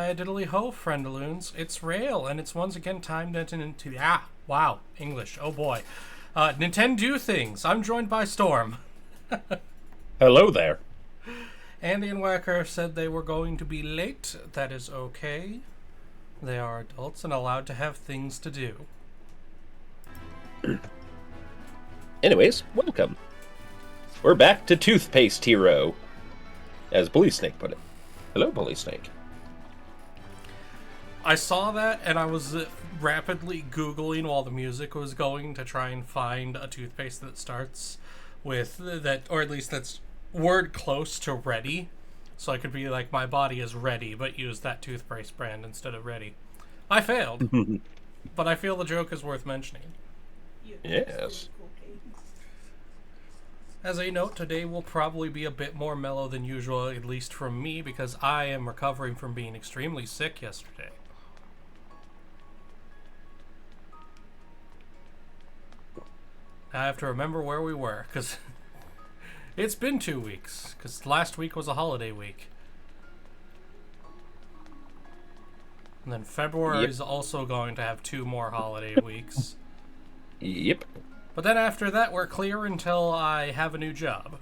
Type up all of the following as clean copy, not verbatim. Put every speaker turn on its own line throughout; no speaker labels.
Why, diddly ho, friendaloons. It's Rale, and it's once again time to into wow, English. Oh boy. Nintendo things. I'm joined by Storm.
Hello there.
Andy and Wacker said they were going to be late. That is okay. They are adults and allowed to have things to do.
Anyways, welcome. We're back to Toothpaste Hero, as Bully Snake put it. Hello, Bully Snake.
I saw that and I was rapidly Googling while the music was going to try and find a toothpaste that starts with that, or at least that's word close to ready. So I could be like, my body is ready, but use that toothpaste brand instead of ready. I failed, but I feel the joke is worth mentioning.
Yes.
As a note, today will probably be a bit more mellow than usual, at least from me, because I am recovering from being extremely sick yesterday. I have to remember where we were, because it's been 2 weeks, because last week was a holiday week. And then February is also going to have 2 more holiday weeks.
Yep.
But then after that, we're clear until I have a new job.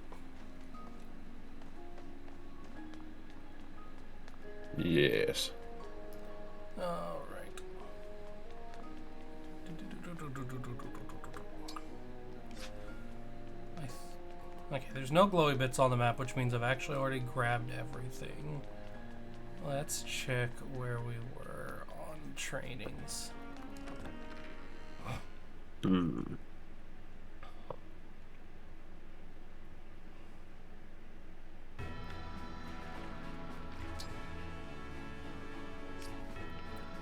Yes.
Alright. Okay, there's no glowy bits on the map, which means I've actually already grabbed everything. Let's check where we were on trainings. We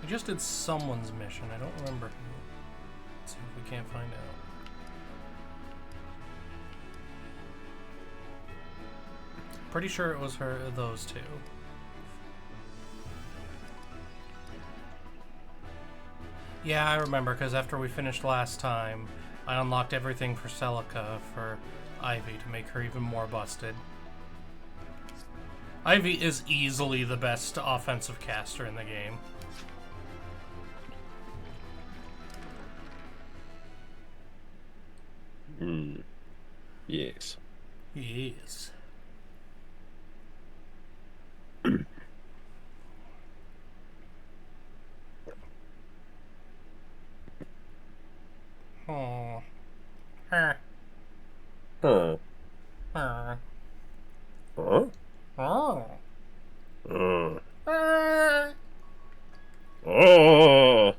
just did someone's mission. I don't remember who. Let's see if we can't find out. Pretty sure it was those two. Yeah, I remember, because after we finished last time, I unlocked everything for Celica for Ivy to make her even more busted. Ivy is easily the best offensive caster in the game.
Yes.
Yes. Oh.
Huh.
Oh.
Huh?
Oh.
Oh.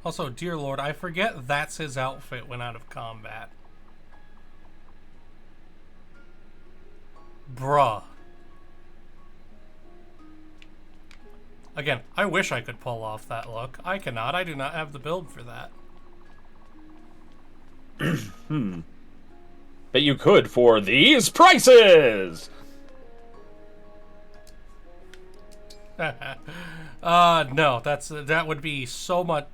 Also, dear Lord, I forget that's his outfit when out of combat. Bruh. Again, I wish I could pull off that look. I cannot. I do not have the build for that.
But you could for these prices!
No, that would be so much.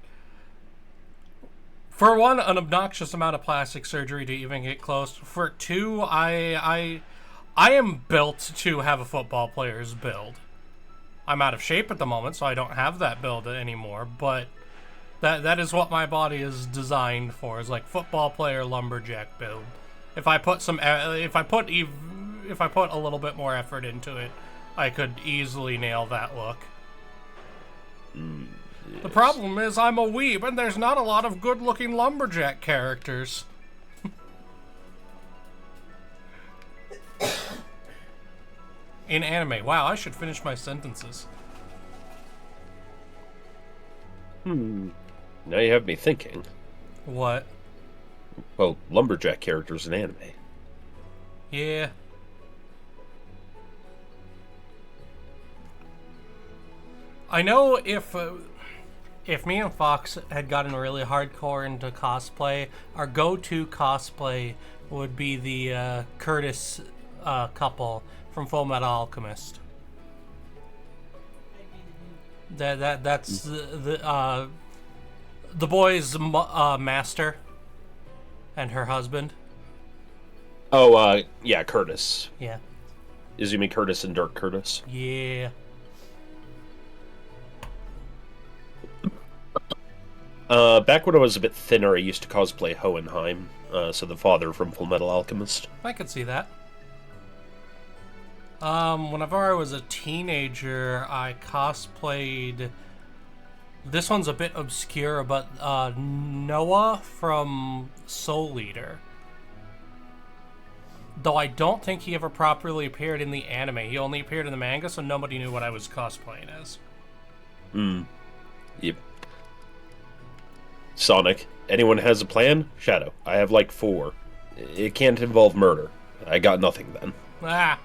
For one, an obnoxious amount of plastic surgery to even get close. For two, I am built to have a football player's build. I'm out of shape at the moment, so I don't have that build anymore, but that is what my body is designed for, is like football player lumberjack build. If I put a little bit more effort into it, I could easily nail that look.
Yes.
The problem is I'm a weeb, and there's not a lot of good-looking lumberjack characters. In anime. Wow, I should finish my sentences.
Now you have me thinking.
What?
Well, lumberjack characters in anime.
Yeah. I know if me and Fox had gotten really hardcore into cosplay, our go-to cosplay would be the Curtis couple from Full Metal Alchemist. That's the boy's master and her husband.
Oh, yeah, Curtis.
Yeah.
Izumi Curtis and Dirk Curtis.
Yeah.
Back when I was a bit thinner, I used to cosplay Hohenheim, so the father from Full Metal Alchemist.
I could see that. Whenever I was a teenager, I cosplayed... This one's a bit obscure, but Noah from Soul Eater. Though I don't think he ever properly appeared in the anime. He only appeared in the manga, so nobody knew what I was cosplaying as.
Yep. Sonic. Anyone has a plan? Shadow. I have like 4. It can't involve murder. I got nothing then.
Ah!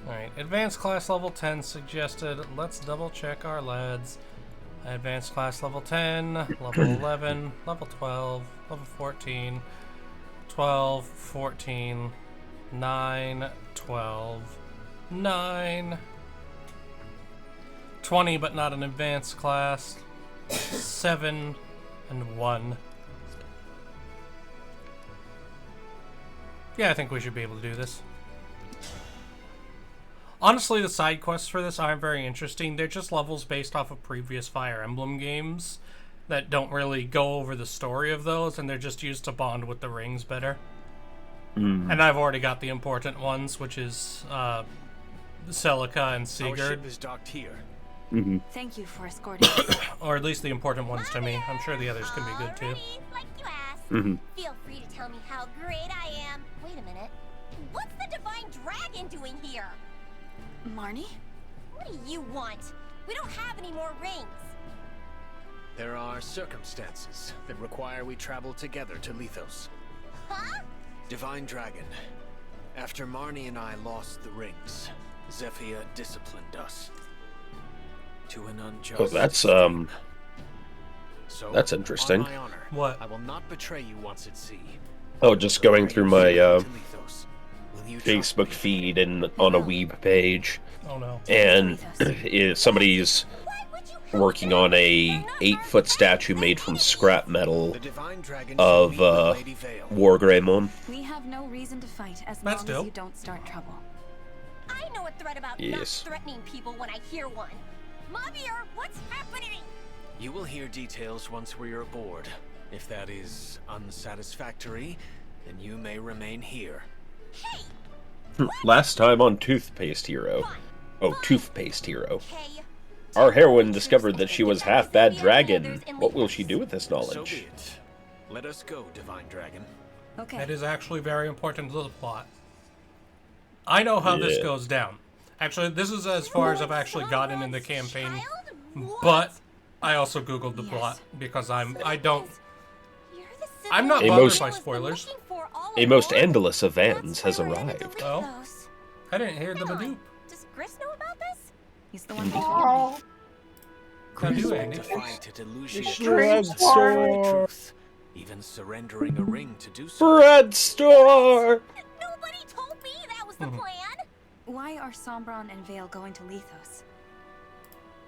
Alright, advanced class level 10 suggested. Let's double check our LEDs. Advanced class level 10, level 11, level 12, level 14, 12, 14, 9, 12, 9, 20, but not an advanced class, 7, and 1. Yeah, I think we should be able to do this. Honestly, the side quests for this aren't very interesting. They're just levels based off of previous Fire Emblem games that don't really go over the story of those, and they're just used to bond with the rings better. And I've already got the important ones, which is Celica and Sigurd.
Our ship is docked here.
Thank you for escorting us.
Or at least the important ones to me. I'm sure the others can be good too.
Like you asked. Feel free to tell me how great I am. Wait a minute. What's the Divine Dragon doing here?
Marnie?
What do you want? We don't have any more rings.
There are circumstances that require we travel together to Lethos.
Huh?
Divine Dragon. After Marnie and I lost the rings, Zephyr disciplined us. To an unjust...
Oh, that's,
So,
that's interesting.
on my honor,
What?
I will not betray you once at sea.
Oh, just going through my,
To Lethos. Will you trust
Facebook
me?
feed and on a Weeb page,
Oh no.
and somebody's
Why would you help
working
them?
on a
They're not
8-foot
my
statue
friends.
made from scrap metal
The Divine Dragon
of,
shall meet with Lady Vale.
Wargreymon.
We have no reason to fight as
That's
long
dope.
as you don't start trouble.
I know a threat about not
Yes.
threatening people when I hear one. Mother, what's happening?
You will hear details once we are aboard. If that is unsatisfactory, then you may remain here.
Hey,
Last time on Toothpaste Hero. Oh, Toothpaste Hero.
hey.
Our heroine discovered that she was half bad dragon. What will she do with this
So be
knowledge?
it. Let us go, Divine Dragon.
Okay.
That is actually very important to the plot. I know how this
Yeah.
goes down. Actually, this is as far as I've actually gotten in the campaign,
Child? What?
but I also googled the
Yes.
plot because I don't.
You're the
I'm not
sibling
bothered
I
by
was
spoilers.
looking for all
A most
along.
endless of Vans
That's
has
why we're headed to
arrived.
Oh.
Lethos.
I didn't hear the
Hang on.
Badoop.
Does Gris know about this?
He's the one who told me.
How do you,
Gris
Andy?
defied to delusion
Strange
the
store.
truth, even surrendering a ring to do so.
Bread store!
Nobody told me that was the
Mhm.
plan.
Why are Sombron and Vale going to Lethos?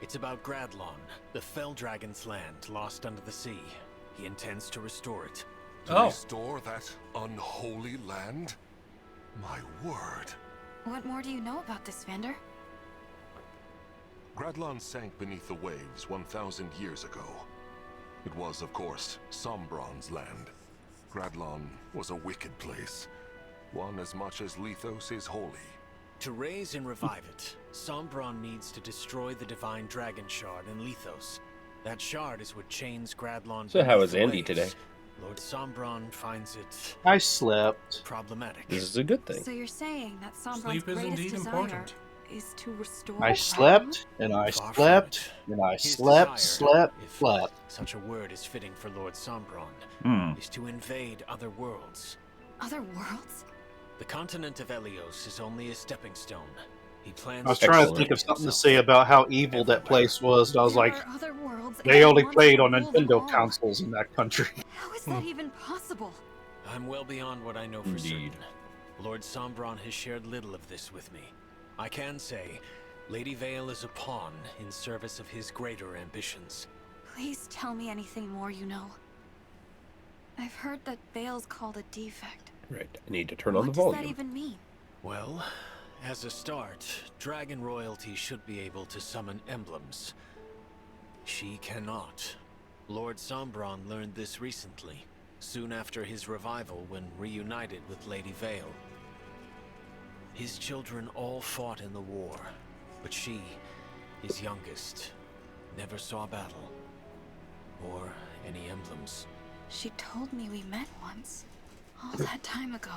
It's about Gradlon, the Fell Dragon's land lost under the sea. He intends to restore it.
To
Oh.
restore that unholy land? My word.
What more do you know about this, Vander?
Gradlon sank beneath the waves 1,000 years ago. It was, of course, Sombron's land. Gradlon was a wicked place, one as much as Lethos is holy.
To raise and revive it, Sombron needs to destroy the Divine Dragon Shard in Lethos. That shard is what chains Gradlon.
So how
beneath
is
the
Andy
waves.
today?
Lord Sombron finds it
I slept.
problematic.
This is a good thing.
So you're saying that Sombron's
Sleep is
greatest
indeed
desire
important.
is to restore
I
Gradlon?
slept, and I
Far from
slept,
it.
and I
His
slept,
desire,
slept,
if
slept.
such a word is fitting for Lord Sombron,
Hmm.
is to invade other worlds.
Other worlds?
The continent of Helios is only a stepping stone. He plans
I was
to
trying to
Excellent.
think of something to say about how evil that place was, and I was
There
like,
are other worlds,
they
and I
only
want
played
to
on
rule them
Nintendo
all.
consoles in that country.
How is that even possible?
I'm well beyond what I know for
Indeed.
certain. Lord Sombron has shared little of this with me. I can say, Lady Vale is a pawn in service of his greater ambitions.
Please tell me anything more you know. I've heard that Vale's called a defect.
Right, I need to turn on the
What does that
volume.
even mean?
Well, as a start, dragon royalty should be able to summon emblems. She cannot. Lord Sombron learned this recently, soon after his revival when reunited with Lady Vale. His children all fought in the war, but she, his youngest, never saw battle or any emblems.
She told me we met once. All that time ago.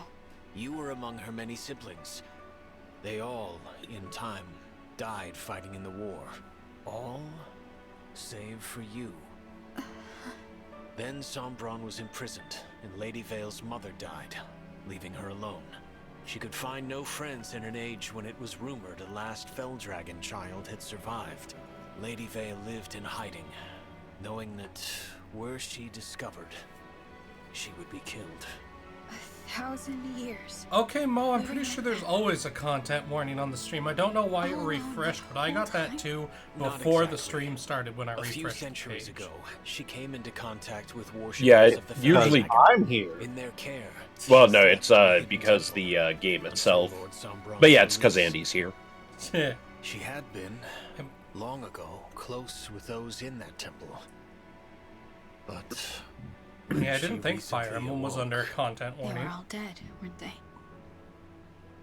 You were among her many siblings. They all, in time, died fighting in the war. All save for you. Then Sombron was imprisoned, and Lady Vale's mother died, leaving her alone. She could find no friends in an age when it was rumored a last Felldragon child had survived. Lady Vale lived in hiding, knowing that were she discovered, she would be killed.
1,000 years.
Okay, Mo, I'm pretty sure there's always a content warning on the stream. I don't know why it
Oh, no,
refreshed,
the
but I got
whole
that
time?
too
Not
before the
exactly.
stream started when I
A
refreshed
few
the
centuries
page.
ago, she came into contact with worshippers
Yeah,
of the
usually-
Felldragon.
I'm here.
In their care.
Well,
she
no,
slept
it's
in a hidden
because
temple
the game
until
itself.
Lord Sombron's
But yeah, it's because
release.
Andy's here.
She had been, long ago, close with those in that temple. But
Yeah, I
she
didn't think Fire
recently
Emblem was
awoke.
under a content
They were
warning.
all dead, weren't they?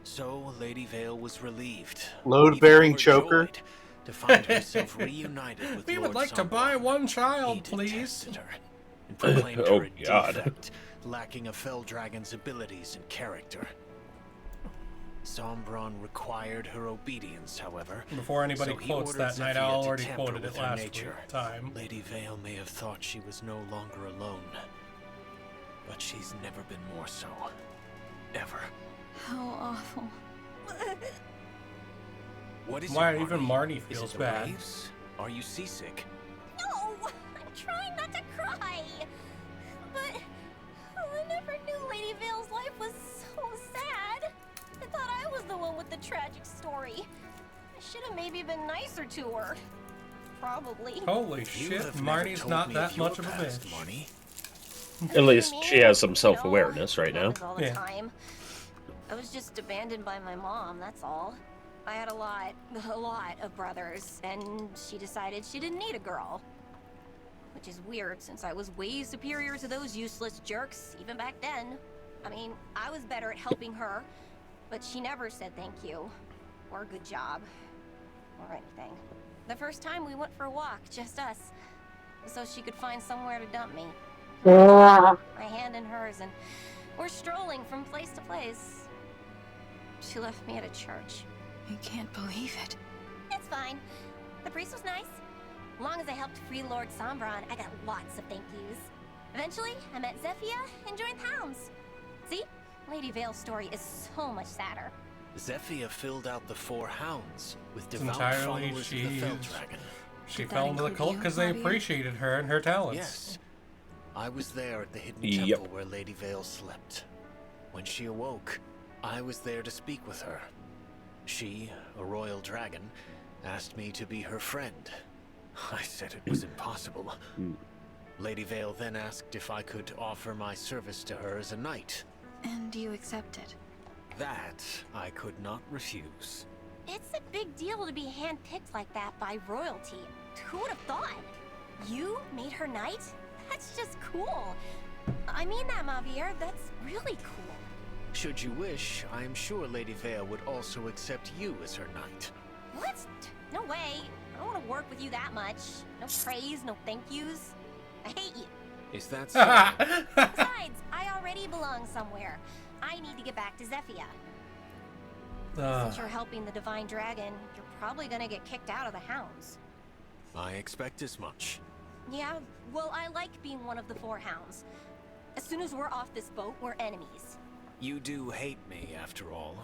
So Lady Vale was relieved,
Load-bearing
even
choker.
overjoyed to find herself reunited with
We
Lord
would like to
Sombron.
buy one child,
He
please.
detested her and proclaimed
Oh,
her a
God.
defect, lacking a Felldragon's abilities and character. Sombron required her obedience, however.
Before anybody
So he
quotes
ordered
that night, I
Zephyr to
already
tamper
quoted
with
it
her
last
nature.
time.
Lady Vale may have thought she was no longer alone, but she's never been more so. Ever.
How awful.
What is
Why
it,
even Marty
Is
feels
it the
bad.
waves? Are you seasick?
No, I'm trying not to cry. But I never knew Lady Vale's life was so sad. I thought I was the one with the tragic story. I should have maybe been nicer to her. Probably.
Holy
You
shit,
have never
Marty's
told
not
me
that
of your
much of a
past,
bitch.
Marnie.
At least she has some self-awareness right now.
All the
Yeah.
time. I was just abandoned by my mom, that's all. I had a lot of brothers, and she decided she didn't need a girl. Which is weird, since I was way superior to those useless jerks, even back then. I mean, I was better at helping her, but she never said thank you, or good job, or anything. The first time we went for a walk, just us, so she could find somewhere to dump me. My hand in hers, and we're strolling from place to place. She left me at a church.
I can't believe it.
It's fine. The priest was nice. As long as I helped free Lord Sombron, I got lots of thank yous. Eventually, I met Zephyr and joined the Hounds. See? Lady Vale's story is so much sadder.
Zephyr filled out the 4 hounds with
It's
devout
entirely
followers of the
she's-
Felldragon.
She
Did that
fell into the
include
cult
you,
because they
Javier?
appreciated her and her talents.
Yes. I was there at the hidden
Yep.
temple where Lady Vale slept. When she awoke, I was there to speak with her. She, a royal dragon, asked me to be her friend. I said it was impossible. Lady Vale then asked if I could offer my service to her as a knight.
And you accepted.
That I could not refuse.
It's a big deal to be handpicked like that by royalty. Who would have thought? You made her knight? That's just cool. I mean that, Mavier. That's really cool.
Should you wish, I am sure Lady Vale would also accept you as her knight.
What? No way. I don't want to work with you that much. No praise, no thank yous. I hate you.
Is that so?
Besides, I already belong somewhere. I need to get back to Zephyr. Since you're helping the Divine Dragon, you're probably gonna get kicked out of the Hounds.
I expect as much.
Yeah, well, I like being one of the 4 Hounds. As soon as we're off this boat, we're enemies.
You do hate me, after all.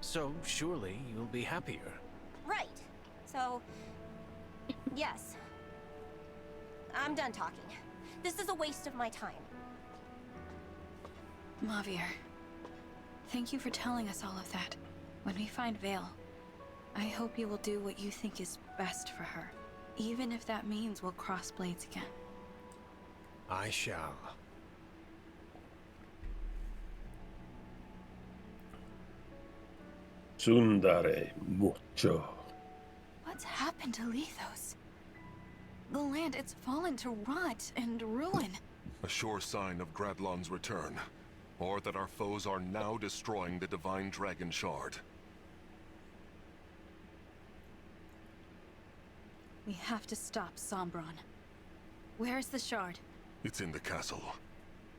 So, surely you'll be happier.
Right. So, yes. I'm done talking. This is a waste of my time.
Mavier, thank you for telling us all of that. When we find Vale, I hope you will do what you think is best for her. Even if that means we'll cross blades again.
I shall.
Tsundare mucho.
What's happened to Lethos? The land, it's fallen to rot and ruin.
A sure sign of Gradlon's return, or that our foes are now destroying the Divine Dragon Shard.
We have to stop Sombron. Where's the shard?
It's in the castle.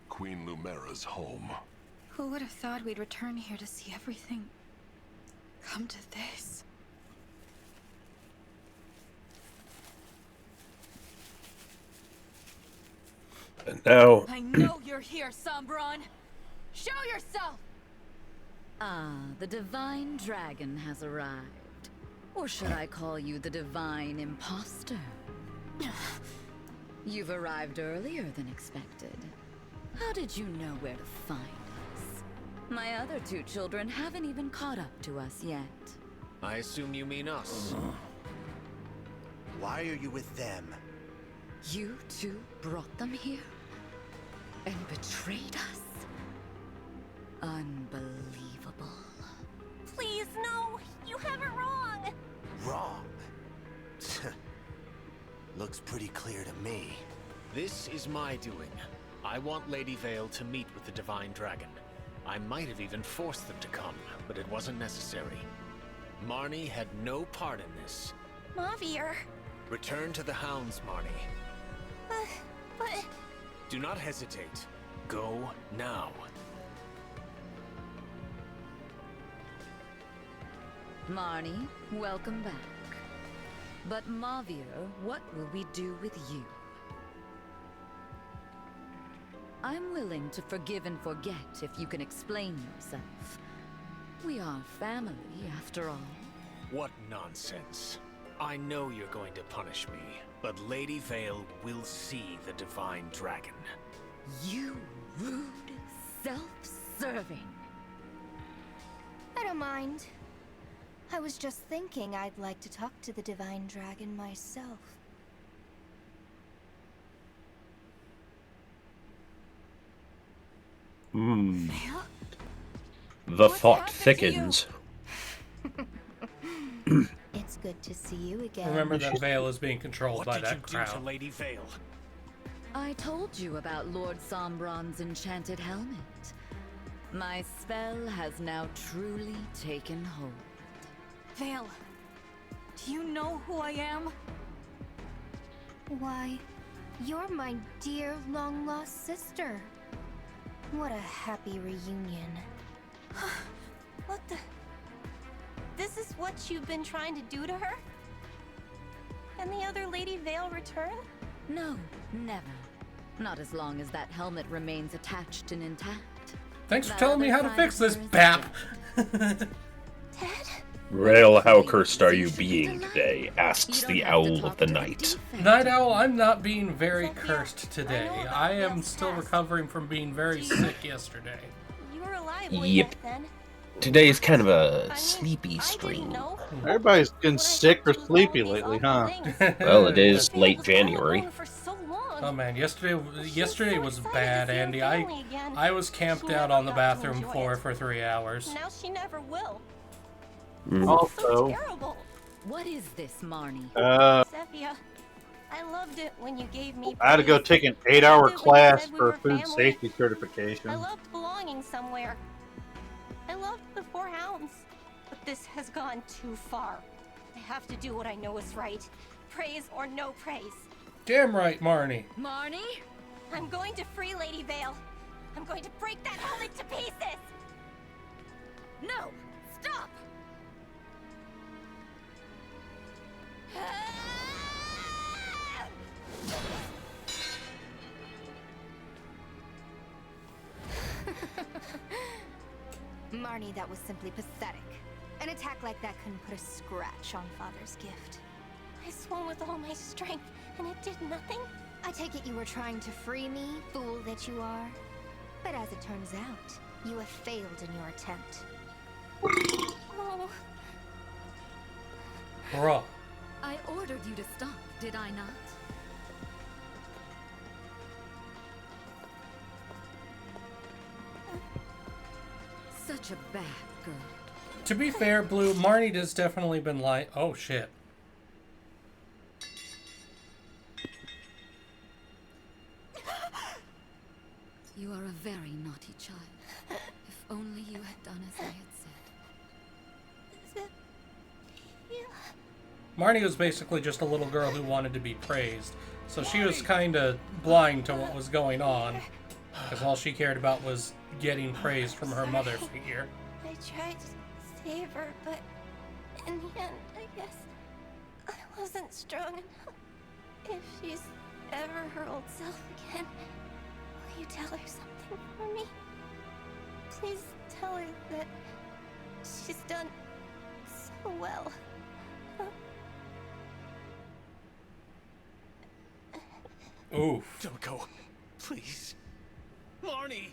Queen Lumera's home.
Who would have thought we'd return here to see everything come to this?
And now,
I know you're here, Sombron! Show yourself!
Ah, the Divine Dragon has arrived. Or should I call you the Divine Imposter? You've arrived earlier than expected. How did you know where to find us? My other two children haven't even caught up to us yet.
I assume you mean us.
Why are you with them?
You two brought them here? And betrayed us? Unbelievable.
Please, no! You have it wrong!
Wrong. Looks pretty clear to me.
This is my doing. I want Lady Vale to meet with the Divine Dragon. I might have even forced them to come, but it wasn't necessary. Marnie had no part in this.
Mavier.
Return to the hounds, Marnie.
But...
Do not hesitate. Go now.
Marnie, welcome back. But Mavier, what will we do with you? I'm willing to forgive and forget if you can explain yourself. We are family, after all.
What nonsense. I know you're going to punish me, but Lady Vale will see the Divine Dragon.
You rude, self-serving.
I don't mind. I was just thinking I'd like to talk to the Divine Dragon myself.
The thought thickens.
It's good to see you again.
Remember that Vale is being controlled
What
by
did you
that
do
crowd.
to Lady Vale?
I told you about Lord Sombron's enchanted helmet. My spell has now truly taken hold.
Vale, do you know who I am?
Why, you're my dear long-lost sister. What a happy reunion.
What the... This is what you've been trying to do to her? And the other Lady Vale return?
No, never. Not as long as that helmet remains attached and intact.
Thanks for
That
telling me
other
how to
side
fix
of
this,
her is
Bap.
dead.
Ted?
Rale, how cursed are you being today? Asks the Owl of the Night.
Night Owl, I'm not being very cursed today. I am still recovering from being very sick yesterday.
You were alive way
Yep.
back then.
Today is kind of a
I mean,
sleepy
I didn't
stream.
know.
Everybody's been
When I
sick or
told you all
sleepy
these
lately,
awful
huh?
things.
Well, it is
Vale
late
was all
January.
alone for so long.
Oh man, yesterday
so
was
excited
bad,
to see her
Andy.
family again.
I was camped
She
out
never
on the
got to
bathroom
enjoy
floor
it.
for 3 hours.
Now she never will.
Mm.
So
Also,
terrible.
What is this, Marnie?
Sephia, I loved it when you gave me
I had to go
praise.
take an
I
8-hour
loved it when you
class
said we
for
were
food
family.
safety certification.
I loved belonging somewhere. I loved the Four Hounds. But this has gone too far. I have to do what I know is right. Praise or no praise.
Damn right, Marnie.
Marnie?
I'm going to free Lady Vale. I'm going to break that helmet to pieces.
No! Stop!
Marnie, that was simply pathetic. An attack like that couldn't put a scratch on Father's gift.
I swung with all my strength, and it did nothing.
I take it you were trying to free me, fool that you are. But as it turns out, you have failed in your attempt.
Oh,
Bruh.
I ordered you to stop, did I not? Such a bad girl.
To be fair, Blue, Marnie has definitely been like, oh shit.
You are a very naughty child. If only you had done as I had said.
Marnie was basically just a little girl who wanted to be praised, so she was kind of blind to what was going on, because all she cared about was getting praise from her mother figure.
I tried to save her, but in the end, I guess I wasn't strong enough. If she's ever her old self again, will you tell her something for me? Please tell her that she's done so well.
Oof.
Don't go. Please. Marnie!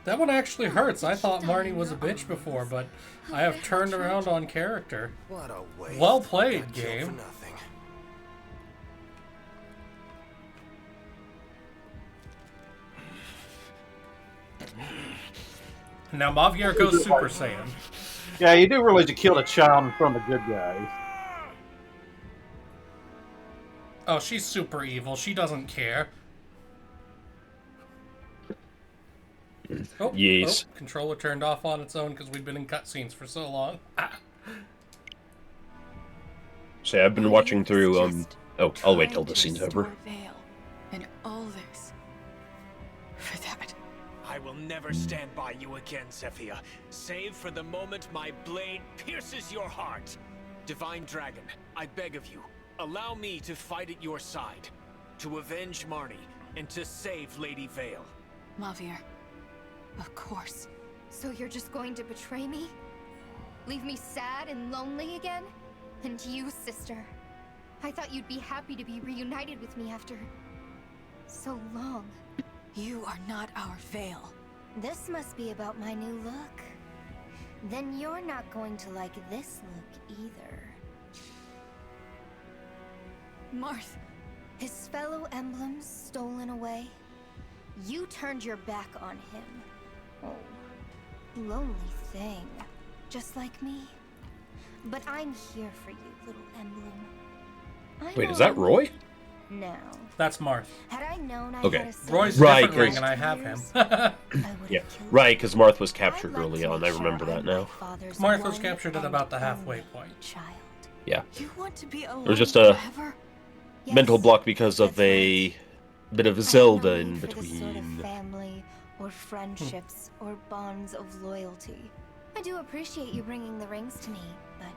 That one actually hurts. I thought Marnie was a bitch before, but I have turned around on character.
What a waste.
Well played,
Got killed for
game.
nothing.
Now Maviar goes Super Saiyan.
Yeah, you do realize you killed a child in front of the good guys.
Oh, she's super evil. She doesn't care. Oh,
Yes.
oh, controller turned off on its own because we've been in cutscenes for so long.
See, I've been watching through, oh, I'll wait till the scene's over.
And all this for that.
I will never stand by you again, Zephyr, save for the moment my blade pierces your heart. Divine Dragon, I beg of you, allow me to fight at your side, to avenge Marnie, and to save Lady Vale.
Maviar, of course.
So you're just going to betray me? Leave me sad and lonely again? And you, sister. I thought you'd be happy to be reunited with me after so long.
You are not our Vale.
This must be about my new look. Then you're not going to like this look either.
Marth.
His fellow emblems stolen away. You turned your back on him. Oh, lonely thing. Just like me. But I'm here for you, little emblem.
Wait, is that Roy?
No.
That's Marth.
Had I known I
Okay.
had a
Roy's
Right,
different ring,
Chris.
and I have him.
Yeah, right, because Marth was captured early on. I remember that now.
Marth was captured at about the halfway point.
Child.
Yeah.
You want to be alone
There was just a
forever?
mental
Yes,
block because of
that's right.
a bit of
I have
Zelda
no
in
need for this sort of
between.
family or friendships or bonds of loyalty. I do appreciate you bringing the rings to me, but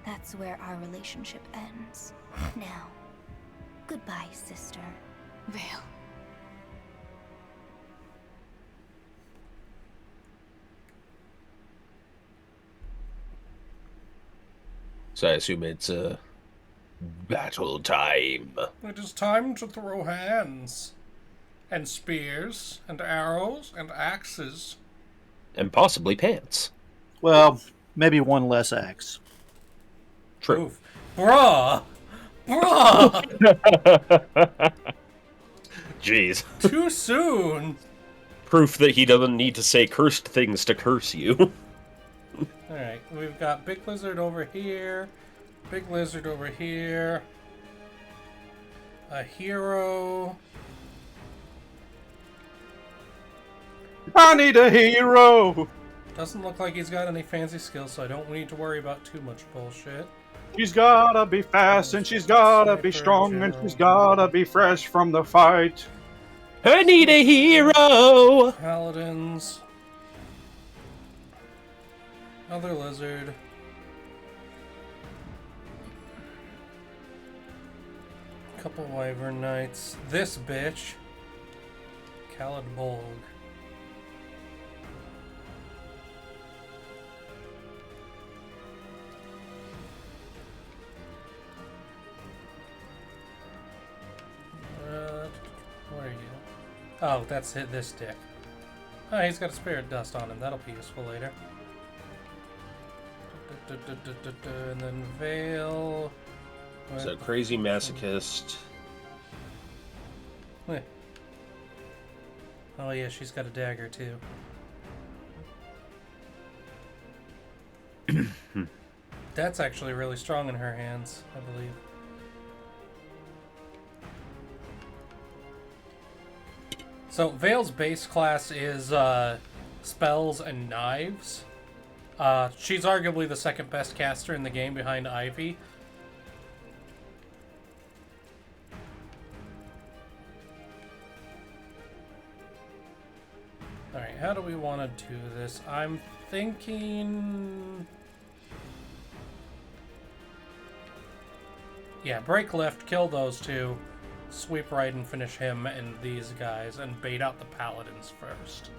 that's where our relationship ends. Now, goodbye, sister.
Vale.
So I assume it's battle time.
It is time to throw hands. And spears, and arrows, and axes.
And possibly pants.
Well, maybe one less axe.
True.
Oof. Bruh! Bruh!
Jeez.
Too soon!
Proof that he doesn't need to say cursed things to curse you.
Alright, we've got Big Lizard over here, Big Lizard over here, a hero.
I need a hero!
Doesn't look like he's got any fancy skills, so I don't need to worry about too much bullshit.
She's gotta be fast, and she's gotta be
Sniper,
strong, and
general.
she's gotta be fresh from the fight.
I need a hero!
Paladins. Other lizard. Couple wyvern knights. This bitch. Khaled Bolg. Where are you? Oh, that's it, this dick. Oh, he's got a spirit dust on him. That'll be useful later. And then Vale.
So crazy masochist.
Eh. Oh yeah, she's got a dagger too. That's actually really strong in her hands, I believe. So Vale's base class is spells and knives. She's arguably the second best caster in the game behind Ivy. Alright, how do we want to do this? I'm thinking... Yeah, break left, kill those two, sweep right and finish him and these guys, and bait out the paladins first.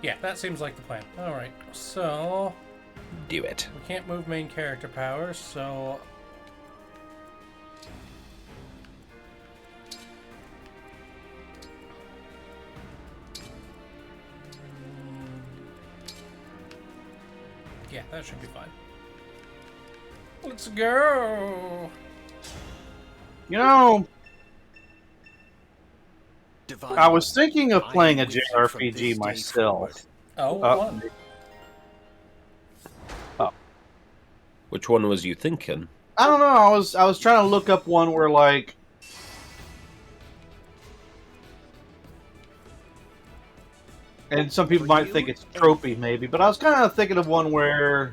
Yeah, that seems like the plan. Alright, so...
Do it.
We can't move main character powers, so... Yeah, that should be fine. Let's go!
You know,
Divine,
I was thinking of playing a
I am with you from this
JRPG
day
myself.
Oh, what one?
Which one was you thinking?
I don't know. I was trying to look up one where like and some people might think it's tropey maybe, but I was kind of thinking of one where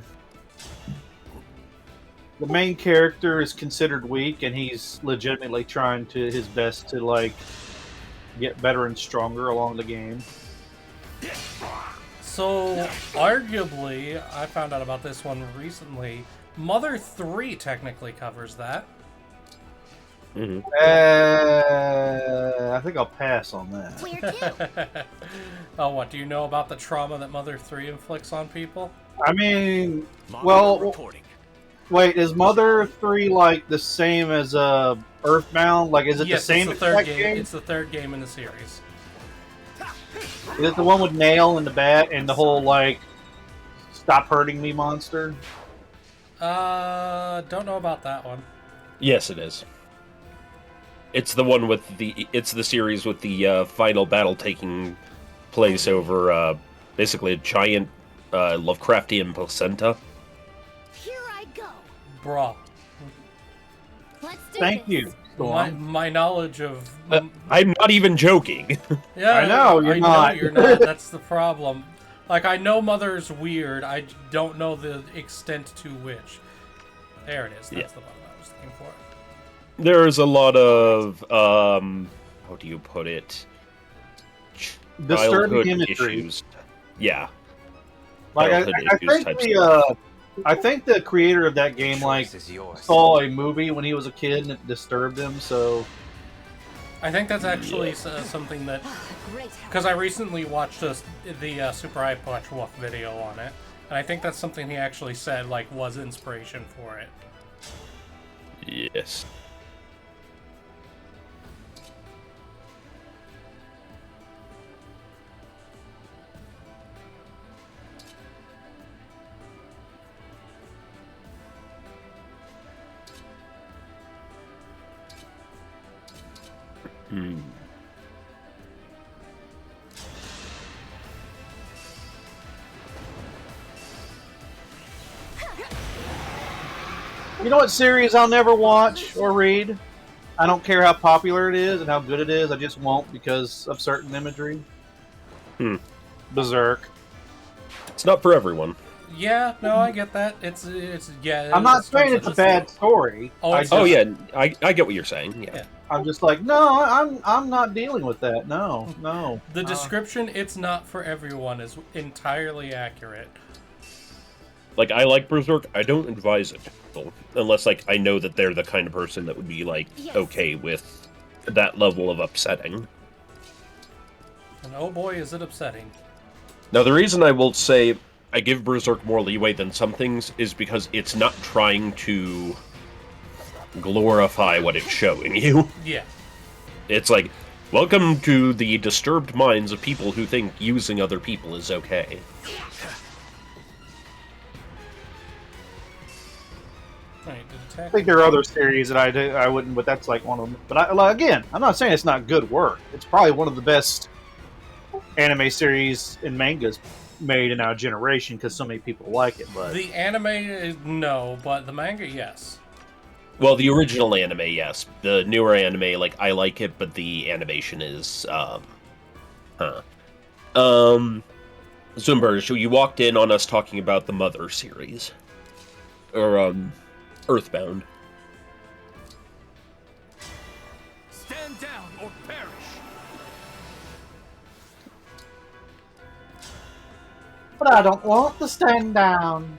the main character is considered weak and he's legitimately trying to his best to like get better and stronger along the game.
So, arguably, I found out about this one recently. Mother 3 technically covers that.
Mm-hmm.
I think I'll pass on that.
Where to?
Oh, what? Do you know about the trauma that Mother 3 inflicts on people?
I mean,
Monitor
well,
reporting.
wait, is Mother 3 like the same as Earthbound? Like, is it
Yes,
the same
it's the third
exact
game. It's the third game in the series.
Is it the one with Nail and the bat and the whole like "stop hurting me" monster?
Don't know about that one.
Yes, it is. It's the one with the. It's the series with the final battle taking place over basically a giant Lovecraftian placenta.
Here I go.
Bruh.
Let's do
Thank
this.
you, Storm.
My knowledge of...
I'm not even joking.
Yeah,
I know, you're not.
You're not. That's the problem. Like, I know Mother's weird. I don't know the extent to which. There it is. That's the one I was looking for.
There's a lot of how do you put it?
Disturbing
Childhood
imagery.
issues. Yeah.
Like
Childhood
I
issues
think
type
I think the creator of that game like
Choice is yours.
saw a movie when he was a kid and it disturbed him. So
I think that's actually something that...
Great.
Because I recently watched the Super Eye Patch Wolf video on it. And I think that's something he actually said, like, was inspiration for it.
Yes. Hmm.
you know what series I'll never watch or read? I don't care how popular it is and how good it is. I just won't because of certain imagery. Berserk.
It's not for everyone.
Yeah, no, I get that. It's yeah.
I'm not saying it's a bad story.
Oh,
I
it's-
just-
Oh yeah, I get what you're saying. Yeah.
I'm just like, no, I'm not dealing with that. No.
The description, it's not for everyone, is entirely accurate.
Like, I like Berserk. I don't advise it, though, unless like I know that they're the kind of person that would be like okay with that level of upsetting.
And oh boy, is it upsetting.
Now, the reason I will say I give Berserk more leeway than some things is because it's not trying to glorify what it's showing you.
Yeah.
It's like, welcome to the disturbed minds of people who think using other people is okay.
Alright,
I think there are other series that I wouldn't, but that's like one of them. But again, I'm not saying it's not good work. It's probably one of the best anime series and mangas made in our generation because so many people like it. But
The anime, no, but the manga, yes.
Well, the original anime, yes. The newer anime, like, I like it, but the animation is, Zumber, so you walked in on us talking about the Mother series. Or, Earthbound.
Stand down or perish.
But I don't want to stand down.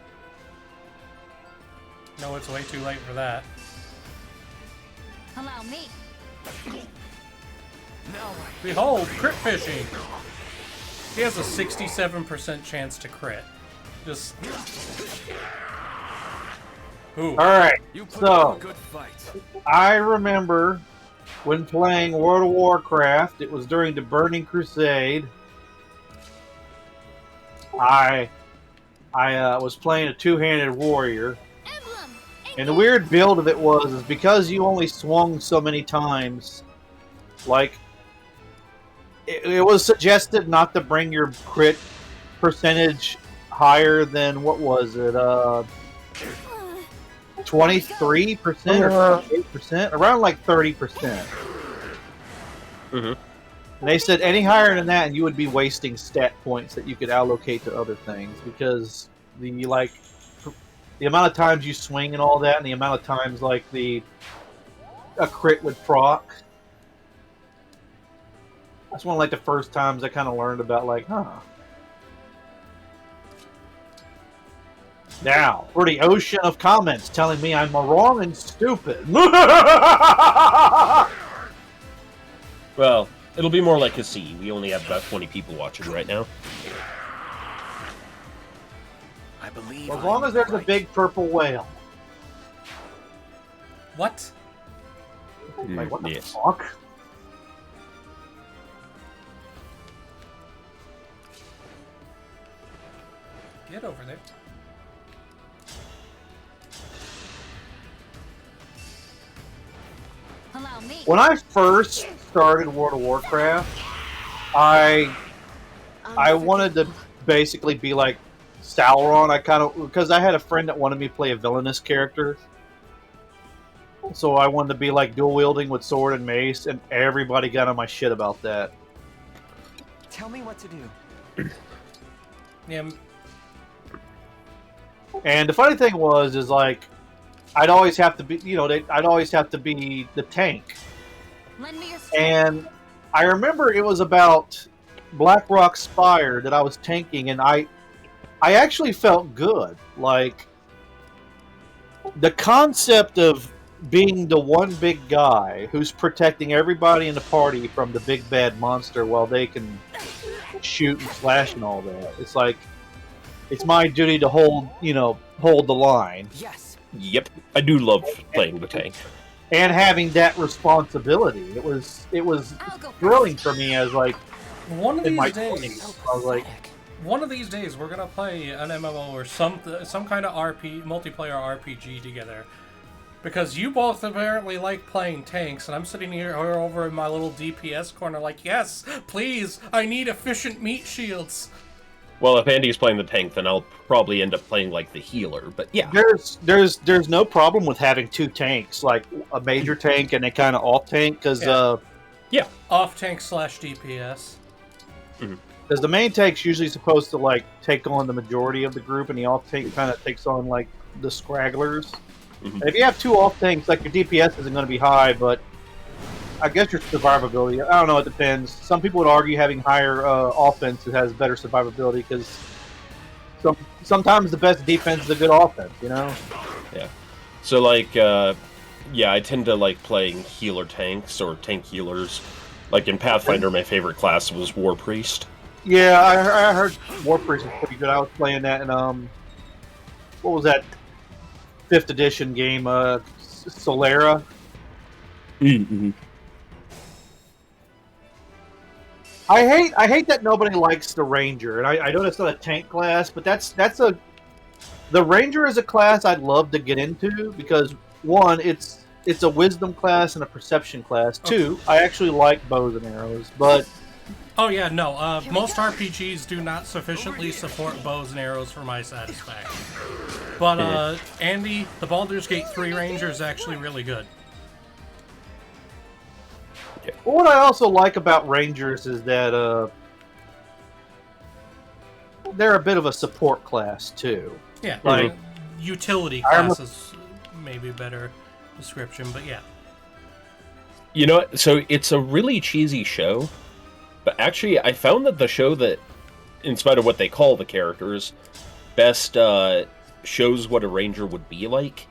No, it's way too late for that.
Allow me.
Now
Behold, crit fishing! He has a 67% chance to crit. Just... Ooh.
Alright,
you put
so
up a good fight.
I remember when playing World of Warcraft, it was during the Burning Crusade. I was playing a two-handed warrior. And the weird build of it is because you only swung so many times, like, it was suggested not to bring your crit percentage higher than, what was it, 23% or 28%? Around like 30%.
Mm-hmm.
And they said any higher than that and you would be wasting stat points that you could allocate to other things because the amount of times you swing and all that and the amount of times like a crit would proc. That's one of like the first times I kind of learned about like, Now, for the ocean of comments telling me I'm wrong and stupid.
Well, it'll be more like a C. We only have about 20 people watching right now.
I believe
As long as there's a big purple whale.
What?
Like, what the
Yes.
fuck?
Get over there.
Allow me.
When I first started World of Warcraft, I wanted to basically be like Sauron. Because I had a friend that wanted me to play a villainous character. So I wanted to be like dual wielding with sword and mace, and everybody got on my shit about that.
Tell me what to do.
Yeah,
And the funny thing is like, I'd always have to be, I'd always have to be the tank.
Lend me your strength.
And I remember it was about Blackrock Spire that I was tanking, and I actually felt good. Like, the concept of being the one big guy who's protecting everybody in the party from the big bad monster while they can shoot and slash and all that. It's like, it's my duty to hold the line.
Yes.
Yep. I do love playing the tank.
And having that responsibility. It was
I'll go
thrilling for me as like
one of
in my
these days.
20s. I was like,
One of these days, we're gonna play an MMO or some kind of multiplayer RPG together, because you both apparently like playing tanks, and I'm sitting here over in my little DPS corner, like, yes, please, I need efficient meat shields.
Well, if Andy's playing the tank, then I'll probably end up playing like the healer. But yeah,
there's no problem with having two tanks, like a major tank and a kind of off tank, because
Off tank / DPS.
because the main tank's usually supposed to like take on the majority of the group, and the off tank kind of takes on like the scragglers. And if you have two off tanks, like your DPS isn't going to be high, but I guess your survivability, I don't know, it depends. Some people would argue having higher offense has better survivability, because sometimes the best defense is a good offense, Yeah.
So like, I tend to like playing healer tanks or tank healers. Like in Pathfinder, my favorite class was War Priest.
Yeah, I heard War Priest is pretty good. I was playing that in what was that 5th edition game, Solera.
Mm-hmm.
I hate that nobody likes the Ranger, and I know that's not a tank class, but the Ranger is a class I'd love to get into, because one, it's a wisdom class and a perception class. Two, I actually like bows and arrows, but
Oh yeah, no. Most RPGs do not sufficiently support bows and arrows for my satisfaction. But Andy, the Baldur's Gate 3 Ranger is actually really good.
Well, what I also like about Rangers is that they're a bit of a support class too.
Yeah,
like
utility class is maybe a better description, but yeah.
You know, so it's a really cheesy show, but actually I found that the show that, in spite of what they call the characters, best shows what a ranger would be like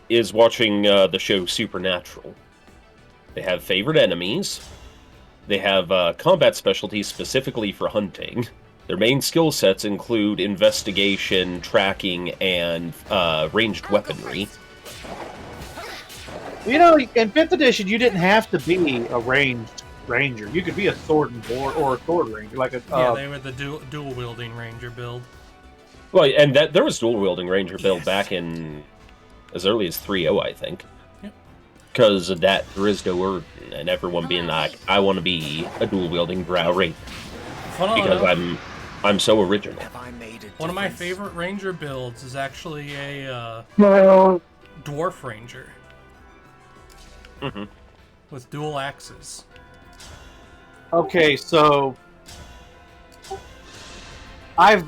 is watching the show Supernatural. They have favorite enemies. They have combat specialties specifically for hunting. Their main skill sets include investigation, tracking, and ranged weaponry.
You know, in 5th edition, you didn't have to be a ranged ranger. You could be a sword and board or a sword ranger, like a.
Yeah, they were the dual wielding ranger build.
Well, and there was dual wielding ranger build back in as early as 3.0, I think.
Yep.
Because of that Drizdo Erdin and everyone being like, I want to be a dual wielding brow ranger because I'm so original.
One of my favorite ranger builds is actually a dwarf ranger.
Mm-hmm.
With dual axes.
Okay, so I've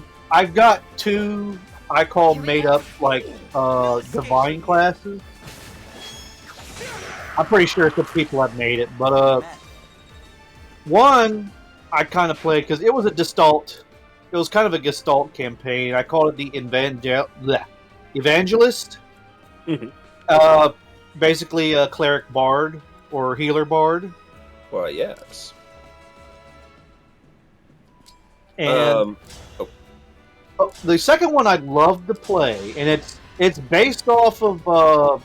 got two I call made up like divine classes. I'm pretty sure some people have made it, but one I kind of played because it was a Gestalt. It was kind of a Gestalt campaign. I called it the Evangelist.
Mm-hmm.
Basically a cleric bard or healer bard.
Well, yes.
And the second one I'd love to play, and it's based off of a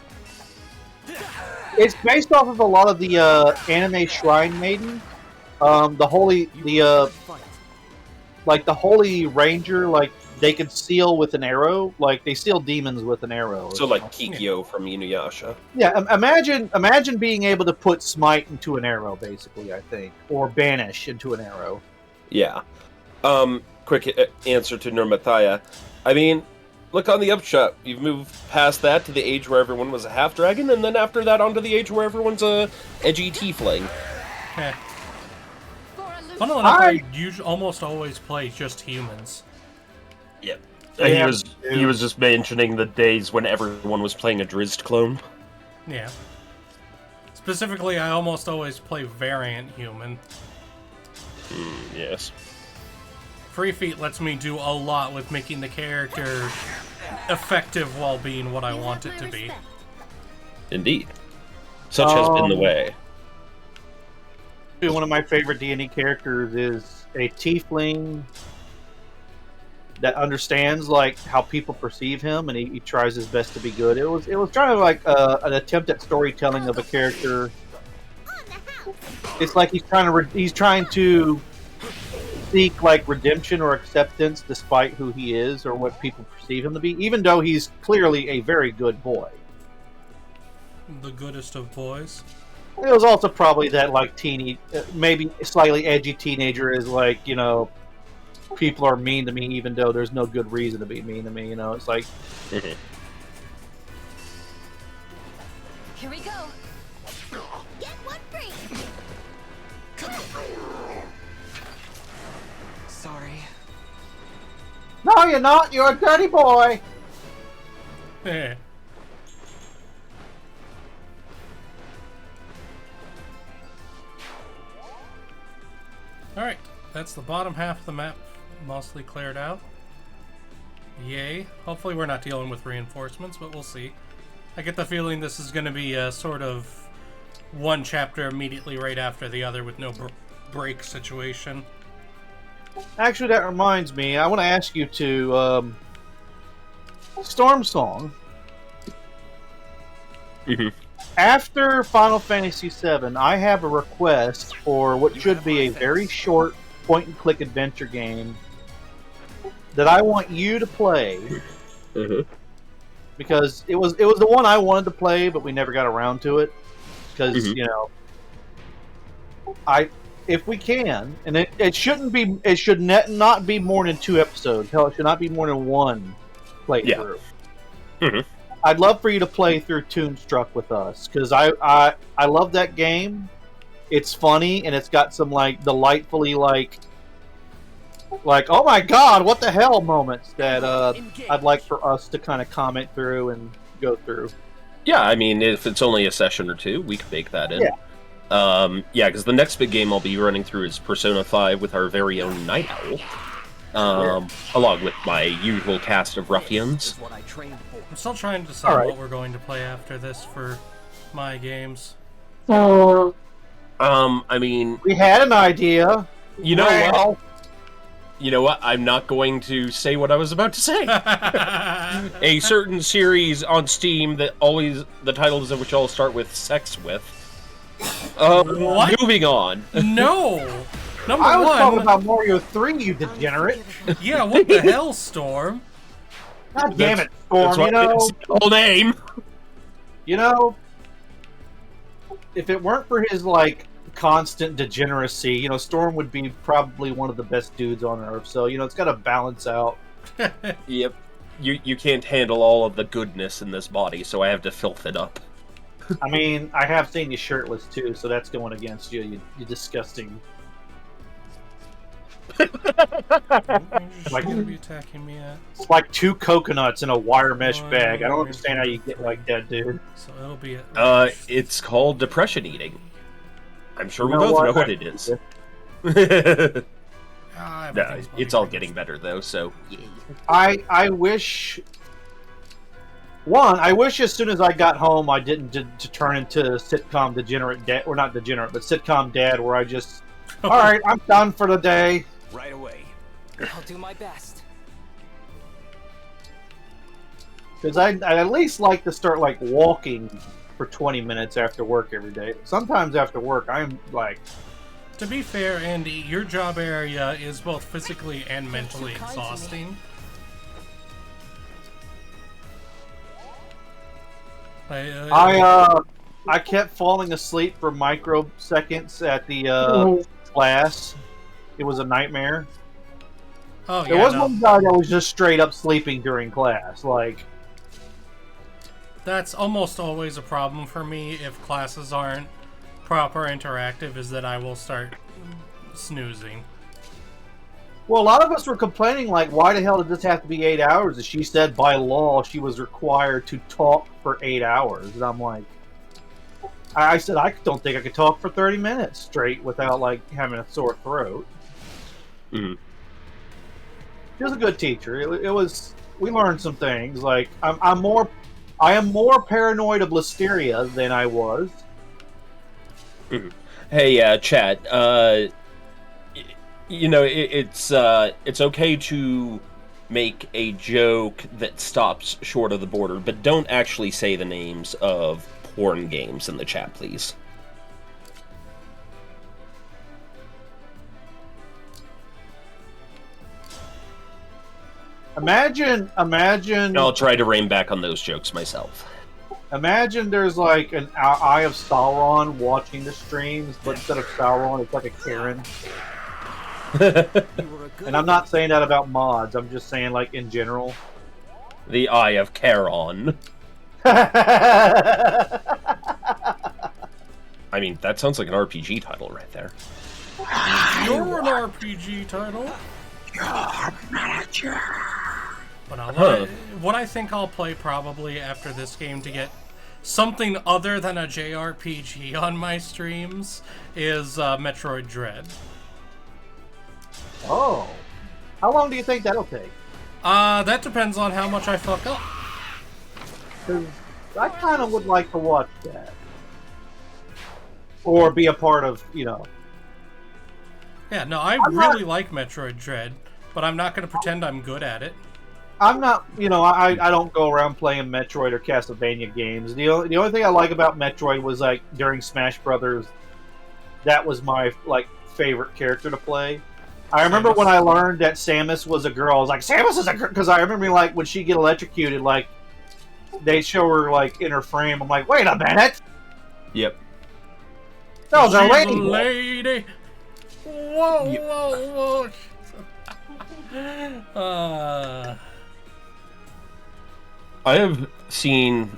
lot of the anime Shrine Maiden, the holy ranger, like they could seal with an arrow, like they seal demons with an arrow.
So like Kikyo from Inuyasha.
Yeah, imagine being able to put smite into an arrow, basically. I think, or banish into an arrow.
Yeah. Quick answer to Nurmathaya. I mean, look on the upshot. You've moved past that to the age where everyone was a half dragon, and then after that onto the age where everyone's a edgy tiefling.
Heh. Funnily enough, I almost always play just humans.
Yep. And he was just mentioning the days when everyone was playing a Drizzt clone.
Yeah. Specifically, I almost always play variant human.
Yes.
Free Feet lets me do a lot with making the character effective while being what I want it to be.
Indeed. Such has been the way.
One of my favorite D&D characters is a tiefling that understands like how people perceive him, and he tries his best to be good. It was kind of like an attempt at storytelling of a character. It's like he's trying to seek like redemption or acceptance despite who he is or what people perceive him to be, even though he's clearly a very good boy.
The goodest of boys.
It was also probably that like teeny, maybe slightly edgy teenager is like, you know, people are mean to me even though there's no good reason to be mean to me, you know. It's like
Here we go. Get one free.
Sorry.
no, you're not. You're a dirty boy.
Eh. Alright, that's the bottom half of the map mostly cleared out. Yay. Hopefully we're not dealing with reinforcements, but we'll see. I get the feeling this is going to be a sort of one chapter immediately right after the other with no break situation.
Actually, that reminds me. I want to ask you to Storm Song. After Final Fantasy VII, I have a request for what should be a very short point-and-click adventure game that I want you to play. Because it was the one I wanted to play, but we never got around to it. Because you know, if we can, and it shouldn't be, it should not be more than 2 episodes. Hell, it should not be more than 1 playthrough.
Yeah. Mm-hmm.
I'd love for you to play through Toonstruck with us, because I love that game. It's funny, and it's got some, like, delightfully, like, oh my god, what the hell moments that I'd like for us to kind of comment through and go through.
Yeah, I mean, if it's only a session or 2, we can bake that in. Yeah, because the next big game I'll be running through is Persona 5 with our very own Night Owl, along with my usual cast of ruffians.
I'm still trying to decide what we're going to play after this for my games.
I mean...
We had an idea.
You know what? You know what? I'm not going to say what I was about to say. A certain series on Steam that always... the titles of which all start with sex with.
What?
Moving on.
No! Number
I was
one...
talking about Mario 3, you degenerate.
Yeah, what the hell, Storm?
God damn it, Storm, you know...
That's the whole name!
You know... If it weren't for his, like, constant degeneracy, you know, Storm would be probably one of the best dudes on Earth, so, you know, it's gotta balance out.
Yep. You can't handle all of the goodness in this body, so I have to filth it up.
I mean, I have seen you shirtless, too, so that's going against you, you disgusting...
Like, gonna be attacking me at?
It's like 2 coconuts in a wire mesh bag. I don't understand how you get like that, dude.
So it'll be at...
it's called depression eating. I'm sure we
You know
both
what?
know what it is. No, it's all getting better, though, so...
I wish... One, I wish as soon as I got home I didn't to turn into sitcom degenerate dad, or not degenerate, but sitcom dad, where I just... Alright, I'm done for the day.
Right away. I'll do my best.
Because I at least like to start, like, walking for 20 minutes after work every day. Sometimes after work, I'm, like...
To be fair, Andy, your job area is both physically and mentally exhausting.
I kept falling asleep for microseconds at the class. It was a nightmare.
Oh, yeah,
there was one guy that was just straight up sleeping during class. Like,
that's almost always a problem for me if classes aren't proper interactive, is that I will start snoozing.
well, a lot of us were complaining, like, why the hell did this have to be 8 hours? And she said by law she was required to talk for 8 hours. And I'm like, I said, I don't think I could talk for 30 minutes straight without, like, having a sore throat.
Mm-hmm.
She was a good teacher. It was, we learned some things. Like, I am more paranoid of listeria than I was.
Mm-hmm. Hey, chat. You know, it's okay to make a joke that stops short of the border, but don't actually say the names of porn games in the chat, please.
Imagine.
I'll try to rein back on those jokes myself.
Imagine there's like an Eye of Sauron watching the streams, but instead of Sauron, it's like a Karen. And I'm not saying that about mods. I'm just saying, like, in general.
The Eye of Charon. I mean, that sounds like an RPG title right there.
You're an RPG title. But what I think I'll play probably after this game to get something other than a JRPG on my streams is Metroid Dread.
Oh. How long do you think that'll take?
That depends on how much I fuck up.
Because I kind of would like to watch that. Or be a part of, you know...
Yeah, no, I really like Metroid Dread, but I'm not going to pretend I'm good at it.
I'm not, you know, I don't go around playing Metroid or Castlevania games. The only thing I like about Metroid was, like, during Smash Brothers, that was my, like, favorite character to play. I remember when I learned that Samus was a girl, I was like, Samus is a girl! Because I remember, like, when she get electrocuted, like, they show her, like, in her frame. I'm like, wait a minute!
Yep.
That was a lady!
Lady! Whoa.
I have seen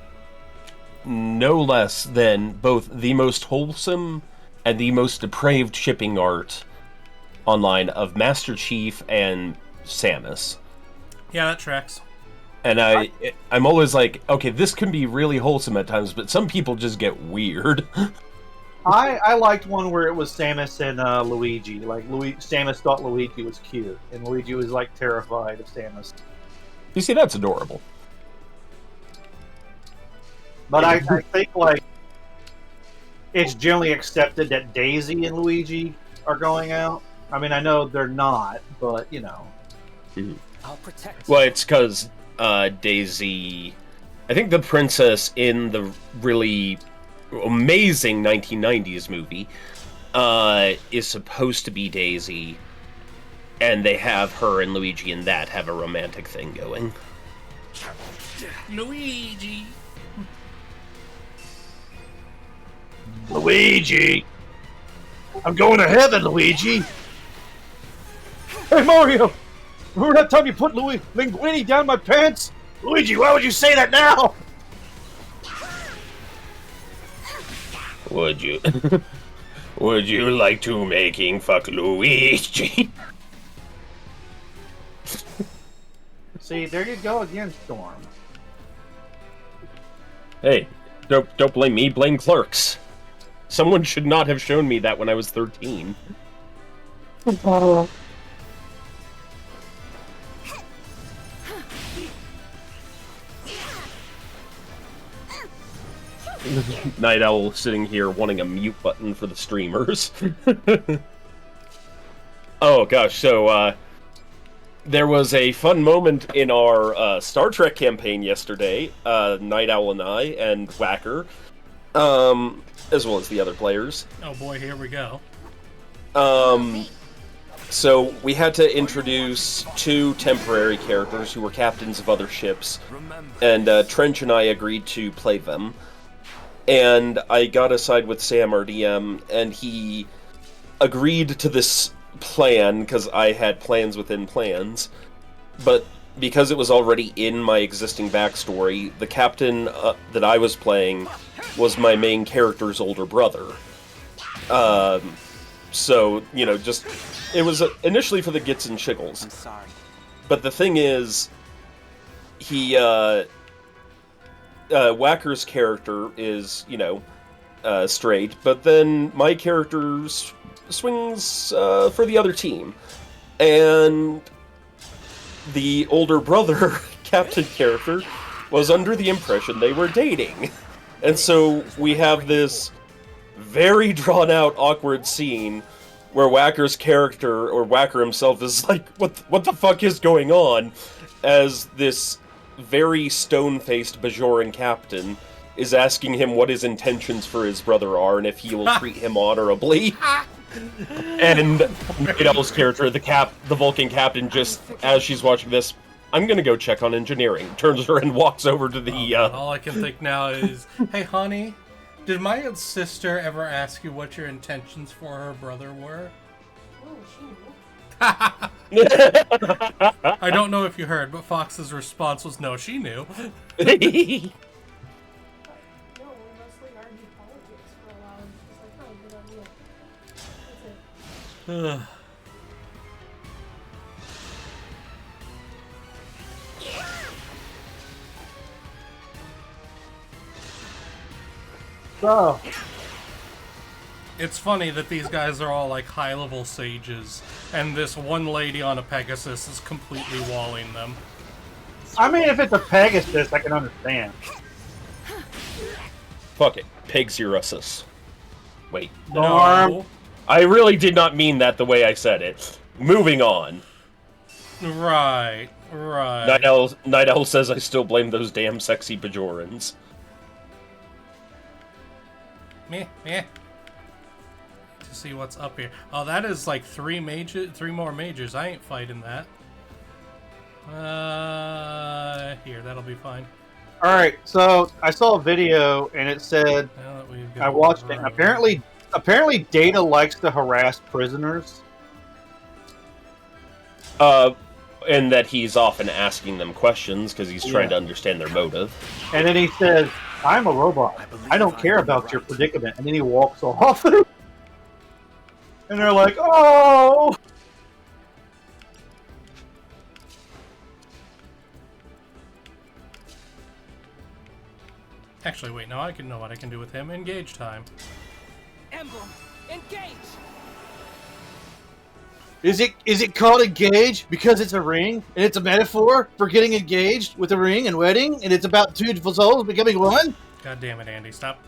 no less than both the most wholesome and the most depraved shipping art online of Master Chief and Samus.
Yeah, that tracks.
And I'm always like, okay, this can be really wholesome at times, but some people just get weird.
I liked one where it was Samus and Luigi. Like Samus thought Luigi was cute, and Luigi was like terrified of Samus.
You see, that's adorable.
But I think like it's generally accepted that Daisy and Luigi are going out. I mean, I know they're not, but you know.
I'll protect.
Well, it's because Daisy, I think the princess in the really amazing 1990s movie is supposed to be Daisy, and they have her and Luigi in that have a romantic thing going.
Luigi.
Luigi! I'm going to heaven, Luigi! Hey, Mario! Remember that time you put Linguini down my pants? Luigi, why would you say that now?
Would you? Would you like to making fuck Luigi?
See, there you go again, Storm.
Hey, don't blame me, blame Clerks. Someone should not have shown me that when I was 13. Night Owl sitting here wanting a mute button for the streamers. Oh gosh, so there was a fun moment in our Star Trek campaign yesterday. Night Owl and I and Whacker, as well as the other players.
Oh boy, here we go.
So we had to introduce two temporary characters who were captains of other ships, and Trench and I agreed to play them. And I got aside with Sam, our DM, and he agreed to this plan, because I had plans within plans. But because it was already in my existing backstory, the captain that I was playing was my main character's older brother. So, you know, just... It was initially for the gits and shiggles.
I'm sorry.
But the thing is, he, Whacker's character is, you know, straight, but then my character swings for the other team. And the older brother, captain character, was under the impression they were dating. And so we have this very drawn-out, awkward scene where Whacker's character, or Whacker himself, is like, what the fuck is going on? As this very stone-faced Bajoran captain is asking him what his intentions for his brother are, and if he will treat him honorably. And Night Owl's character, the Vulcan captain, just, as she's watching this, I'm gonna go check on engineering. Turns her and walks over to the,
All I can think now is, hey honey, did my sister ever ask you what your intentions for her brother were? I don't know if you heard, but Fox's response was no, she knew.
No, we mostly argued politics for a while. It's like, oh, good idea. That's it.
So,
It's funny that these guys are all like high-level sages, and this one lady on a Pegasus is completely walling them.
I mean, if it's a Pegasus, I can understand.
fuck it, Pegsurusus. Wait.
No.
I really did not mean that the way I said it. Moving on.
Right.
Night Owl says I still blame those damn sexy Bajorans.
Meh. To see what's up here. Oh, that is like three more majors. I ain't fighting that. Here, that'll be fine.
Alright, so I saw a video and it said,
Now that we've got
I watched it, and
Rale.
apparently apparently Data likes to harass prisoners.
And that he's often asking them questions because he's trying to understand their motive.
And then he says, "I'm a robot. I don't care about your predicament." And then he walks off. And they're like, "Oh!"
Actually, wait, no, I can know what I can do with him. Engage time.
Emblem, engage!
Is it called engage because it's a ring and it's a metaphor for getting engaged with a ring and wedding, and it's about two souls becoming one?
God damn it, Andy, stop.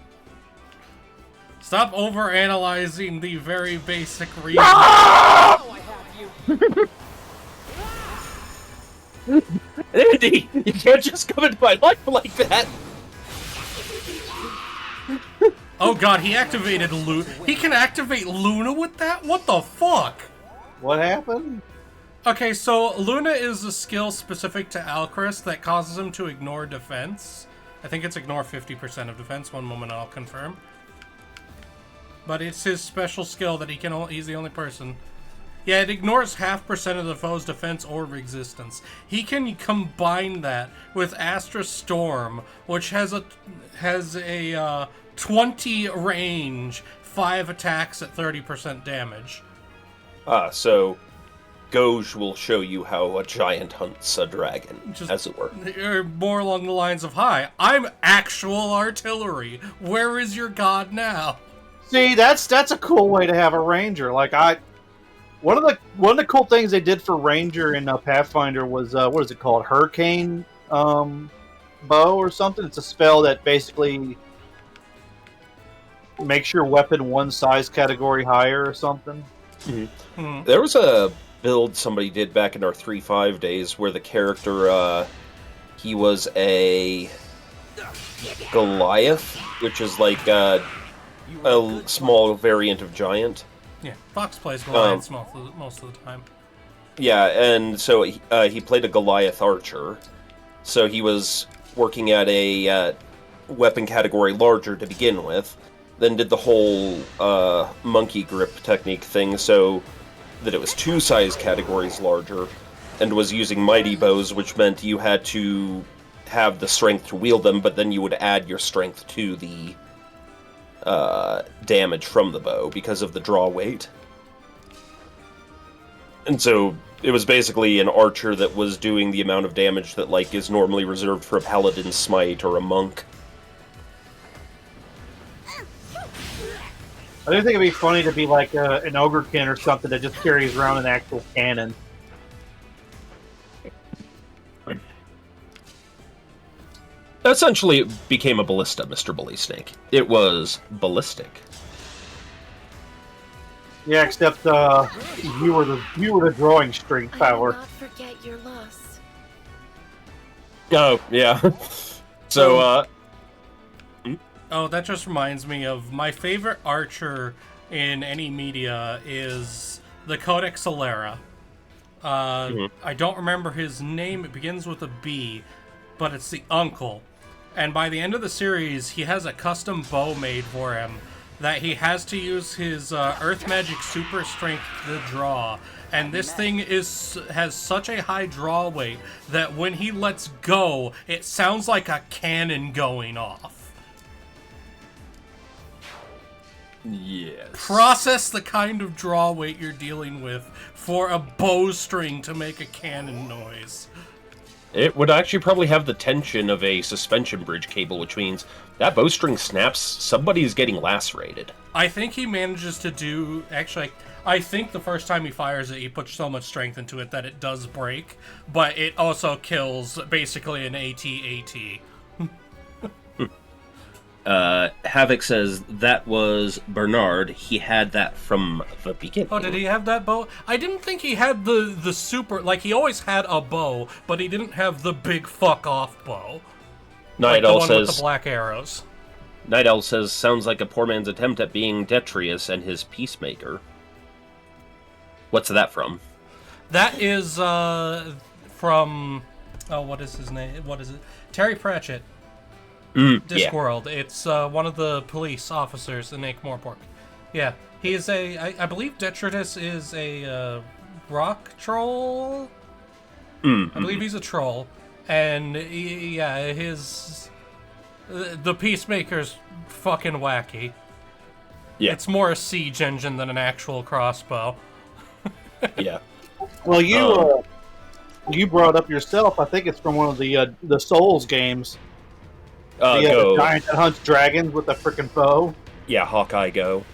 Stop overanalyzing the very basic reason.
Oh, I have you.
Andy, you can't just come into my life like that.
Oh god, he activated Luna. He can activate Luna with that? What the fuck?
What happened?
Okay, so Luna is a skill specific to Alcris that causes him to ignore defense. I think it's ignore 50% of defense. One moment, I'll confirm. But it's his special skill that he's the only person. Yeah, it ignores 0.5% of the foe's defense or resistance. He can combine that with Astra Storm, which has a 20 range, 5 attacks at 30% damage.
So Goj will show you how a giant hunts a dragon, as it were.
Or more along the lines of, "Hi, I'm actual artillery. Where is your god now?"
See, that's a cool way to have a ranger. Like one of the cool things they did for ranger in Pathfinder was what is it called? Hurricane bow or something. It's a spell that basically makes your weapon one size category higher or something.
Mm-hmm. There was a build somebody did back in our 3.5 days where the character, he was a Goliath, which is like a small variant of giant.
Yeah, Fox plays Goliaths most of the time.
Yeah, and so he played a Goliath archer. So he was working at a weapon category larger to begin with. Then did the whole monkey grip technique thing so that it was 2 size categories larger, and was using mighty bows, which meant you had to have the strength to wield them, but then you would add your strength to the damage from the bow because of the draw weight. And so it was basically an archer that was doing the amount of damage that like is normally reserved for a paladin smite or a monk.
I do think it'd be funny to be like an ogrekin or something that just carries around an actual cannon.
Essentially, it became a ballista, Mr. Bully Snake. It was ballistic.
Yeah, except you were the drawing string power.
I will not forget your loss.
Oh yeah. So
Oh, that just reminds me of my favorite archer in any media is the Codex Solera. I don't remember his name. It begins with a B, but it's the uncle. And by the end of the series, he has a custom bow made for him that he has to use his Earth Magic Super Strength to draw. And this thing has such a high draw weight that when he lets go, it sounds like a cannon going off.
yes.
Process the kind of draw weight you're dealing with for a bowstring to make a cannon noise.
It would actually probably have the tension of a suspension bridge cable, which means that bowstring snaps, somebody's getting lacerated.
I think he manages to do... Actually, I think the first time he fires it, he puts so much strength into it that it does break, but it also kills basically an AT-AT.
Havoc says that was Bernard. He had that from the beginning.
Oh, did he have that bow? I didn't think he had the super... Like, he always had a bow, but he didn't have the big fuck-off bow.
Night
like the
Owl
one
says...
with the black arrows.
Night Owl says, sounds like a poor man's attempt at being Detrius and his peacemaker. What's that from?
That is, from... Oh, what is his name? What is it? Terry Pratchett. Discworld. Yeah. It's one of the police officers in Ankh-Morpork. Yeah, he is I believe Detritus is a rock troll. I believe he's a troll, and yeah, the Peacemaker's fucking wacky.
Yeah.
It's more a siege engine than an actual crossbow.
Yeah.
Well, you brought up yourself. I think it's from one of the Souls games. The
Go.
giant that hunts dragons with a freaking bow.
Yeah, Hawkeye Go.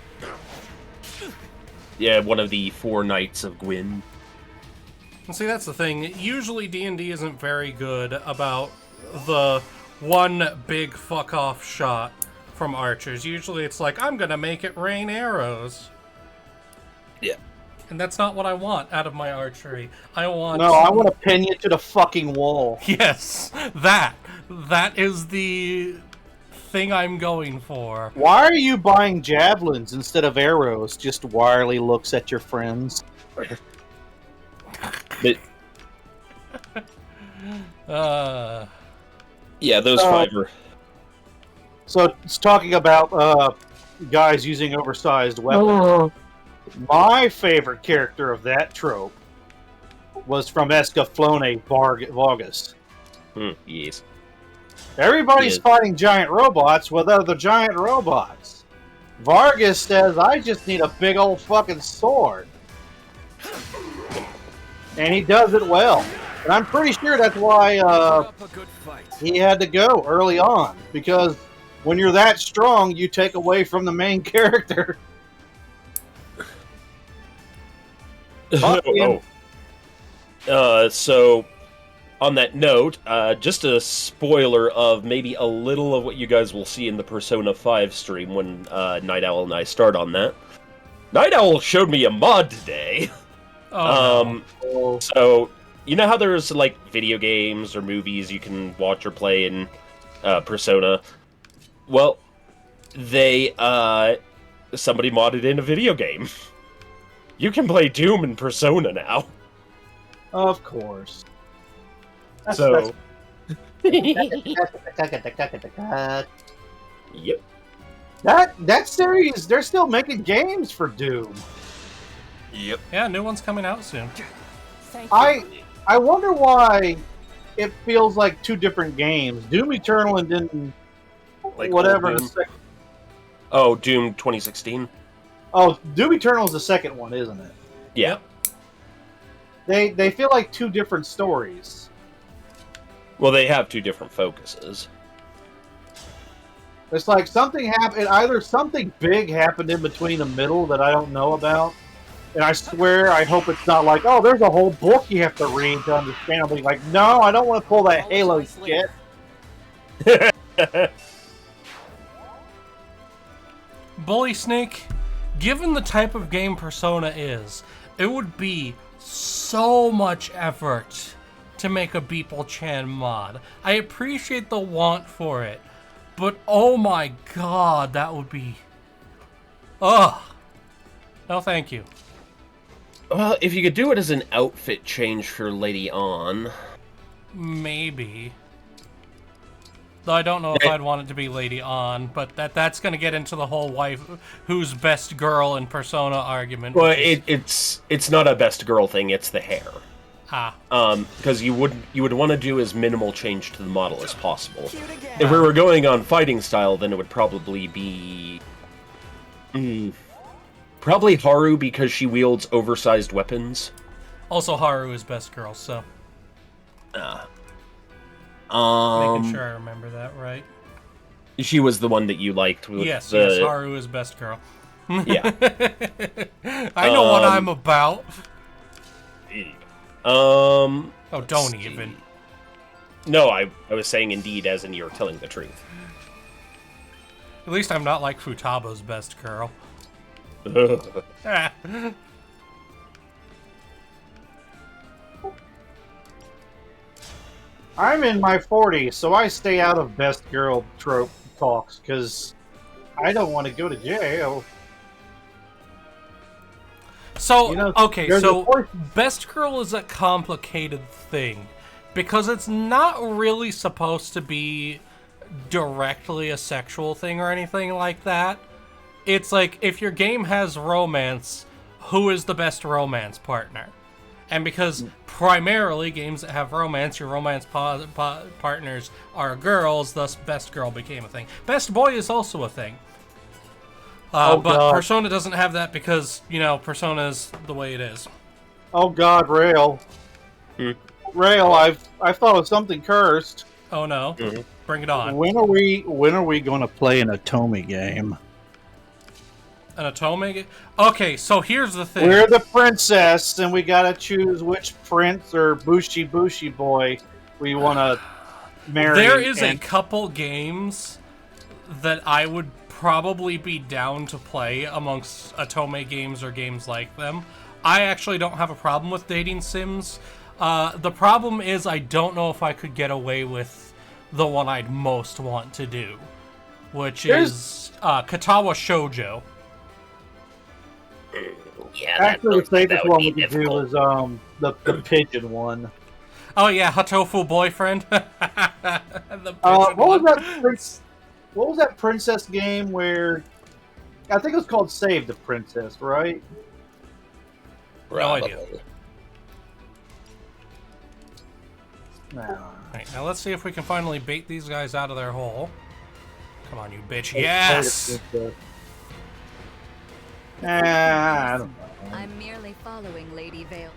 Yeah, one of the 4 Knights of Gwyn.
And see, that's the thing. Usually D&D isn't very good about the one big fuck-off shot from archers. Usually it's like, I'm gonna make it rain arrows.
Yeah.
And that's not what I want out of my archery. I want...
No, I want to pin you to the fucking wall.
Yes, that. That is the thing I'm going for.
Why are you buying javelins instead of arrows? Just wirily looks at your friends.
But, yeah, those 5 are...
So it's talking about guys using oversized weapons. My favorite character of that trope was from Escaflowne Vargas.
Yes.
Everybody's
Yes.
fighting giant robots with other giant robots. Vargas says, I just need a big old fucking sword. And he does it well. And I'm pretty sure that's why he had to go early on. Because when you're that strong, you take away from the main character.
So, on that note, just a spoiler of maybe a little of what you guys will see in the Persona 5 stream when Night Owl and I start on that. Night Owl showed me a mod today. So, you know how there's, like, video games or movies you can watch or play in Persona? Well, they, somebody modded in a video game. You can play Doom in Persona now.
Of course.
So... Yep.
That series, they're still making games for Doom.
Yep.
Yeah, new one's coming out soon.
I wonder why it feels like 2 different games. Doom Eternal and then
Like
whatever.
Doom. Oh, Doom 2016?
Oh, Doom Eternal is the second one, isn't it?
Yeah.
They feel like 2 different stories.
Well, they have 2 different focuses.
It's like something happened. Either something big happened in between the middle that I don't know about, and I swear I hope it's not like, oh, there's a whole book you have to read to understand. I'm like, no, I don't want to pull that Halo shit.
Bully Snake, given the type of game Persona is, it would be so much effort to make a Beeple-chan mod. I appreciate the want for it, but oh my god, that would be... Ugh. No, thank you.
Well, if you could do it as an outfit change for Lady On...
Maybe. Though I don't know if I'd want it to be Lady On, but that's going to get into the whole wife who's best girl in Persona argument.
Well, it's not a best girl thing, it's the hair. Because you would want to do as minimal change to the model as possible. If we were going on fighting style, then it would probably be... probably Haru, because she wields oversized weapons.
Also, Haru is best girl, so... Making sure I remember that right.
She was the one that you liked. With
yes, Haru is best girl.
Yeah.
I know what I'm about.
Oh,
don't even.
No, I was saying indeed, as in you're telling the truth.
At least I'm not like Futaba's best girl.
I'm in my 40s, so I stay out of best girl trope talks, because I don't want to go to jail.
So,
You know,
okay,
there's
so
a
best girl is a complicated thing, because it's not really supposed to be directly a sexual thing or anything like that. it's like, if your game has romance, who is the best romance partner? And because primarily games that have romance, your romance partners are girls, thus best girl became a thing. Best boy is also a thing. But
God.
Persona doesn't have that because, Persona is the way it is.
Oh God, Rale. Rale, I've thought of something cursed.
Oh no. Bring it on.
When are we going to play an Otome game?
An Otome? Okay, so here's the thing.
We're the princess, and we gotta choose which prince or Bushi boy we want to marry.
There is a couple games that I would probably be down to play amongst Otome games or games like them. I actually don't have a problem with dating sims. The problem is I don't know if I could get away with the one I'd most want to do, which is Katawa Shoujo.
Yeah,
Actually, the safest one we could do is the pigeon one.
Oh yeah, Hatofu boyfriend. The
What was
one.
that? What was that princess game where? I think it was called Save the Princess, right?
No idea.
No.
Right, now let's see if we can finally bait these guys out of their hole. Come on, you bitch. Yes!
I don't know.
I'm merely following Lady Vale.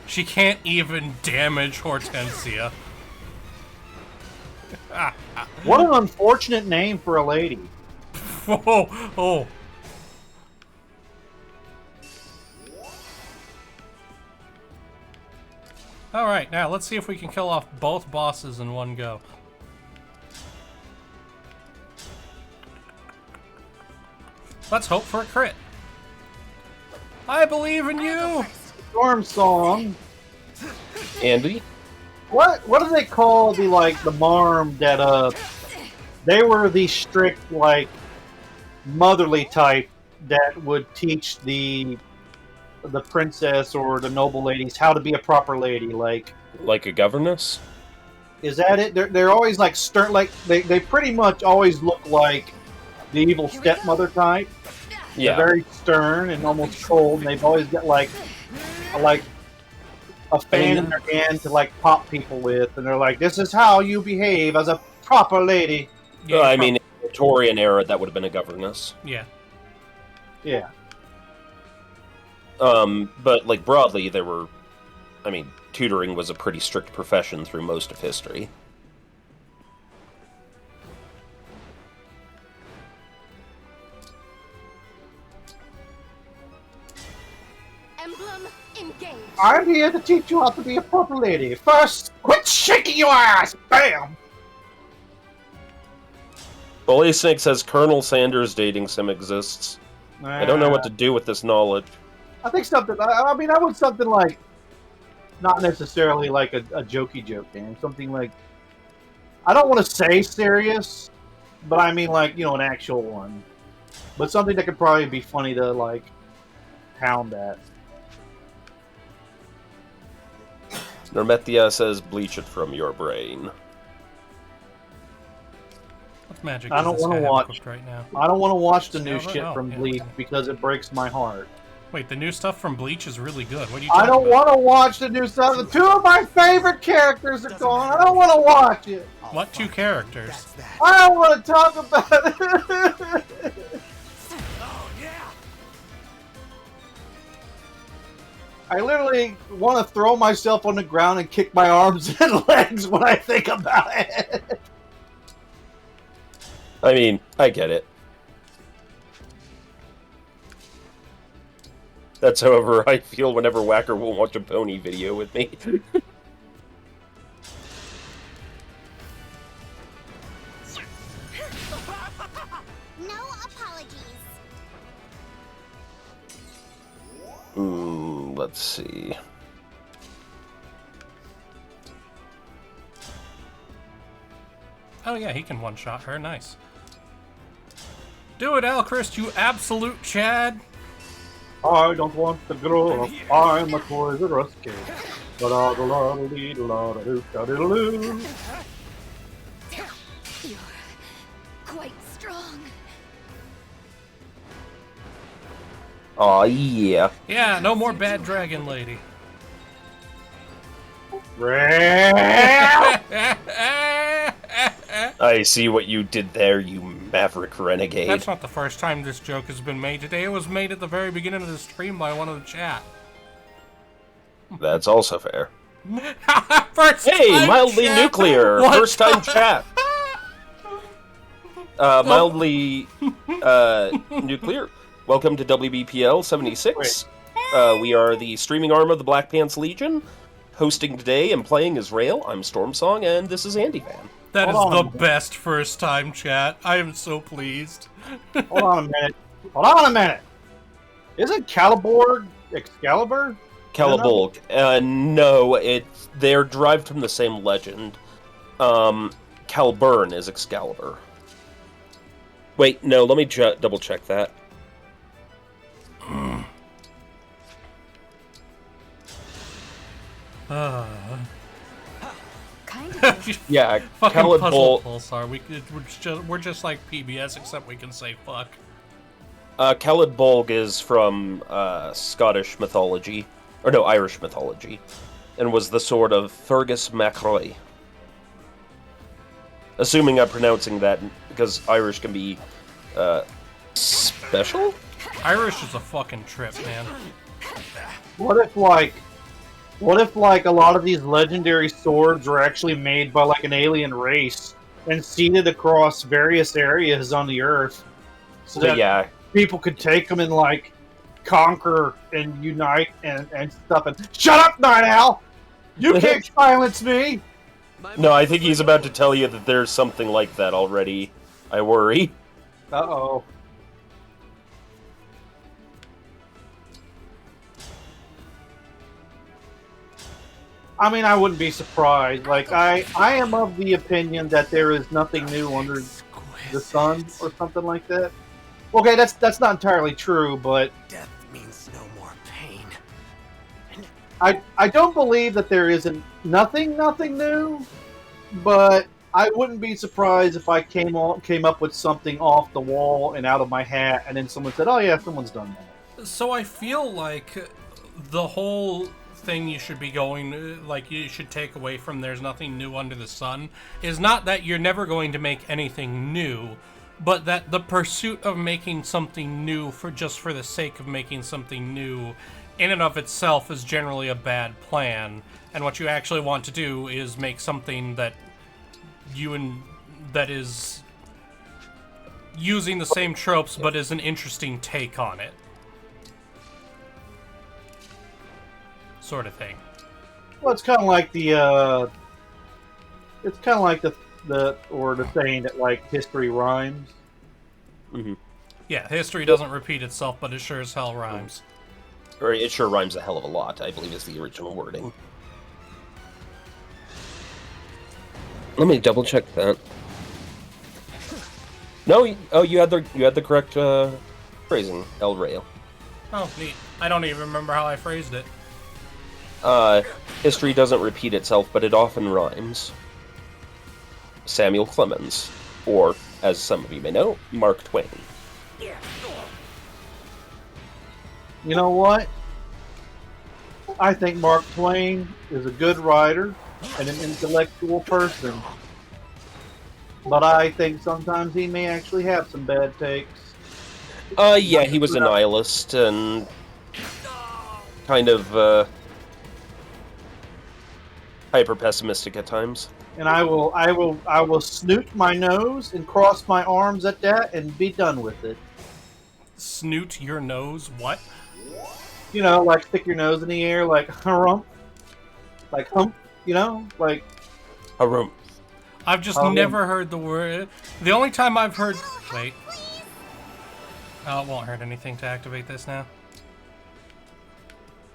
She can't even damage Hortensia.
What an unfortunate name for a lady.
Oh. Alright, now let's see if we can kill off both bosses in one go. Let's hope for a crit. I believe in you!
Storm Song.
Andy?
What do they call the marm that they were the strict motherly type that would teach the princess or the noble ladies how to be a proper lady, like
a governess?
Is that it? They're always stern, they pretty much always look like the evil stepmother type.
Yeah.
They're very stern and almost cold, and they've always got a fan in their hand to pop people with, and they're like, "This is how you behave as a proper lady."
Yeah,
I mean, in the Victorian era, that would have been a governess.
Yeah.
Yeah.
But broadly, tutoring was a pretty strict profession through most of history.
Emblem Engage.
I'm here to teach you how to be a proper lady. First, quit shaking your ass! Bam!
Bully Snake says Colonel Sanders dating sim exists. I don't know what to do with this knowledge.
I think something. I want something not necessarily a jokey joke game. Something I don't want to say serious, but I mean an actual one. But something that could probably be funny to pound at.
Normethia says bleach it from your brain.
What magic
I don't
want to
watch
right now?
I don't want to watch the new
Silver?
shit
Oh,
from
yeah,
Bleach
okay.
because it breaks my heart.
Wait, the new stuff from Bleach is really good. What are you
I
talking
don't
about?
want to watch the new stuff. The two of my favorite characters are gone. I don't want to watch it.
What two characters?
I don't want to talk about it. I literally want to throw myself on the ground and kick my arms and legs when I think about it.
I mean, I get it. That's however I feel whenever Whacker won't watch a pony video with me.
No apologies.
Let's see.
Oh yeah, he can one-shot her. Nice. Do it, Alchrist, you absolute Chad.
I don't want to grow up. I'm a Toys R Us kid. Ba-da-da-da-dee-da-da-doo-da-doo-doo.
You're quite strong.
Aw, yeah.
Yeah, no more bad dragon lady.
Rale!
I see what you did there, you maverick renegade.
That's not the first time this joke has been made today. It was made at the very beginning of the stream by one of the chat.
That's also fair.
First
Hey,
time
mildly
chat.
nuclear.
What?
First time chat. Mildly nuclear. Welcome to WBPL 76. We are the streaming arm of the Black Pants Legion. Hosting today and playing is Rale. I'm Stormsong, and this is Andy Van.
That is
Hold on
the
a minute.
best first time chat. I am so pleased.
Hold on a minute. Hold on a minute. Isn't Caliborg Excalibur?
Calibolg. No, they're derived from the same legend. Calburn is Excalibur. Wait, no, let me double check that.
Kind of.
Yeah,
Fucking puzzle
Calibolg.
Pulsar. We're just like PBS, except we can say fuck.
Calibolg is from Scottish mythology, or no, Irish mythology, and was the sword of Fergus MacRoy. Assuming I'm pronouncing that, because Irish can be special?
Irish is a fucking trip, man.
What if a lot of these legendary swords were actually made by like an alien race and seeded across various areas on the Earth, so that
Yeah,
people could take them and like conquer and unite and stuff? And shut up, Night Owl! You can't silence me.
no, I think he's about to tell you that there's something like that already. I worry.
Uh-oh. I mean, I wouldn't be surprised. Like, I am of the opinion that there is nothing new under the sun, or something like that. Okay, that's not entirely true, but
Death means no more pain.
I don't believe that there isn't nothing new, but I wouldn't be surprised if I came up with something off the wall and out of my hat, and then someone said, "Oh yeah, someone's done that."
So I feel like the whole thing you should be going, like you should take away from "there's nothing new under the sun" is not that you're never going to make anything new, but that the pursuit of making something new for the sake of making something new in and of itself is generally a bad plan. And what you actually want to do is make something that that is using the same tropes but is an interesting take on it. Sort of thing.
Well, it's kind of like the saying that like history rhymes.
Mm-hmm.
Yeah, history doesn't repeat itself, but it sure as hell rhymes.
Or it sure rhymes a hell of a lot, I believe is the original wording. Let me double check that. No, you had the correct phrasing, El Rayo.
Oh, neat. I don't even remember how I phrased it.
History doesn't repeat itself, but it often rhymes. Samuel Clemens, or, as some of you may know, Mark Twain.
You know what? I think Mark Twain is a good writer and an intellectual person. But I think sometimes he may actually have some bad takes.
Yeah, he was a nihilist and kind of hyper pessimistic at times.
And I will snoot my nose and cross my arms at that and be done with it.
Snoot your nose? What?
You know, like stick your nose in the air, like hump, like hump. You know, like
Harum.
I've just never heard the word. The only time I've heard. Wait. Oh, it won't hurt anything to activate this now.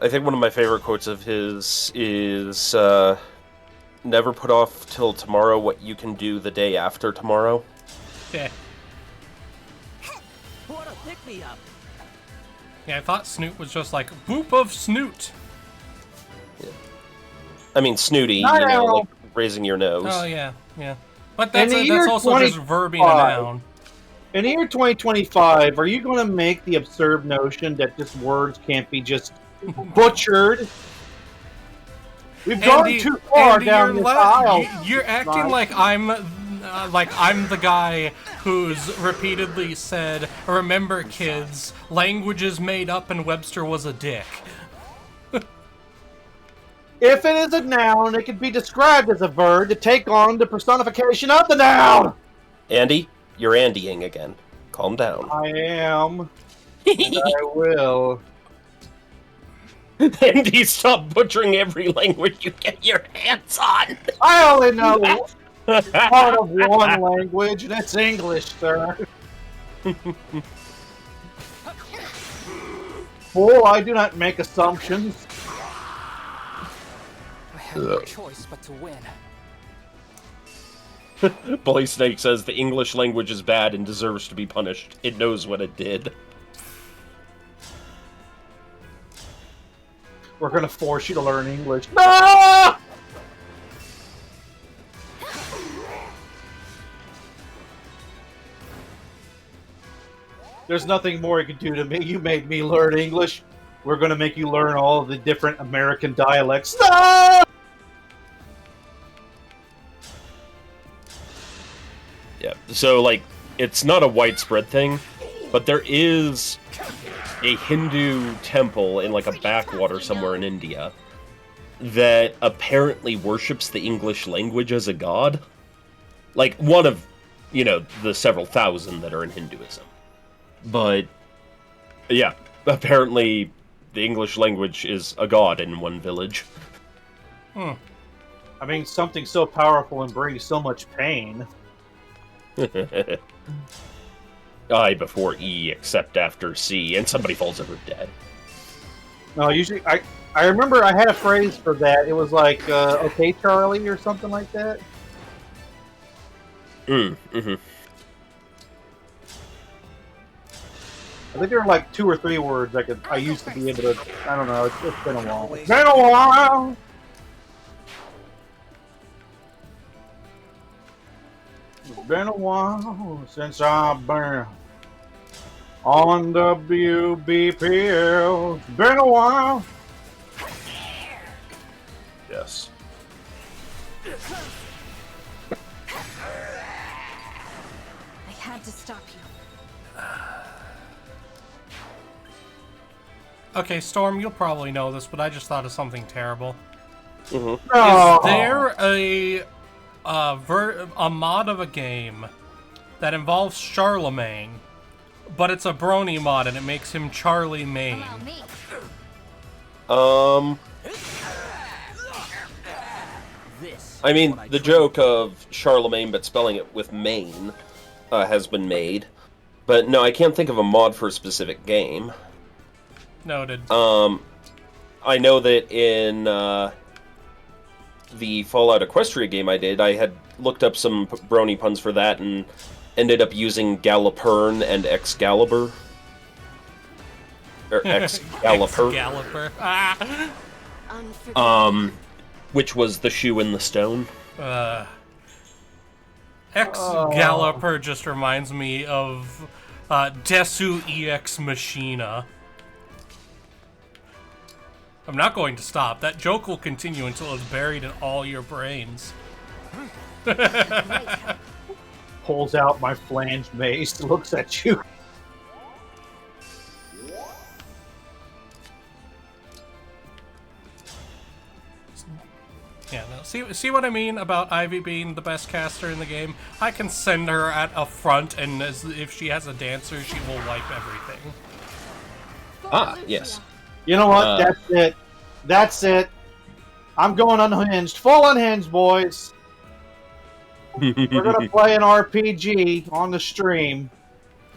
I think one of my favorite quotes of his is, never put off till tomorrow what you can do the day after tomorrow.
Yeah.
What a pick-me-up.
Yeah, I thought snoot was just like, boop of snoot.
Yeah. I mean, snooty,
Not
you know,
at all.
like raising your nose.
Oh, yeah, yeah. But
In
that's
the year
also just verbing a
25.
noun.
In the year 2025, are you going to make the absurd notion that just words can't be just butchered? We've gone
Andy,
too far
Andy,
down this aisle.
You're acting
Right.
like I'm the guy who's repeatedly said, "Remember, kids, language is made up, and Webster was a dick."
If it is a noun, it can be described as a verb to take on the personification of the noun.
Andy, you're Andying again. Calm down.
I am. And I will.
Andy, stop butchering every language you get your hands on.
I only know part of one language, and it's English, sir. Fool, I do not make assumptions.
I have no choice but to win.
Bully Snake says the English language is bad and deserves to be punished. It knows what it did.
We're gonna force you to learn English. No! There's nothing more you can do to me. You made me learn English. We're gonna make you learn all of the different American dialects. No!
Yeah, so, like, it's not a widespread thing, but there is a Hindu temple in, like, a backwater somewhere in India that apparently worships the English language as a god. Like, one of, the several thousand that are in Hinduism. But, yeah, apparently the English language is a god in one village.
I mean, something so powerful and brings so much pain.
I before E, except after C, and somebody falls over dead.
No, usually, I remember I had a phrase for that. It was like, okay, Charlie, or something like that.
Mm-hmm.
I think there were like 2 or 3 words I used to be able to. I don't know. It's been a while. It's been a while. It's been a while since I've been on WBPL. It's been a while.
Yes.
I had to stop you.
Okay, Storm, you'll probably know this, but I just thought of something terrible.
Mm-hmm.
Oh.
Is there a mod of a game that involves Charlemagne, but it's a brony mod and it makes him Charlie Maine?
I mean, the joke of Charlemagne but spelling it with Maine has been made. But no, I can't think of a mod for a specific game.
Noted.
I know that in the Fallout Equestria game I did, I had looked up some brony puns for that and ended up using Gallopern and Excalibur. Or Excalibur.
Excalibur.
Which was the shoe in the stone.
Excalibur just reminds me of Desu EX Machina. I'm not going to stop. That joke will continue until it's buried in all your brains.
Pulls out my flanged mace, looks at you.
Yeah, no. See what I mean about Ivy being the best caster in the game? I can send her at a front, and if she has a dancer, she will wipe everything.
Ah, yes.
You know what? That's it. That's it. I'm going unhinged. Full unhinged, boys. We're going to play an RPG on the stream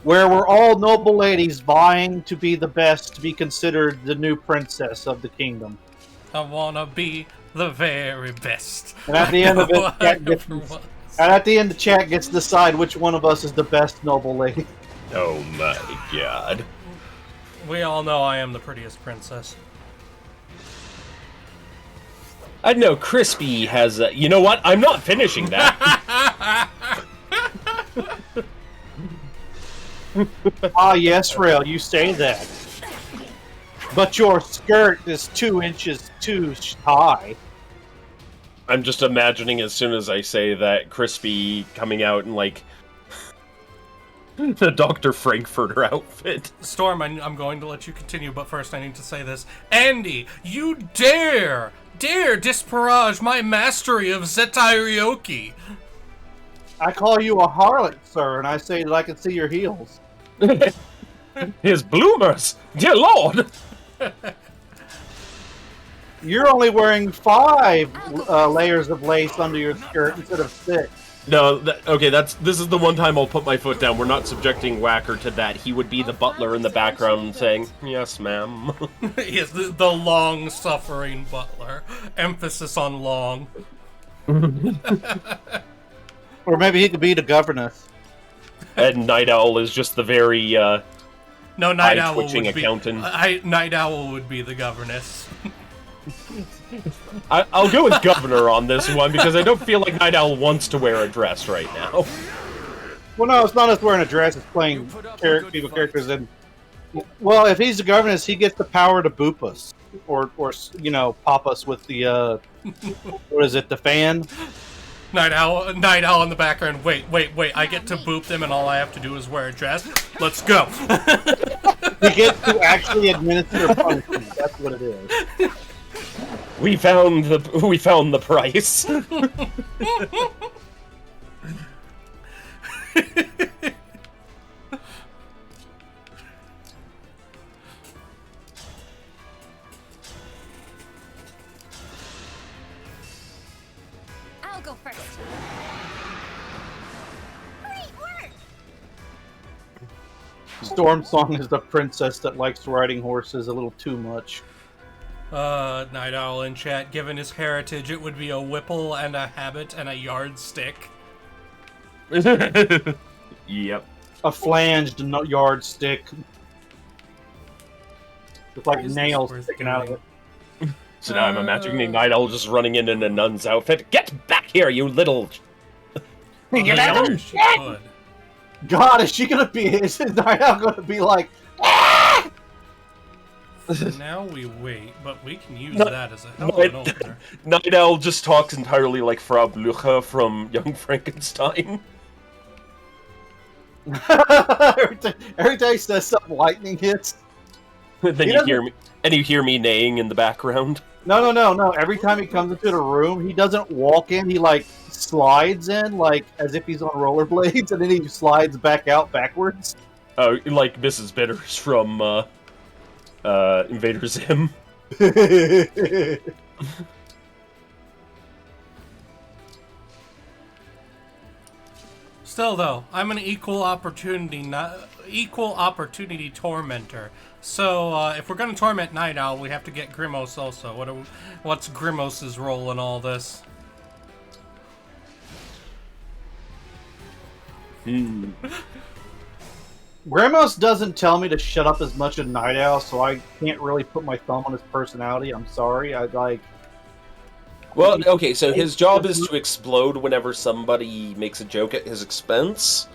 where we're all noble ladies vying to be the best, to be considered the new princess of the kingdom.
I wanna be the very best.
And at the end of it, the chat gets to decide which one of us is the best noble lady.
Oh my god.
We all know I am the prettiest princess.
I know Crispy has a... You know what? I'm not finishing that.
Ah, yes, Rale, you say that. But your skirt is 2 inches too high.
I'm just imagining as soon as I say that, Crispy coming out in, like, the Dr. Frankfurter outfit.
Storm, I'm going to let you continue, but first I need to say this. Andy, you dare disparage my mastery of Zetai Ryoki.
I call you a harlot, sir, and I say that I can see your heels.
His bloomers! Dear Lord!
You're only wearing 5 layers of lace under your skirt instead of 6.
No, this is the one time I'll put my foot down. We're not subjecting Whacker to that. He would be the butler in the background saying, "Yes, ma'am."
Yes, the long-suffering butler. Emphasis on long.
Or maybe he could be the governess.
And Night Owl is just the very,
no, Night Owl
eye-twitching
would
accountant.
Night Owl would be the governess.
I'll go with Governor on this one, because I don't feel like Night Owl wants to wear a dress right now.
Well, no, it's not us wearing a dress, it's playing people characters. And, well, if he's the governess, he gets the power to boop us. Or you know, pop us with the, what is it, the fan?
Night Owl in the background. Wait, I get to boop them and all I have to do is wear a dress? Let's go.
He gets to actually administer punishment. That's what it is.
We found the price.
I'll go first. Great work!
Storm Song is the princess that likes riding horses a little too much.
Night Owl in chat, given his heritage, it would be a whipple and a habit and a yardstick.
Yep.
A flanged yardstick. With like
Is
nails
this worth
sticking out of it.
So now I'm imagining Night Owl just running in a nun's outfit. Get back here, you little...
She could.
God, is Night Owl gonna be like,
So now we wait, but we can use that as a hell of an opener.
Night Owl just talks entirely like Frau Blücher from Young Frankenstein.
every time he says something, lightning hits.
Then you hear me neighing in the background.
No. Every time he comes into the room, he doesn't walk in. He like slides in, like as if he's on rollerblades, and then he slides back out backwards.
Oh, like Mrs. Bitters from Invader Zim.
Still, though, I'm an equal opportunity tormentor. So if we're gonna torment Night Owl, we have to get Grimos also. What's Grimos's role in all this?
Grimos doesn't tell me to shut up as much as Night Owl, so I can't really put my thumb on his personality. I'm sorry.
Well, okay, so his job is to explode whenever somebody makes a joke at his expense.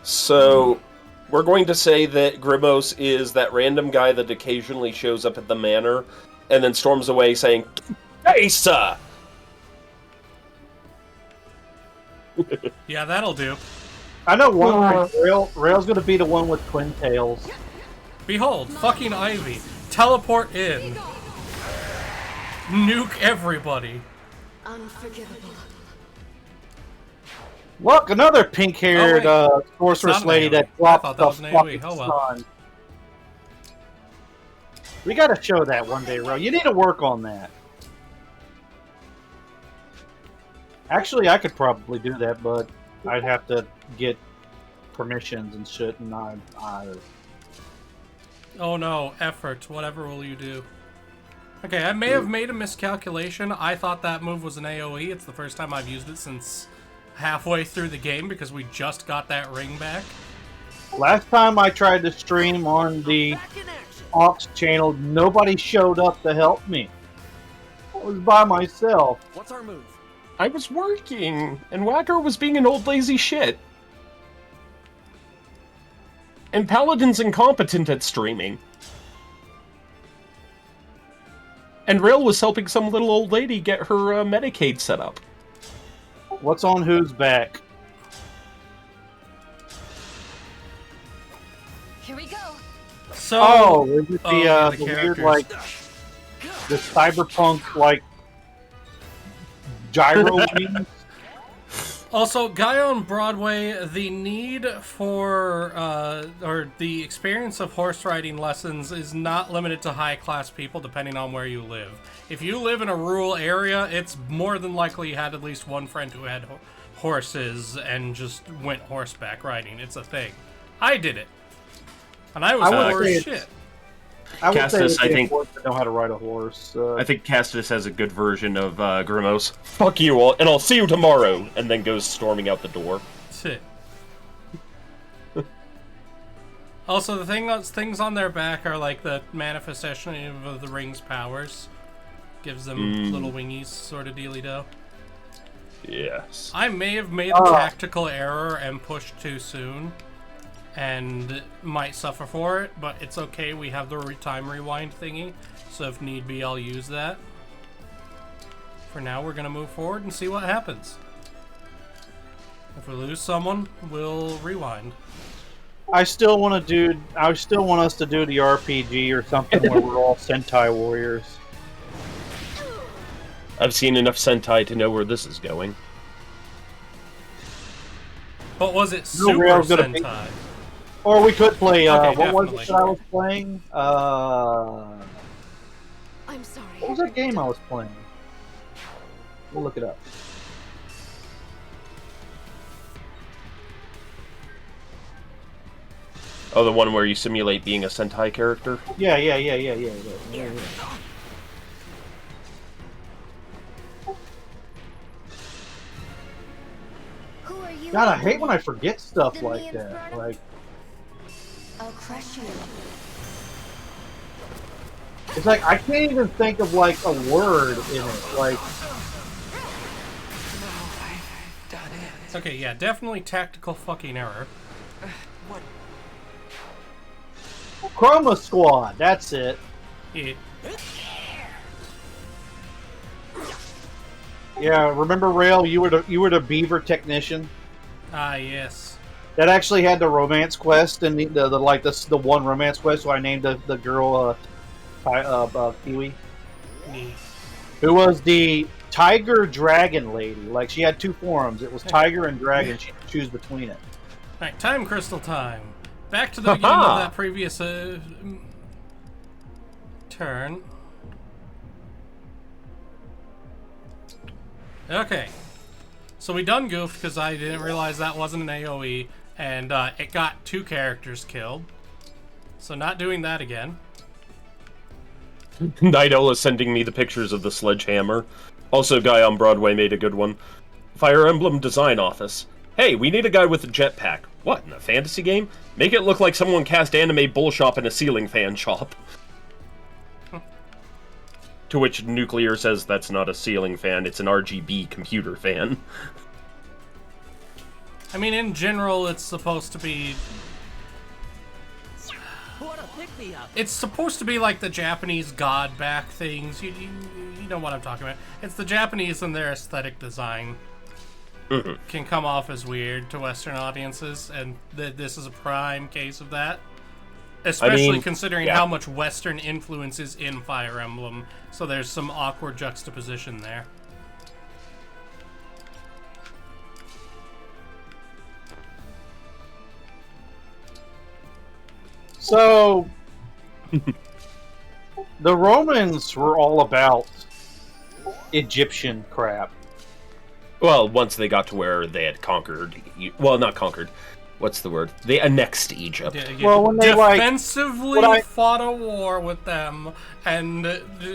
So, we're going to say that Grimos is that random guy that occasionally shows up at the manor and then storms away saying, "Hey, sir!"
Yeah, that'll do.
I know one thing. Rale's gonna be the one with twin tails.
Behold, fucking Ivy. Teleport in. Nuke everybody.
Unforgivable.
Look, another pink-haired sorceress
It's not
lady
an
that
AoE.
dropped
I thought
the
that was an
fucking
AoE. Oh, well.
sun. We gotta show that one day, Rale. You need to work on that. Actually, I could probably do that, but I'd have to get permissions and shit, and I
Oh no, effort. Whatever will you do? Okay, I may have made a miscalculation. I thought that move was an AoE. It's the first time I've used it since halfway through the game because we just got that ring back.
Last time I tried to stream on the Aux channel, nobody showed up to help me. I was by myself.
What's our move?
I was working, and Whacker was being an old lazy shit. And Paladin's incompetent at streaming. And Rale was helping some little old lady get her Medicaid set up.
What's on whose back?
Here we go.
So,
is it
the
the weird,
characters.
like, the cyberpunk, like, gyro wings?
Also, Guy on Broadway, the need for, or the experience of horse riding lessons is not limited to high-class people, depending on where you live. If you live in a rural area, it's more than likely you had at least one friend who had horses and just went horseback riding. It's a thing. I did it. And I was bored as shit.
I would
Castus,
say
I think,
that know how to ride a horse.
I think Castus has a good version of Grimos. Fuck you all, and I'll see you tomorrow, and then goes storming out the door.
That's it. Also, the things on their back are like the manifestation of the ring's powers. Gives them little wingies, sort of dealy-do.
Yes.
I may have made a tactical error and pushed too soon, and might suffer for it, but it's okay, we have the time rewind thingy, so if need be, I'll use that. For now, we're gonna move forward and see what happens. If we lose someone, we'll rewind.
I still want us to do the RPG or something where we're all Sentai warriors.
I've seen enough Sentai to know where this is going.
But was it
No,
Super
Rale's gonna be-
Sentai?
Or we could play,
Okay,
what was
definitely.
it that I was playing?
I'm sorry.
What was that game I was playing? We'll look it up.
Oh, the one where you simulate being a Sentai character?
Yeah.
Who are you?
God, I hate when I forget stuff like that. Like,
I'll crush you.
it's like I can't even think of like a word in it. Like,
Okay, yeah, definitely tactical fucking error.
Chroma Squad. That's it.
Yeah.
Yeah, remember Rale? You were the beaver technician
Ah, yes.
that actually had the romance quest and the one romance quest. So I named the girl Kiwi,
Neat.
who was the tiger dragon lady. Like she had two forms. It was tiger and dragon. She could choose between it.
Alright, time crystal time. Back to the beginning of that previous turn. Okay. So we done goofed because I didn't realize that wasn't an AoE, and it got 2 characters killed. So not doing that again.
Night Owl is sending me the pictures of the sledgehammer. Also, Guy on Broadway made a good one. Fire Emblem Design Office. Hey, we need a guy with a jetpack. What, in a fantasy game? Make it look like someone cast anime bullshop in a ceiling fan shop. To which Nuclear says that's not a ceiling fan, it's an RGB computer fan.
I mean, in general, it's supposed to be... It's supposed to be like the Japanese god back things. You know what I'm talking about. It's the Japanese and their aesthetic design. Can come off as weird to Western audiences, and this is a prime case of that. Especially considering how much Western influence is in Fire Emblem, so there's some awkward juxtaposition there.
So, the Romans were all about Egyptian crap.
Well, once they got to where they had conquered... Well, not conquered. What's the word? They annexed Egypt.
Yeah,
Well, when they
defensively fought a war with them, and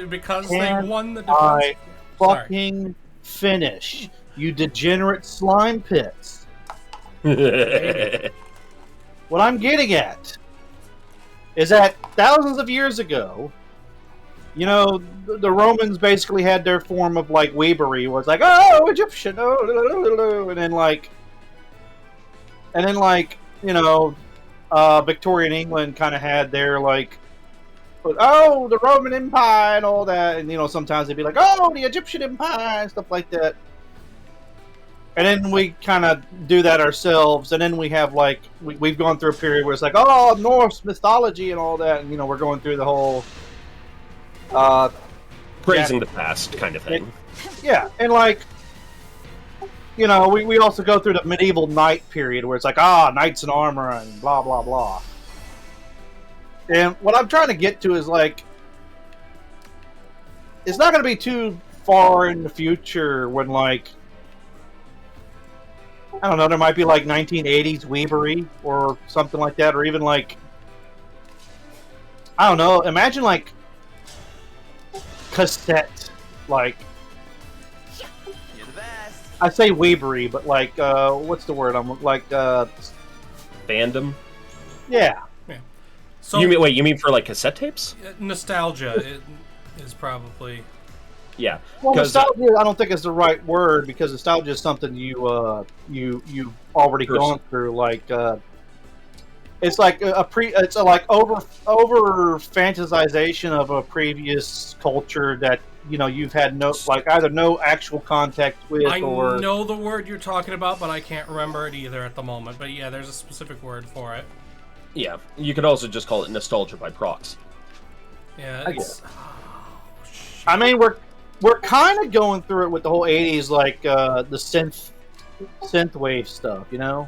because they won the defense...
I fucking finish, you degenerate slime pits. What I'm getting at is that thousands of years ago, you know, the Romans basically had their form of like weebery, was like, oh, Egyptian, oh, and then like, you know, Victorian England kind of had their like, oh, the Roman Empire and all that, and sometimes they'd be like, oh, the Egyptian Empire and stuff like that. And then we kind of do that ourselves, and then we have like we've gone through a period where it's like, oh, Norse mythology and all that, and we're going through the whole
praising the past kind of thing.
Yeah, and like we also go through the medieval knight period where it's like, knights in armor and blah blah blah. And what I'm trying to get to is like, it's not going to be too far in the future when like, I don't know, there might be like 1980s weebery or something like that, or even like, I don't know, imagine like cassette, like,
You're the best.
I say weebery, but like, what's the word? I'm like,
Fandom?
Yeah.
So
you mean for like cassette tapes?
Nostalgia is probably.
Yeah.
Well, nostalgia, I don't think is the right word, because nostalgia is something you've already gone through. Like, it's like it's a like over fantasization of a previous culture that you've had either no actual contact with.
I
or
know the word you're talking about, but I can't remember it either at the moment. But yeah, there's a specific word for it.
Yeah, you could also just call it nostalgia by proxy.
Yeah,
I mean, we're kind of going through it with the whole '80s, like the synth wave stuff,
Yeah.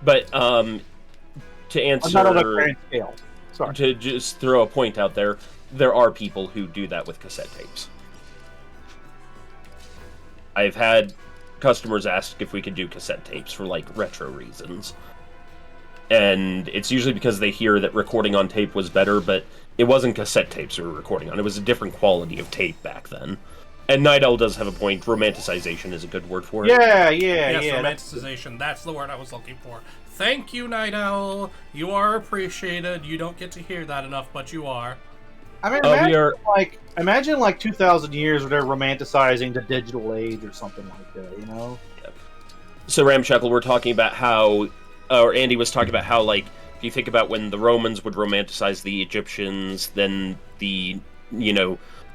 But to answer,
not on a grand scale. Sorry.
To just throw a point out there are people who do that with cassette tapes. I've had customers ask if we could do cassette tapes for like retro reasons. And it's usually because they hear that recording on tape was better, but it wasn't cassette tapes we were recording on. It was a different quality of tape back then. And Night Owl does have a point. Romanticization is a good word for it.
Yes, romanticization. That's the word I was looking for. Thank you, Night Owl. You are appreciated. You don't get to hear that enough, but you are.
I mean, imagine like 2,000 years where they're romanticizing the digital age or something like that,
So, Ramshackle, we're talking about how... or Andy was talking about how, like, if you think about when the Romans would romanticize the Egyptians, then the,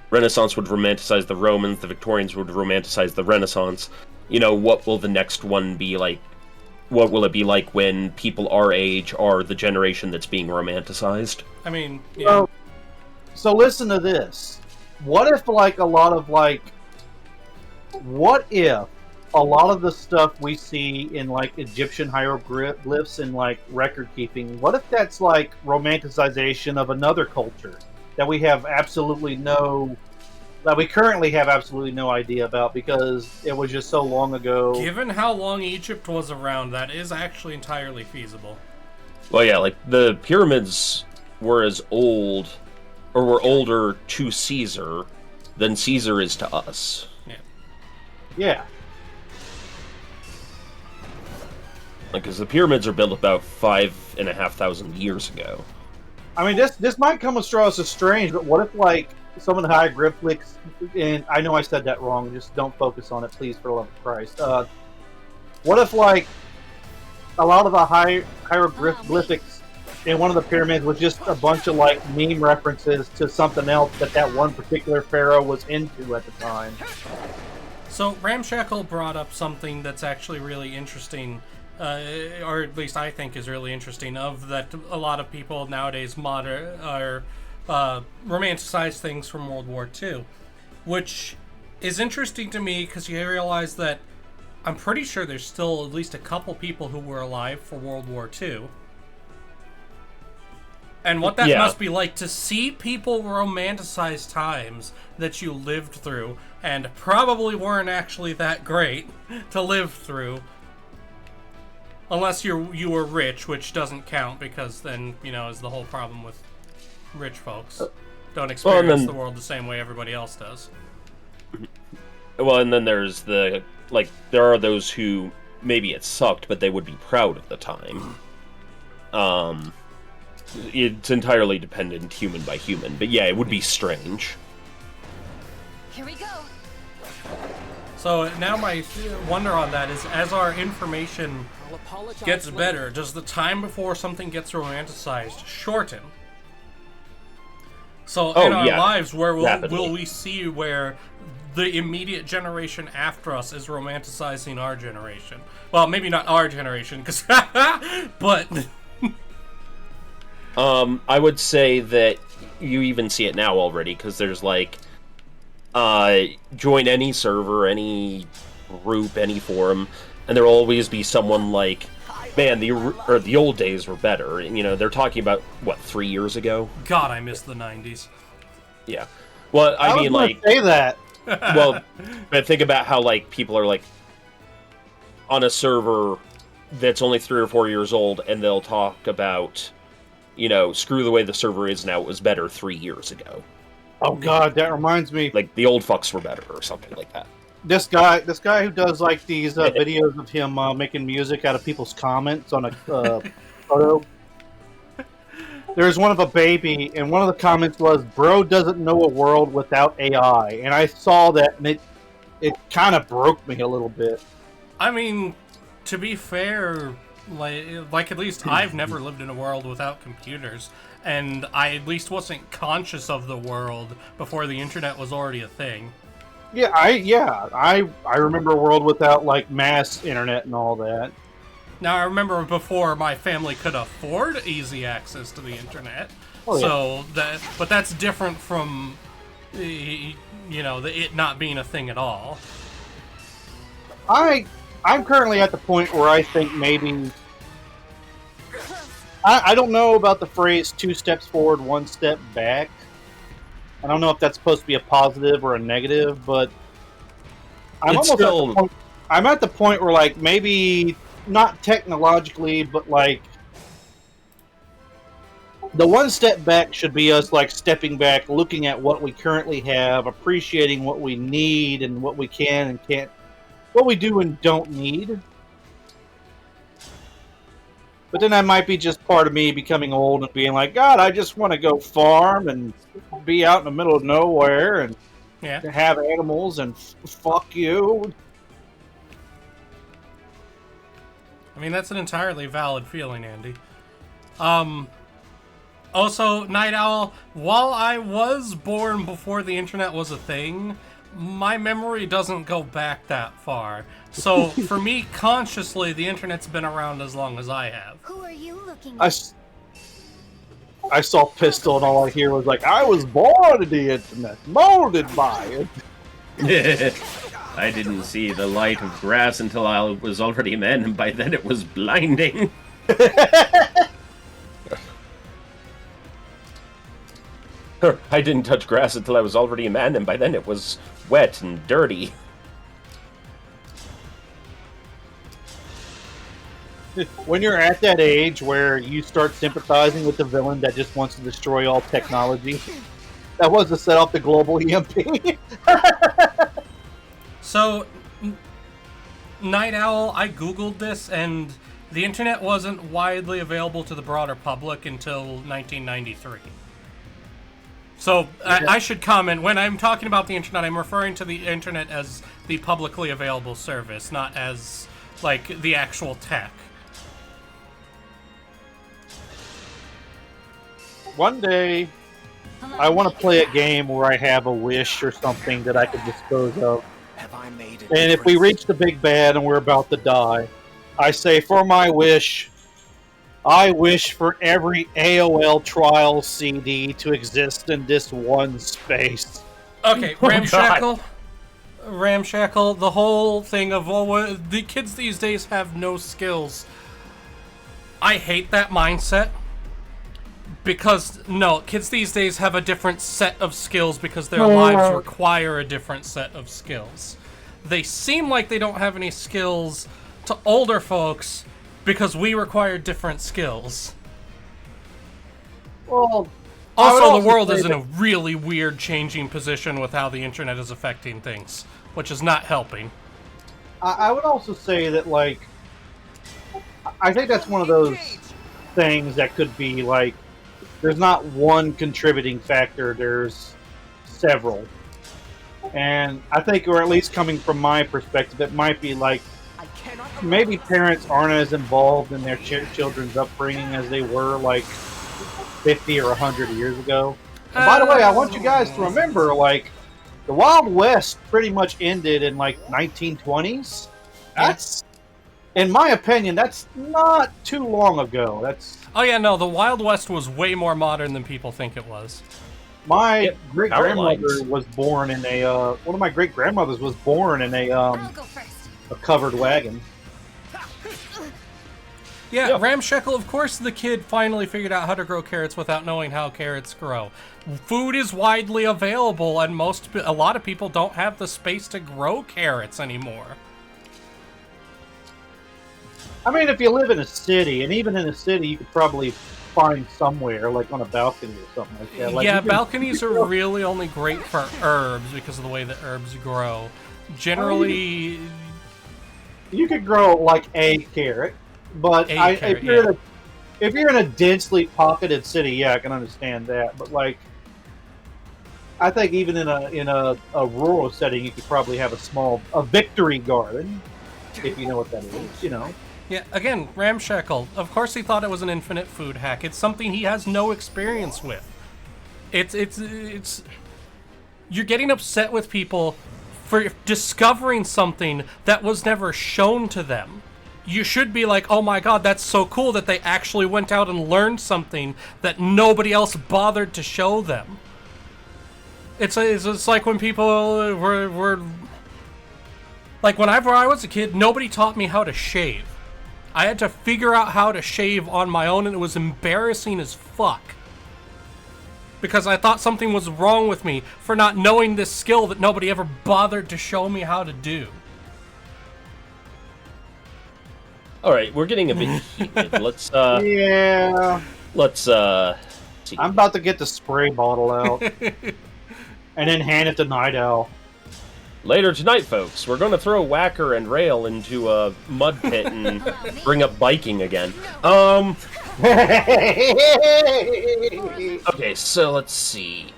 Renaissance would romanticize the Romans, the Victorians would romanticize the Renaissance. What will the next one be like? What will it be like when people our age are the generation that's being romanticized?
I mean, yeah.
So listen to this. What if, like, what if a lot of the stuff we see in like Egyptian hieroglyphs and like record keeping, what if that's like romanticization of another culture that we currently have absolutely no idea about because it was just so long ago?
Given how long Egypt was around, that is actually entirely feasible.
Well, yeah, like the pyramids were as old, or were older to Caesar than Caesar is to us.
Yeah.
Because the pyramids are built about 5,500 years ago.
I mean, this might come across as strange, but what if, like, some of the hieroglyphics, and I know I said that wrong, just don't focus on it, please, for the love of Christ. What if, like, a lot of the hieroglyphics in one of the pyramids was just a bunch of, like, meme references to something else that one particular pharaoh was into at the time?
So, Ramshackle brought up something that's actually really interesting, or at least I think is really interesting, of that a lot of people nowadays romanticize things from World War II, which is interesting to me because you realize that I'm pretty sure there's still at least a couple people who were alive for World War II. And what that must be like to see people romanticize times that you lived through and probably weren't actually that great to live through. Unless you were rich, which doesn't count because then, is the whole problem with rich folks. Don't experience the world the same way everybody else does.
Well, and then there's there are those who maybe it sucked, but they would be proud at the time. It's entirely dependent human by human, but yeah, it would be strange.
Here we go.
So now my wonder on that is, as our information gets better, does the time before something gets romanticized shorten? So in our lives, where will we see where the immediate generation after us is romanticizing our generation? Well, maybe not our generation, because but
I would say that you even see it now already, because there's like join any server, any group, any forum, and there'll always be someone like, man, the old days were better. And, you know, they're talking about what, 3 years ago.
God, I miss the '90s.
Yeah. Well, I mean, like,
say that.
Well, but think about how like people are like on a server that's only 3 or 4 years old, and they'll talk about, you know, screw the way the server is now. It was better 3 years ago.
Oh God, that reminds me.
Like the old fucks were better, or something like that.
This guy who does like these videos of him making music out of people's comments on a photo. There's one of a baby, and one of the comments was, "Bro doesn't know a world without AI," and I saw that, and it kind of broke me a little bit.
I mean, to be fair, like at least I've never lived in a world without computers, and I at least wasn't conscious of the world before the internet was already a thing.
Yeah, I remember a world without like mass internet and all that.
Now, I remember before my family could afford easy access to the internet,
oh,
so but that's different from, you know, it not being a thing at all.
I'm currently at the point where I think maybe I don't know about the phrase 2 steps forward, 1 step back. I don't know if that's supposed to be a positive or a negative, but I'm at the point where, like, maybe not technologically, but like the 1 step back should be us like stepping back, looking at what we currently have, appreciating what we need and what we can and can't, what we do and don't need. But then that might be just part of me becoming old and being like, God, I just want to go farm and be out in the middle of nowhere and have animals and fuck you.
I mean, that's an entirely valid feeling, Andy. Also, Night Owl, while I was born before the internet was a thing, my memory doesn't go back that far. So, for me, consciously, the internet's been around as long as I have.
Who are you looking at?
I saw Pistol and all I hear was like, I was born in the internet, molded by it.
I didn't see the light of grass until I was already a man, and by then it was blinding. I didn't touch grass until I was already a man, and by then it was wet and dirty.
When you're at that age where you start sympathizing with the villain that just wants to destroy all technology, that was to set off the global EMP.
So, Night Owl, I googled this, and the internet wasn't widely available to the broader public until 1993. So, I should comment, when I'm talking about the internet, I'm referring to the internet as the publicly available service, not as, like, the actual tech.
One day, I want to play a game where I have a wish or something that I could dispose of. And if we reach the big bad and we're about to die, I say, for my wish, I wish for every AOL trial CD to exist in this one space.
Okay, Ramshackle. Ramshackle, the whole thing of, oh, the kids these days have no skills. I hate that mindset. Because, no, kids these days have a different set of skills because their lives require a different set of skills. They seem like they don't have any skills to older folks because we require different skills.
Well,
also, the world is in a really weird changing position with how the internet is affecting things, which is not helping.
I would also say that, like, I think that's one of those things that could be, like, there's not one contributing factor, there's several. And I think, or at least coming from my perspective, it might be like maybe parents aren't as involved in their children's upbringing as they were like 50 or 100 years ago. And by the way, I want you guys to remember, like, the Wild West pretty much ended in like 1920s. That's, in my opinion, that's not too long ago. That's
Oh yeah, no, the Wild West was way more modern than people think it was.
my great grandmother was born in a one of my great grandmothers was born in a covered wagon.
Yeah, Ramshackle, of course the kid finally figured out how to grow carrots without knowing how carrots grow. Food is widely available, and a lot of people don't have the space to grow carrots anymore.
I mean, if you live in a city, and even in a city, you could probably find somewhere, like on a balcony or something like that. Like,
yeah, balconies are really only great for herbs because of the way that herbs grow. Generally...
You could grow, like, a carrot, but if you're in a densely pocketed city, yeah, I can understand that. But, like, I think even in a rural setting, you could probably have a victory garden, if you know what that is, you know.
Yeah, again, Ramshackle. Of course he thought it was an infinite food hack. It's something he has no experience with. It's you're getting upset with people for discovering something that was never shown to them. You should be like, oh my god, that's so cool that they actually went out and learned something that nobody else bothered to show them. It's like when people were like, whenever I was a kid, nobody taught me how to shave. I had to figure out how to shave on my own, and it was embarrassing as fuck. Because I thought something was wrong with me for not knowing this skill that nobody ever bothered to show me how to do.
Alright, we're getting a bit heated. Let's,
Yeah.
Let's, see.
I'm about to get the spray bottle out. And then hand it to Night Owl.
Later tonight, folks, we're going to throw Whacker and Rale into a mud pit and bring up biking again. Okay, so let's see.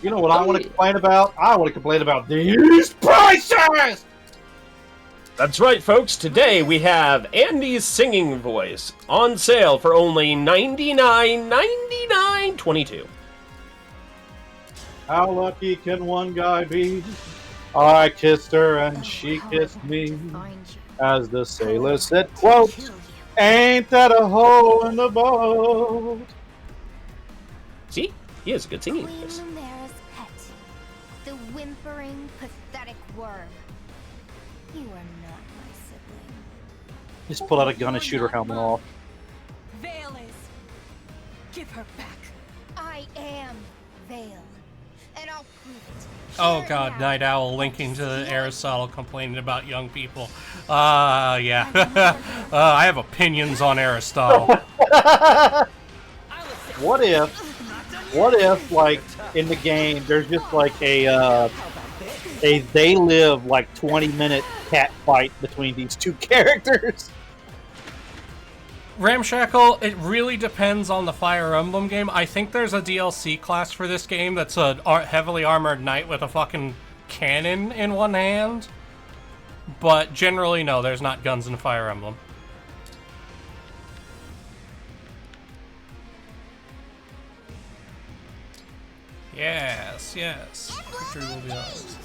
You know what I want to complain about? I want to complain about these prices!
That's right, folks. Today we have Andy's singing voice on sale for only $99.22.
How lucky can one guy be? I kissed her and she kissed me. As the sailor said, quote, ain't that a hole in the boat?
See? He has a good singing voice.
Lumera's pet. The whimpering, pathetic worm. You are not my sibling.
Just pull out a gun and shoot her helmet off.
Vale is. Give her back. I am Vale. And I'll prove it.
Oh god, Night Owl linking to Aristotle complaining about young people. Yeah. I have opinions on Aristotle.
What if, like, in the game, there's just like a they live like 20-minute cat fight between these two characters?
Ramshackle, it really depends on the Fire Emblem game. I think there's a DLC class for this game that's a heavily armored knight with a fucking cannon in one hand. But generally, no, there's not guns in Fire Emblem. Yes, yes. Victory will be ours.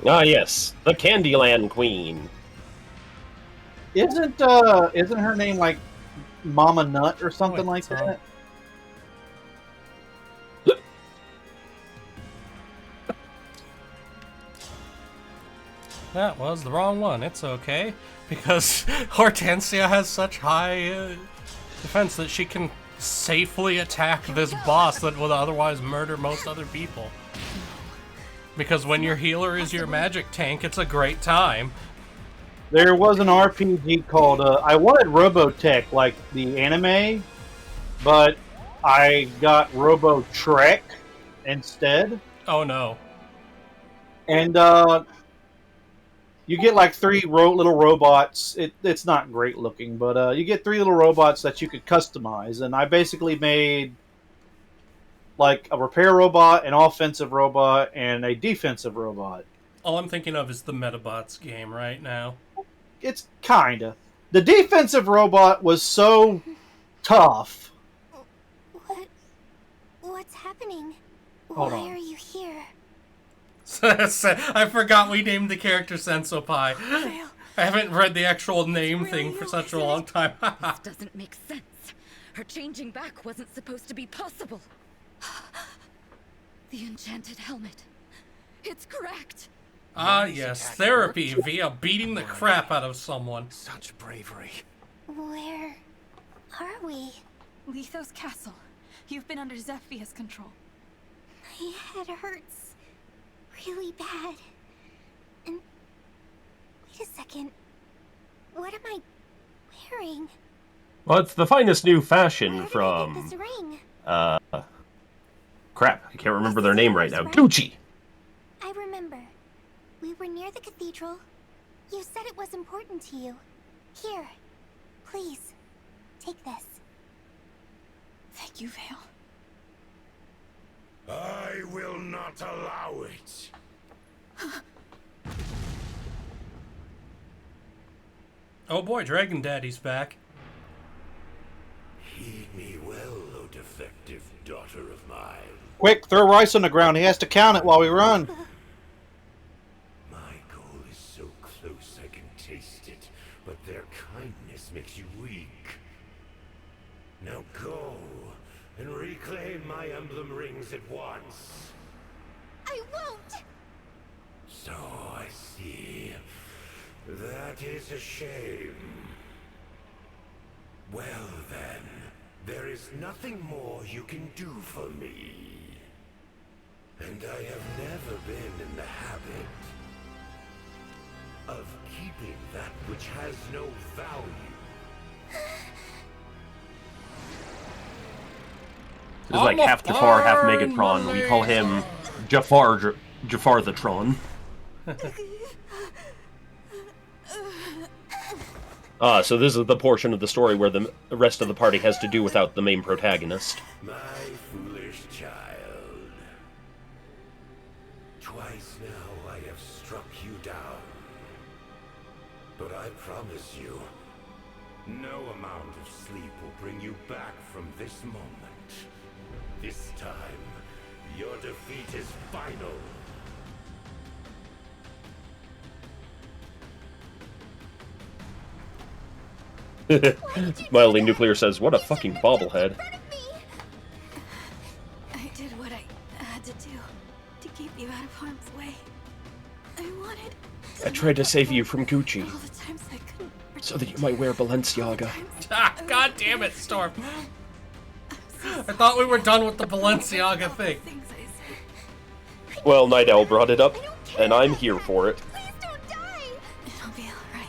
Ah, yes. The Candyland Queen.
Isn't her name like Mama Nut or something like that?
That was the wrong one. It's okay. Because Hortensia has such high defense that she can safely attack this boss that would otherwise murder most other people. Because when your healer is your magic tank, it's a great time.
There was an RPG called, I wanted Robotech, like the anime, but I got Robotrek instead.
Oh no.
And You get like three little robots. It's not great looking, but you get three little robots that you could customize. And I basically made like a repair robot, an offensive robot, and a defensive robot.
All I'm thinking of is the Metabots game right now.
It's kinda. The defensive robot was so tough.
What's happening?
Hold
Why
on.
are you here?
I forgot we named the character Sensopai.
Rale.
I haven't read the actual name
Really
thing for
you,
such a
isn't
long
it?
time.
This doesn't make sense. Her changing back wasn't supposed to be possible. The enchanted helmet. It's correct.
Ah, yes, therapy via beating the crap out of someone.
Such bravery.
Where are we?
Lithos Castle. You've been under Zephia's control.
My head hurts really bad. And wait a second. What am I wearing?
Well, it's the finest new
Where
fashion
did I
from,
get this ring?
crap, I can't remember their name right now. Gucci!
I remember. We were near the cathedral. You said it was important to you. Here, please, take this.
Thank you, Vale.
I will not allow it.
Oh boy, Dragon Daddy's back.
Heed me well, O defective daughter of mine.
Quick, throw rice on the ground. He has to count it while we run.
My goal is so close I can taste it, but their kindness makes you weak. Now go and reclaim my emblem rings at once.
I won't!
So I see. That is a shame. Well then, there is nothing more you can do for me. And I have never been in the habit of keeping that which has no value.
This is like half Jafar, half Megatron. We call him Jafar the Tron. So this is the portion of the story where the rest of the party has to do without the main protagonist.
My foolish child. Twice now I have struck you down. But I promise you, no amount of sleep will bring you back from this moment. This time, your defeat is final.
Mildly Nuclear says, what a fucking bobblehead.
I did what I had to do to keep you out of harm's way. I wanted...
I tried to save you from Gucci,
all the times I couldn't
so that you might wear Balenciaga.
Ah, God damn it, Storm. I thought we were done with the Balenciaga thing.
Well, Night Owl brought it up, and I'm here for it.
Please don't die!
It'll be alright.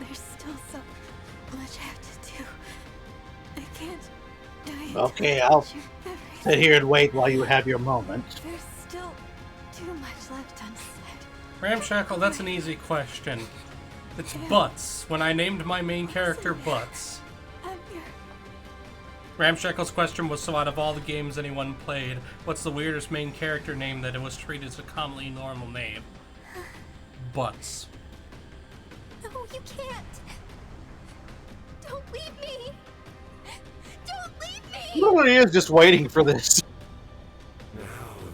There's still so much I have to do. I can't die.
Okay, I'll sit here and wait while you have your moment.
There's still too much left unsaid.
Ramshackle, that's an easy question. It's Butts. When I named my main character Butts.
I'm here.
Ramshackle's question was, so out of all the games anyone played, what's the weirdest main character name that it was treated as a commonly normal name? Butts.
No, you can't. Don't leave me. Don't leave me.
Nobody is just waiting for this.
Now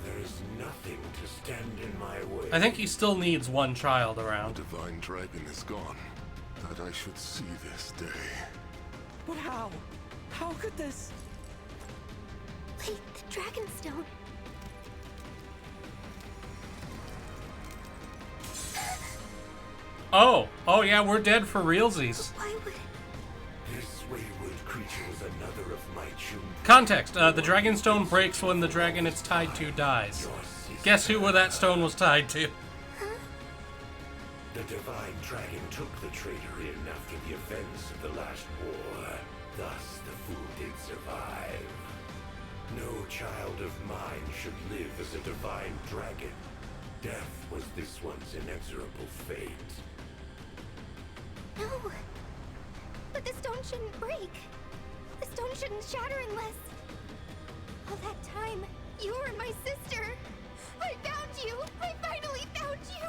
there is nothing to stand in my way.
I think he still needs one child
The
around.
divine dragon is gone. That I should see this day.
But how? How could this?
Wait, the Dragonstone.
Oh yeah, we're dead for realsies.
Why would...
This wayward creature was another of my children.
Context, the Dragonstone breaks when the dragon it's tied to dies. Guess who that stone was tied to?
The divine dragon took the traitor in after the events of the last war. Thus, the fool did survive. No child of mine should live as a divine dragon.
Death was this one's inexorable fate.
No. But the stone shouldn't break. The stone shouldn't shatter unless... All that time, you were my sister. I found you. I finally found you.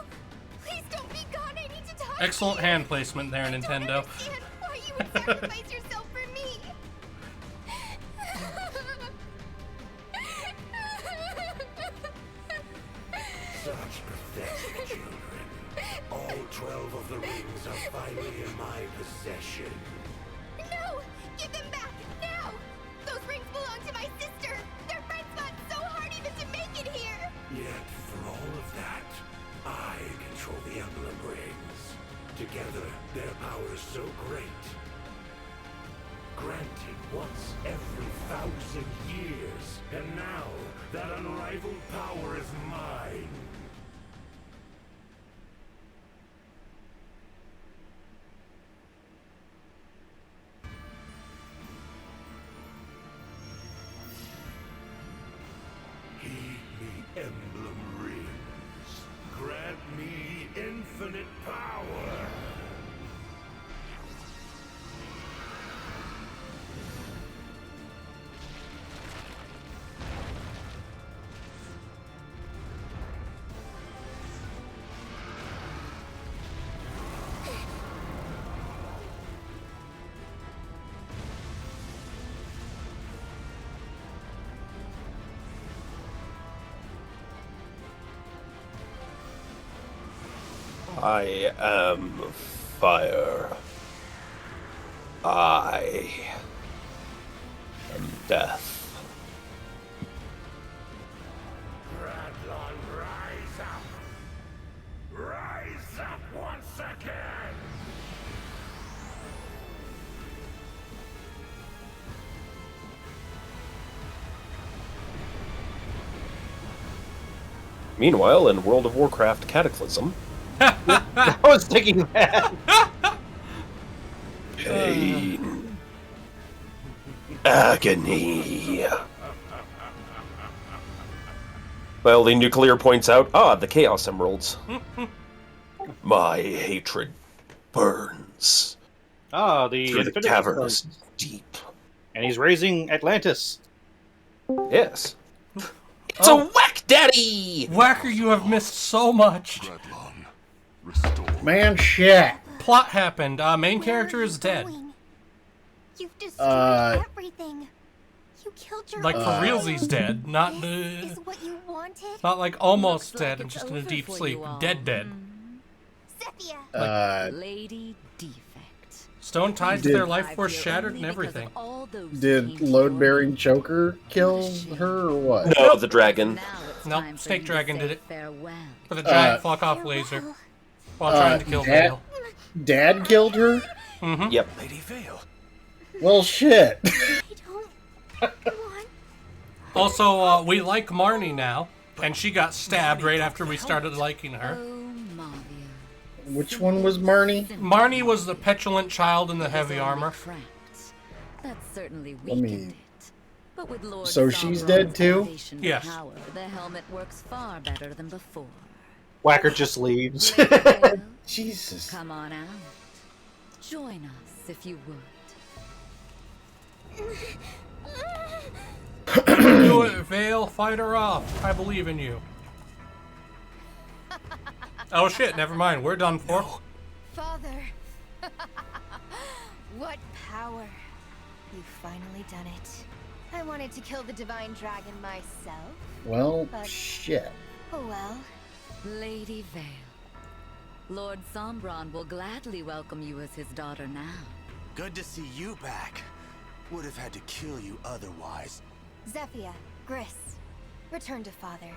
Please don't be gone. I need to talk
Excellent
to you.
hand placement there, Nintendo.
I don't understand why you would sacrifice yourself for me.
Such pathetic children. All 12 of the rings are finally in my possession.
No! Give them back, now! Those rings belong to my sister! Their friends fought so hard even to make it here!
Yet, for all of that, I control the emblem rings. Together, their power is so great. Granted once every 1,000 years, and now that unrivaled power is mine. Emblem rings. Grant me infinite power.
I am fire. I am death.
Gradlon, rise up! Rise up once again!
Meanwhile, in World of Warcraft Cataclysm,
I was thinking that.
pain, agony. Well, the nuclear points out, the Chaos Emeralds. My hatred burns
Ah, the
through the
Infinity
cavernous
Stones.
deep.
And he's raising Atlantis.
Yes. It's a whack daddy!
Whacker, you have missed so much.
Gradlon, restore.
Man, shit.
Plot happened. Main
Where
character
are
is
you
dead.
going? You've destroyed
Uh,
everything. You killed your
Like,
own
for reals,
child.
he's dead. Not,
This is what you wanted?
not like almost
Looks
dead
like
and
it's
just in a
over
deep
for
sleep.
you all.
Dead.
Zephia!
Lady Defect.
Stone tied to
Did-
their life force shattered and everything.
Did load-bearing choker kill her or what?
No, the dragon.
Nope, Snake Dragon did it.
Farewell.
With a giant fuck-off laser. While
Uh,
trying to kill
Dad-
Vale.
Dad killed her?
Mm-hmm.
Yep.
Lady Vale.
Well, shit.
Also, we like Marnie now. And she got stabbed right after we started liking her.
Which one was Marnie?
Marnie was the petulant child in the heavy armor.
That certainly
Let me-
weakened it. But with Lord
So she's
Sombron's
dead too?
elevation to
Yes.
power, the helmet works far better than before.
Whacker just leaves.
Lady Vale,
Jesus.
come on out. Join us if you would.
Do it, Vale. Fight her off. I believe in you. Oh shit, never mind. We're done for.
Father! What power! You've finally done it. I wanted to kill the divine dragon myself.
Well,
But-
shit.
Oh well.
Lady Vale, Lord Sombron will gladly welcome you as his daughter now.
Good to see you back. Would have had to kill you otherwise.
Zephia, Gris, return to father.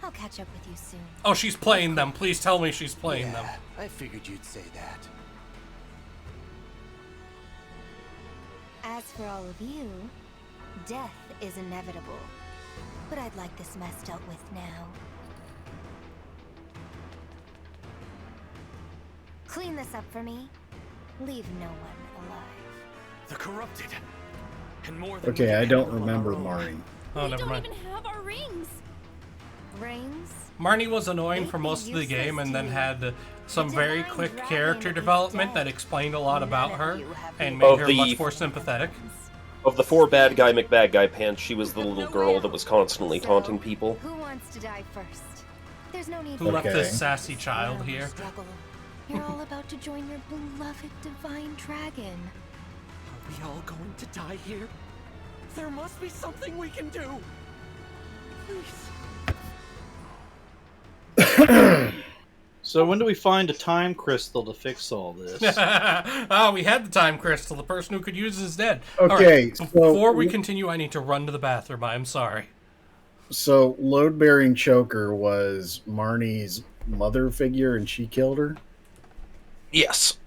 I'll catch up with you soon.
Oh, she's playing them. Please tell me she's playing them.
I figured you'd say that.
As for all of you, death is inevitable. But I'd like this mess dealt with now. Clean this up for me. Leave no one alive.
The corrupted. And more than
Okay,
we
I
can
don't
handle on
remember
our own.
Marnie.
Oh, never mind.
Have our rings. brains?
Marnie was annoying for most of the game and then had some very quick character development that explained a lot about her and made her much more sympathetic.
Of the 4 bad guy McBad guy pants, she was the little girl that was constantly taunting people.
Who wants to die first? There's no need
Who left this sassy child here?
You're all about to join your beloved divine dragon.
Are we all going to die here? There must be something we can do. Please.
So when do we find a time crystal to fix all this?
Oh, we had the time crystal. The person who could use it is dead.
Okay,
All right,
so
before we continue, I need to run to the bathroom. I'm sorry.
So load-bearing choker was Marnie's mother figure, and she killed her.
Yes.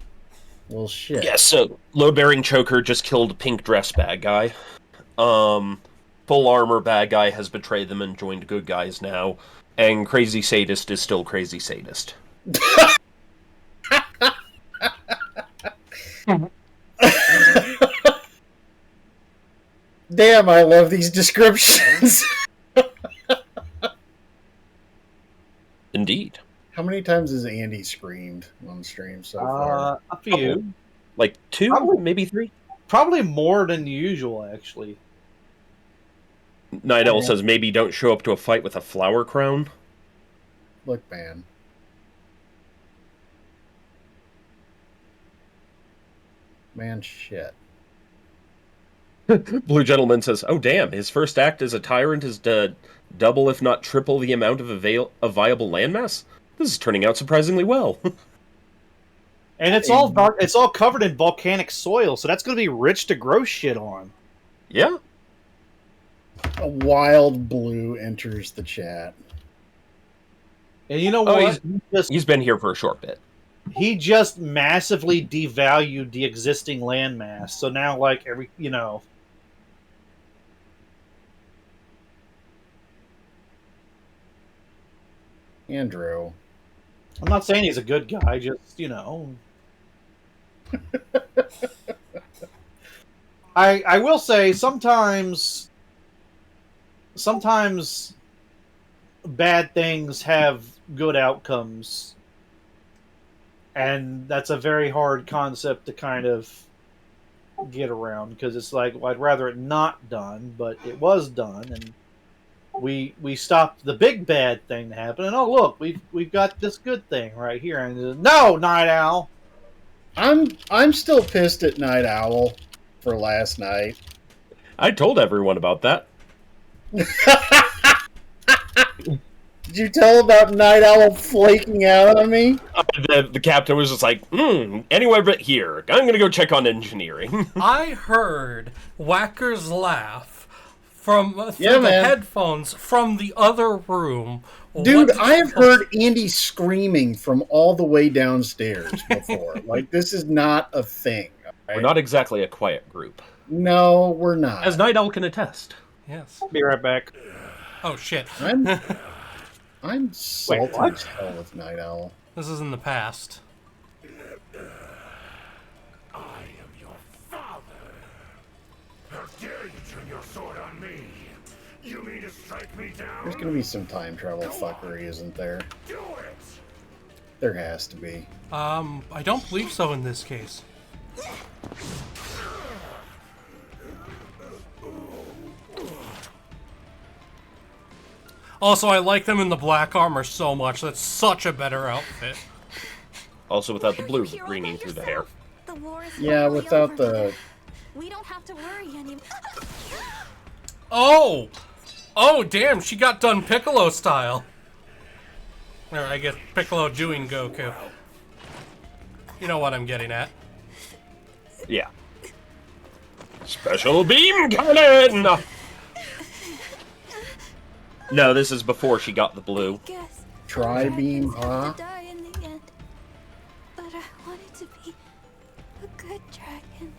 Well, shit.
Yes. So load-bearing choker just killed pink dress bad guy. Full armor bad guy has betrayed them and joined good guys now, and crazy sadist is still crazy sadist.
Damn, I love these descriptions.
Indeed.
How many times has Andy screamed on stream so far?
A few.
Like 2, maybe 3?
Probably more than usual, actually.
Night Owl says maybe don't show up to a fight with a flower crown.
Look, man. Man, shit.
Blue Gentleman says, oh damn, his first act as a tyrant is double if not triple the amount of a viable landmass? This is turning out surprisingly well.
And it's all covered in volcanic soil, so that's going to be rich to grow shit on.
Yeah.
A wild blue enters the chat.
And you know what?
He's been here for a short bit.
He just massively devalued the existing landmass. So now, like,
Andrew.
I'm not saying he's a good guy, just, I will say sometimes bad things have good outcomes, and that's a very hard concept to kind of get around, because it's like, well, I'd rather it not done, but it was done, and we stopped the big bad thing to happen, and oh look, we've got this good thing right here, and no, Night Owl.
I'm still pissed at Night Owl for last night.
I told everyone about that.
Did you tell about Night Owl flaking out on me?
The captain was just like, anywhere but here. I'm going to go check on engineering.
I heard Whacker's laugh from through the headphones from the other room.
Dude, I've heard Andy screaming from all the way downstairs before. Like, this is not a thing. Right?
We're not exactly a quiet group.
No, we're not.
As Night Owl can attest.
Yes.
Be right back.
Oh, shit.
I'm salty as hell with Night Owl.
This is in the past.
I am your father. How dare you turn your sword on me? You mean to strike me down?
There's gonna be some time travel fuckery, isn't there?
Do it!
There has to be.
I don't believe so in this case. Also, I like them in the black armor so much. That's such a better outfit.
Also without the blue ringing through the hair.
Yeah, without the...
We don't have to worry anymore.
Oh! Oh, damn, she got done Piccolo style. Or I guess Piccolo doing Goku. You know what I'm getting at.
Yeah. Special beam cannon! No, this is before she got the blue.
Tri-beam, huh?
Die in the end. But I wanted to be a good dragon.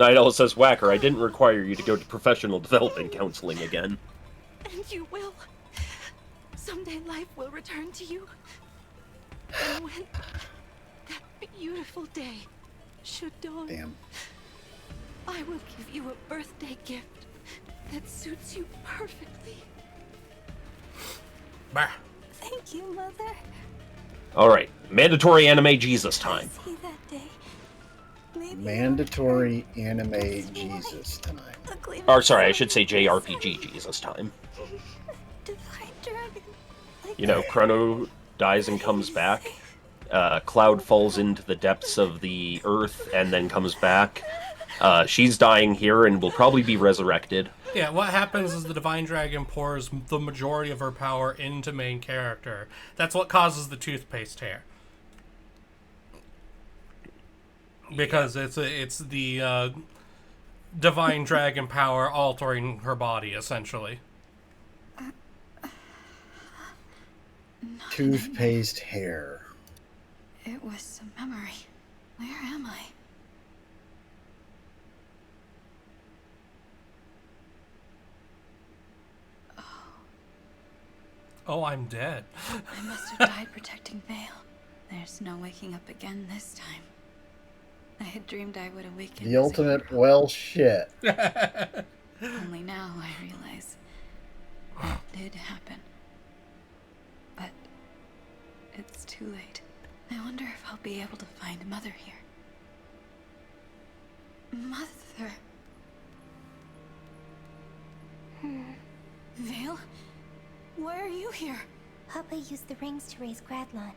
Night Owl says, Whacker, I didn't require you to go to professional development counseling again.
And you will. Someday life will return to you. And when that beautiful day should dawn, I will give you a birthday gift that suits you perfectly.
Bah.
Thank you, Mother.
All right, mandatory anime Jesus time.
See that day. Maybe
Mandatory anime Jesus time.
ugly
Or sorry, I should say JRPG Jesus time.
divine dragon. Like
You know, Chrono dies and comes back. Cloud falls into the depths of the earth and then comes back. She's dying here and will probably be resurrected.
Yeah, what happens is the Divine Dragon pours the majority of her power into main character. That's what causes the toothpaste hair. Because it's the Divine Dragon power altering her body, essentially.
Toothpaste hair.
It was a memory. Where am I?
Oh, I'm dead.
I must have died protecting Vale. There's no waking up again this time. I had dreamed I would awaken.
The ultimate well shit.
Only now I realize it did happen. But it's too late. I wonder if I'll be able to find Mother here. Mother. Vale? Why are you here?
Papa used the rings to raise Gradlon.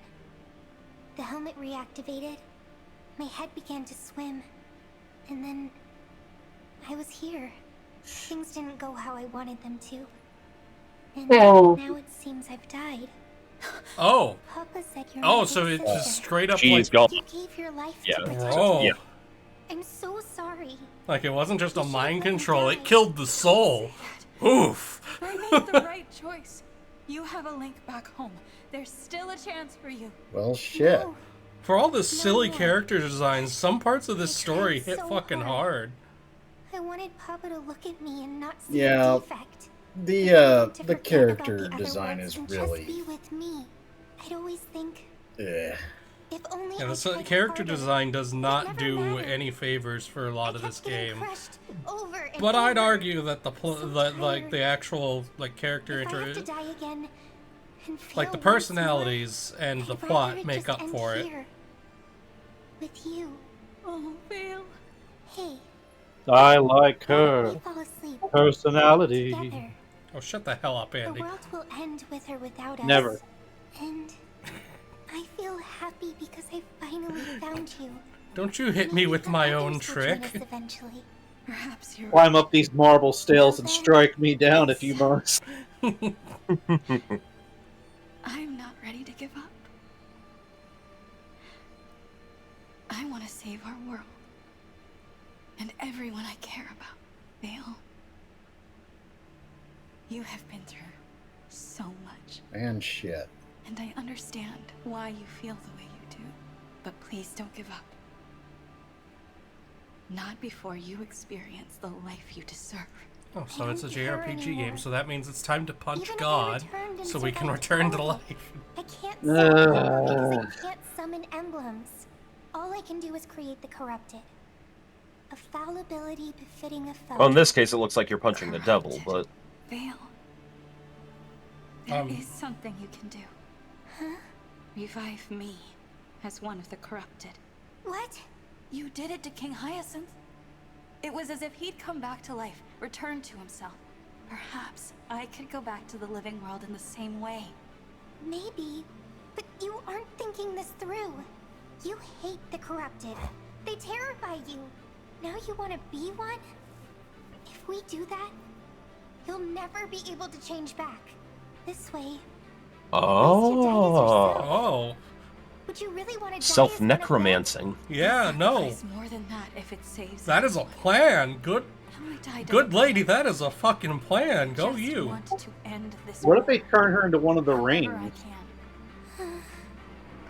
The helmet reactivated. My head began to swim. And then I was here. Things didn't go how I wanted them to. And now it seems I've died.
Oh.
Papa said you're
Oh,
my
so
big
it's just
sister.
straight up
She's
like...
gone.
You gave your life
Yeah.
to protect
Oh.
me.
Yeah.
I'm so sorry.
Like, it wasn't just a mind control, it killed the soul. Oof.
I made the right choice. You have a link back home. There's still a chance for you.
Well shit.
No.
For all the silly character designs, some parts of this story hit
so
fucking hard.
I wanted Papa to look at me and not see
Yeah.
a defect.
The
To forget
character
about the other
design
worlds
is
and
really
just be with me. I'd always think,
eh.
if only
Yeah,
I
the
tried
character
harder.
design does not
never
do
mattered.
any favors for a lot of
I
this
kept getting
game.
crushed over and
But I'd
over.
argue that the
So
like
tired.
the actual like character
If I have to
inter
die again and fail
like the
once more,
personalities and the
I'd rather
plot
it
make
just
up
end
for it.
here, with you.
Oh, Vale.
Hey,
I like
why don't
her
we fall asleep
personality.
together?
Oh, shut the hell up,
The
Andy.
world will end with or without us.
Never.
And I feel happy because I finally found you.
Don't you hit me
Maybe
with
the
my
others
own
will
trick.
join us eventually.
Perhaps you're
Climb up these marble stairs and strike me down if you must.
I'm not ready to give up. I want to save our world. And everyone I care about. Vale. You have been through so much.
And shit.
And I understand why you feel the way you do. But please don't give up. Not before you experience the life you deserve.
Oh, so
I
it's a
don't care
JRPG
anymore.
game, so that means it's time to punch
Even if I
God,
returned and
so we can
survived
return to
all of
life.
it, I can't summon them because I can't summon emblems. All I can do is create the corrupted. A fallibility befitting a foe.
Well, in this case, it looks like you're punching the devil, but
Vale. There is something you can do.
Huh?
Revive me as one of the corrupted.
What?
You did it to King Hyacinth. It was as if he'd come back to life, returned to himself. Perhaps I could go back to the living world in the same way.
Maybe, but you aren't thinking this through. You hate the corrupted. They terrify you. Now you want to be one? If we do that, you'll never be able to change back. This way,
Oh.
would you really want to
self-necromancing.
Yeah, no.
It's more than that if it saves.
That is a plan. Good
die
good lady, that is a fucking plan. Go
Just
you.
want to end this
What if they turn her into one of the rings?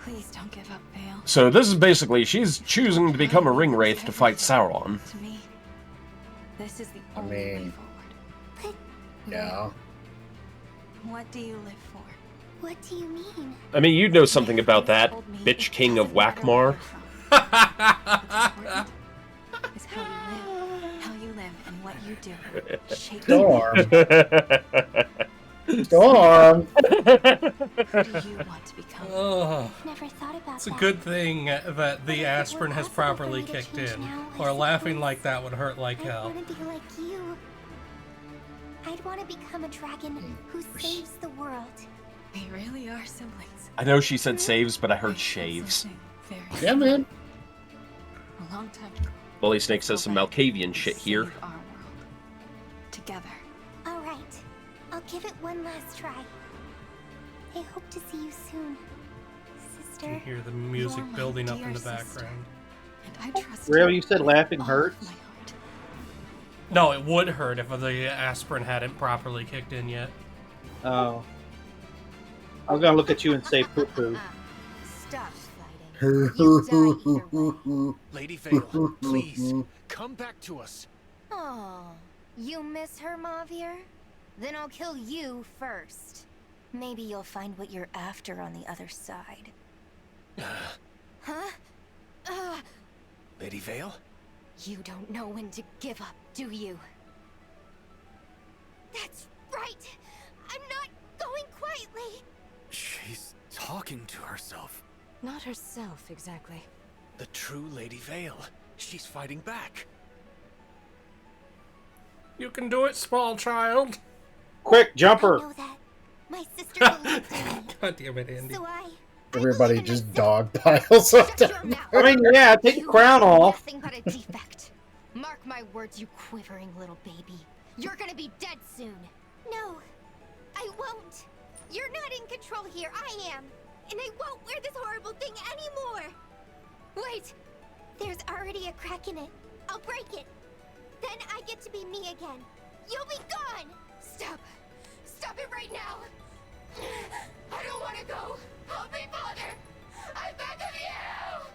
Please don't give up, Vale.
So this is basically, she's choosing to become a ring wraith to fight Sauron.
To me, this is the
I
only way
mean,
forward.
yeah.
What do you live for?
What do you mean?
I mean, you'd know something about that, bitch king of Whackmar.
Is how you live and what you do. Shape
Storm. Storm.
Who do you want to become?
Ugh.
Never thought about
It's a
that.
good thing that the aspirin has properly kicked in, or laughing like that would hurt like hell.
I want to be like you. I'd want to become a dragon who saves the world.
We really are siblings.
I know she said saves, but I heard shaves.
Yeah, man.
A long time ago.
Bully Snake says some Malkavian shit here.
Save our world. Together.
All right. I'll give it one last try. I hope to see you soon,
You
sister.
can hear the music
my
building up
dear
in the
sister.
background.
And I trust
Rale, you said laughing
all
hurts?
of my heart.
No, it would hurt if the aspirin hadn't properly kicked in yet.
Oh. I was gonna look at you and say poo poo.
Stop fighting. You die either way.
Lady Vale, please, come back to us.
Oh, you miss her, Mavir? Then I'll kill you first. Maybe you'll find what you're after on the other side. Huh?
Lady Vale?
You don't know when to give up, do you? That's right! I'm not going quietly!
She's talking to herself.
Not herself, exactly.
The true Lady Vale. She's fighting back.
You can do it, small child.
Quick,
I
jumper!
know that. My sister believed in me.
God damn it, Andy.
So I
Everybody
believe in
just
myself.
dog piles up.
Shut your mouth.
I mean, yeah, take the
You
crown
are
off.
Nothing but a defect. Mark my words, you quivering little baby. You're gonna be dead soon. No, I won't. You're not in control here. I am. And I won't wear this horrible thing anymore. Wait. There's already a crack in it. I'll break it. Then I get to be me again. You'll be gone. Stop. Stop it right now. I don't want to go. Help me, Father. I beg of you.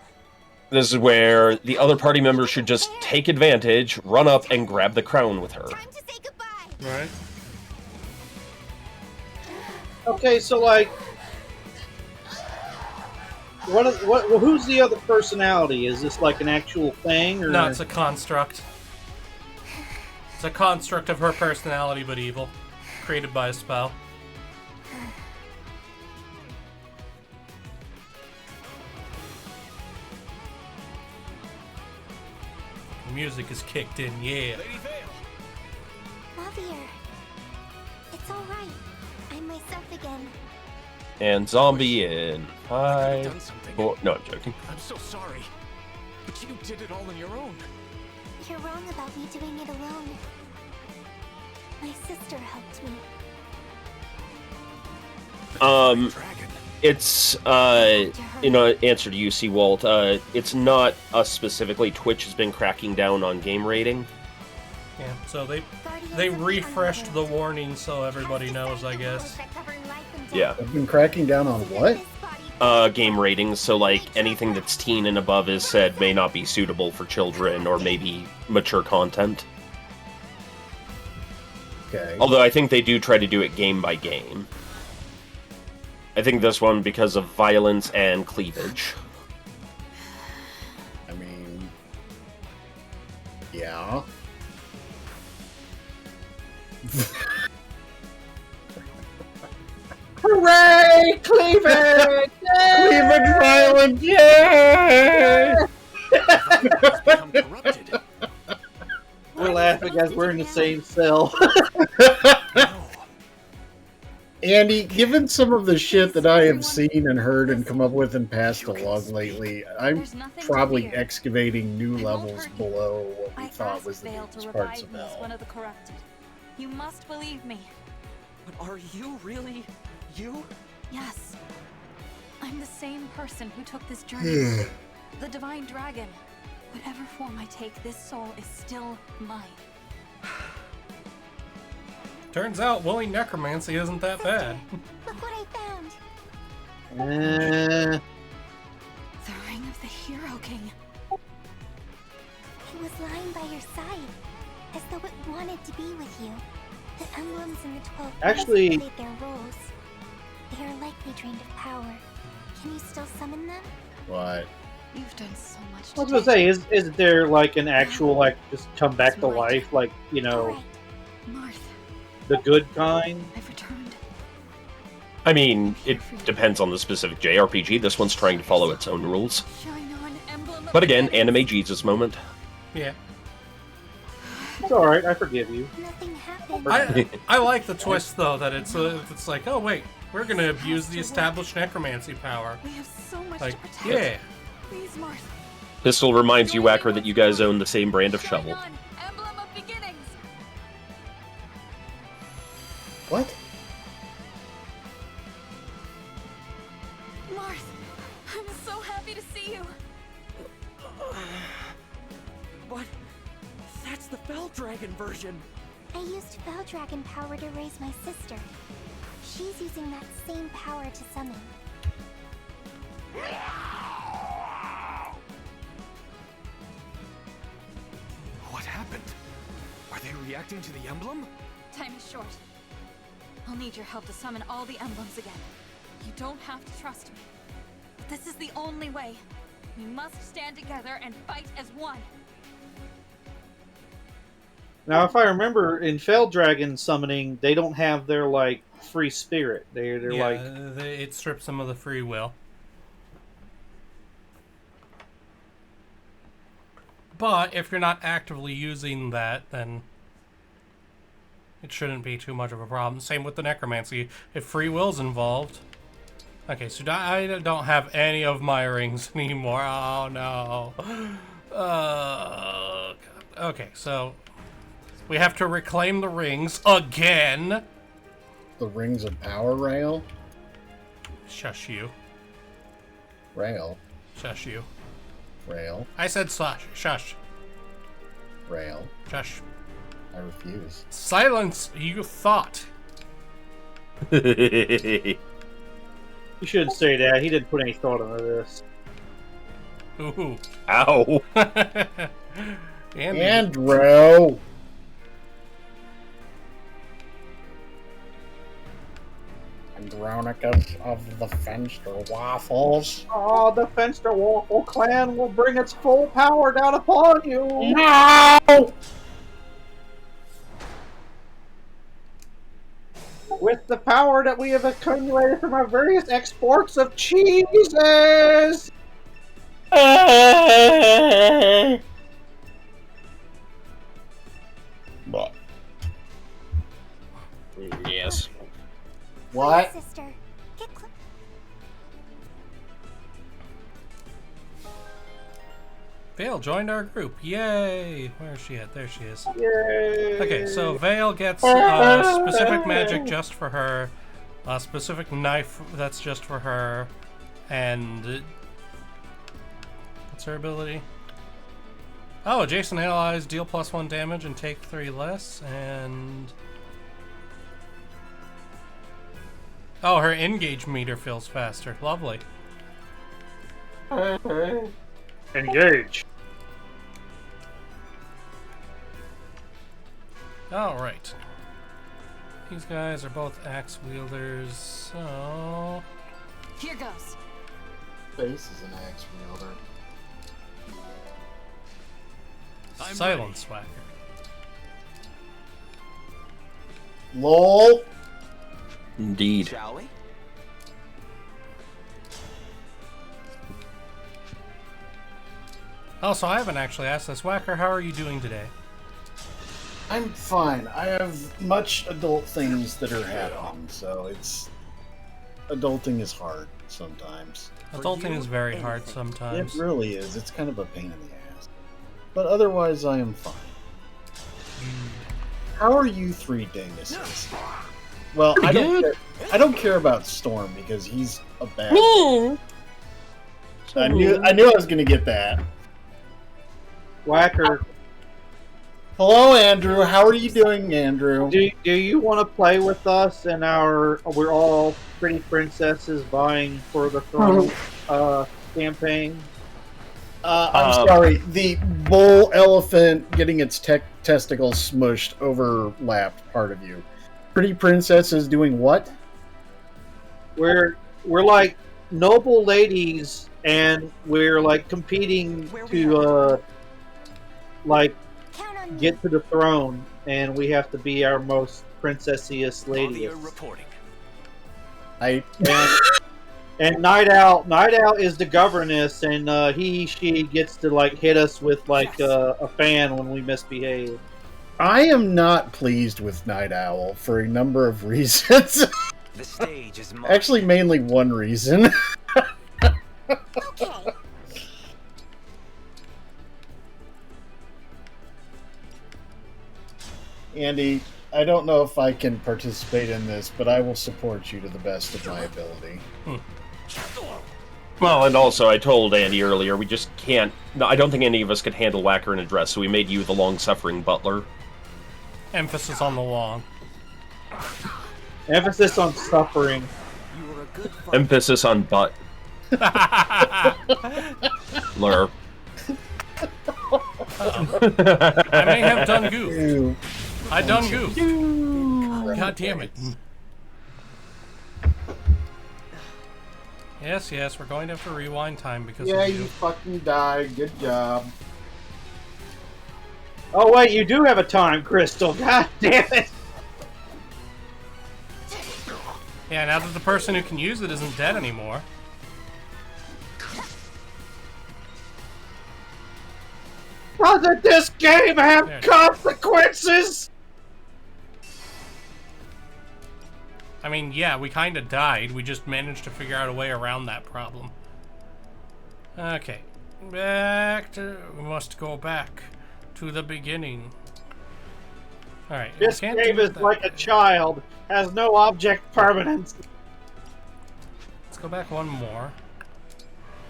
This is where the other party members should just take advantage, run up, and grab the crown with her.
Time to say goodbye.
Right?
Okay, so like, who's the other personality? Is this like an actual thing, or
No, it's a construct. It's a construct of her personality, but evil. Created by a spell. Music is kicked in, yeah.
Lady Vale.
Mavir. It's all right. I'm myself again.
And zombie in
I could have
5,
done something.
4. No, I'm joking.
I'm so sorry. But you did it all on your own.
You're wrong about me doing it alone. My sister helped me.
Dragon.
It's in answer to UC Walt, it's not us specifically. Twitch has been cracking down on game rating.
Yeah, so they
Guardians of the
refreshed the
Underworld.
warning so everybody knows, I guess.
That govern life and death.
Yeah,
They've been cracking down on what?
This body
game ratings. So like anything that's teen and above is said may not be suitable for children or maybe mature content.
Okay.
Although I think they do try to do it game by game. I think this one because of violence and cleavage.
I mean, yeah.
hooray, cleavage!
Cleavage violence, yay!
Become corrupted.
We're laughing as we're in the same cell.
No.
Andy, given some of the shit that I have seen and heard and come up with and passed along lately, I'm
There's nothing to
probably
fear.
excavating new
I won't
levels
hurt you.
below what we
I
thought
asked
was the
Vale to
deepest parts
revive
of
me as one
hell.
of the corrupted. You must believe me.
But are you really you?
Yes. I'm the same person who took this journey. The Divine Dragon. Whatever form I take, this soul is still mine.
Turns out willing necromancy isn't that bad.
Look what I found.
Eh,
The Ring of the Hero King.
It was lying by your side, as though it wanted to be with you. The emblems in the 12
Actually-
played their roles. They are likely drained of power. Can you still summon them?
What?
You've done so much
I was gonna say, is there like an actual like just come back to life, like
All right.
Marth,
the good kind?
I've returned.
I mean, it depends on the specific JRPG. This one's trying to follow its own rules. But again, anime Jesus moment.
Yeah.
It's alright, I forgive you.
Nothing happened.
I like the twist, though, that it's like, oh, wait, we're going to abuse the established necromancy power.
We have so much
Like,
to protect.
yeah.
Please, Marth.
Pistol reminds you, Whacker, that you guys own the same brand of shovel.
Emblem of Beginnings.
What?
Marth, I'm so happy to see you.
But that's the Fell Dragon version.
I used Fell Dragon power to raise my sister. She's using that same power to summon.
What happened? Are they reacting to the emblem?
Time is short. I'll need your help to summon all the emblems again. You don't have to trust me. But this is the only way. We must stand together and fight as one.
Now, if I remember, in Fell Dragon summoning, they don't have their, like, free spirit. They're
Yeah,
like...
it strips them of the free will. But if you're not actively using that, then it shouldn't be too much of a problem. Same with the necromancy. If free will's involved... Okay, so I don't have any of my rings anymore. Oh, no. God. Okay, so... we have to reclaim the rings again.
The rings of power, Rale?
Shush you.
Rale.
Shush you.
Rale.
I said shush. Shush.
Rale.
Shush.
I refuse.
Silence, you thought.
You shouldn't say that. He didn't put any thought into this.
Ooh.
Ow.
Andrew. Andronicus of the Fenster Waffles.
Oh, the Fenster Waffle clan will bring its full power down upon you.
No!
With the power that we have accumulated from our various exports of cheeses.
Yes.
What?
Sister, get
Vale joined our group. Yay! Where is she at? There she is.
Yay!
Okay, so Vale gets specific magic just for her, a specific knife that's just for her, and what's her ability? Oh, adjacent allies deal +1 damage and take 3 less, and oh, her engage meter fills faster. Lovely.
Engage.
Alright. These guys are both axe wielders, so...
Here goes.
Face is an axe wielder.
Silence Whacker.
LOL.
Indeed.
Shall we?
Also, I haven't actually asked this. Whacker, how are you doing today?
I'm fine. I have much adult things that are happening, so it's... adulting is hard sometimes.
Adulting is very hard sometimes.
It really is. It's kind of a pain in the ass. But otherwise, I am fine. How are you three dinguses? Well, I don't care about Storm because he's a bad. I knew I was going to get that.
Whacker.
Hello, Andrew. How are you doing, Andrew?
Do you want to play with us in our We're All Pretty Princesses Vying for the Throne campaign?
I'm sorry. The bull elephant getting its testicles smushed overlapped part of you. Pretty princesses doing what?
We're like noble ladies, and we're like competing to like get to the throne, and we have to be our most princessiest lady.
Reporting.
And Night Owl is the governess, and she gets to like hit us with like a fan when we misbehave.
I am not pleased with Night Owl for a number of reasons.
The stage is mine.
Actually, mainly one reason.
Okay.
Andy, I don't know if I can participate in this, but I will support you to the best of my ability.
Well, and also, I told Andy earlier, we just can't... No, I don't think any of us could handle Whacker in a dress, so we made you the long-suffering butler.
Emphasis on the long.
Emphasis on suffering.
You were a good father.
Emphasis on butt. Lur.
I may have done goofed. I done goofed. God damn it. Yes, we're going to have to rewind time because
Yeah,
of you.
you fucking died. Good job.
Oh wait, you do have a time crystal. God damn it!
Yeah, now that the person who can use it isn't dead anymore.
Doesn't this game have consequences?
I mean, yeah, we kind of died. We just managed to figure out a way around that problem. Okay. We must go back to the beginning. Alright.
This game is like a child. Has no object permanence.
Let's go back one more.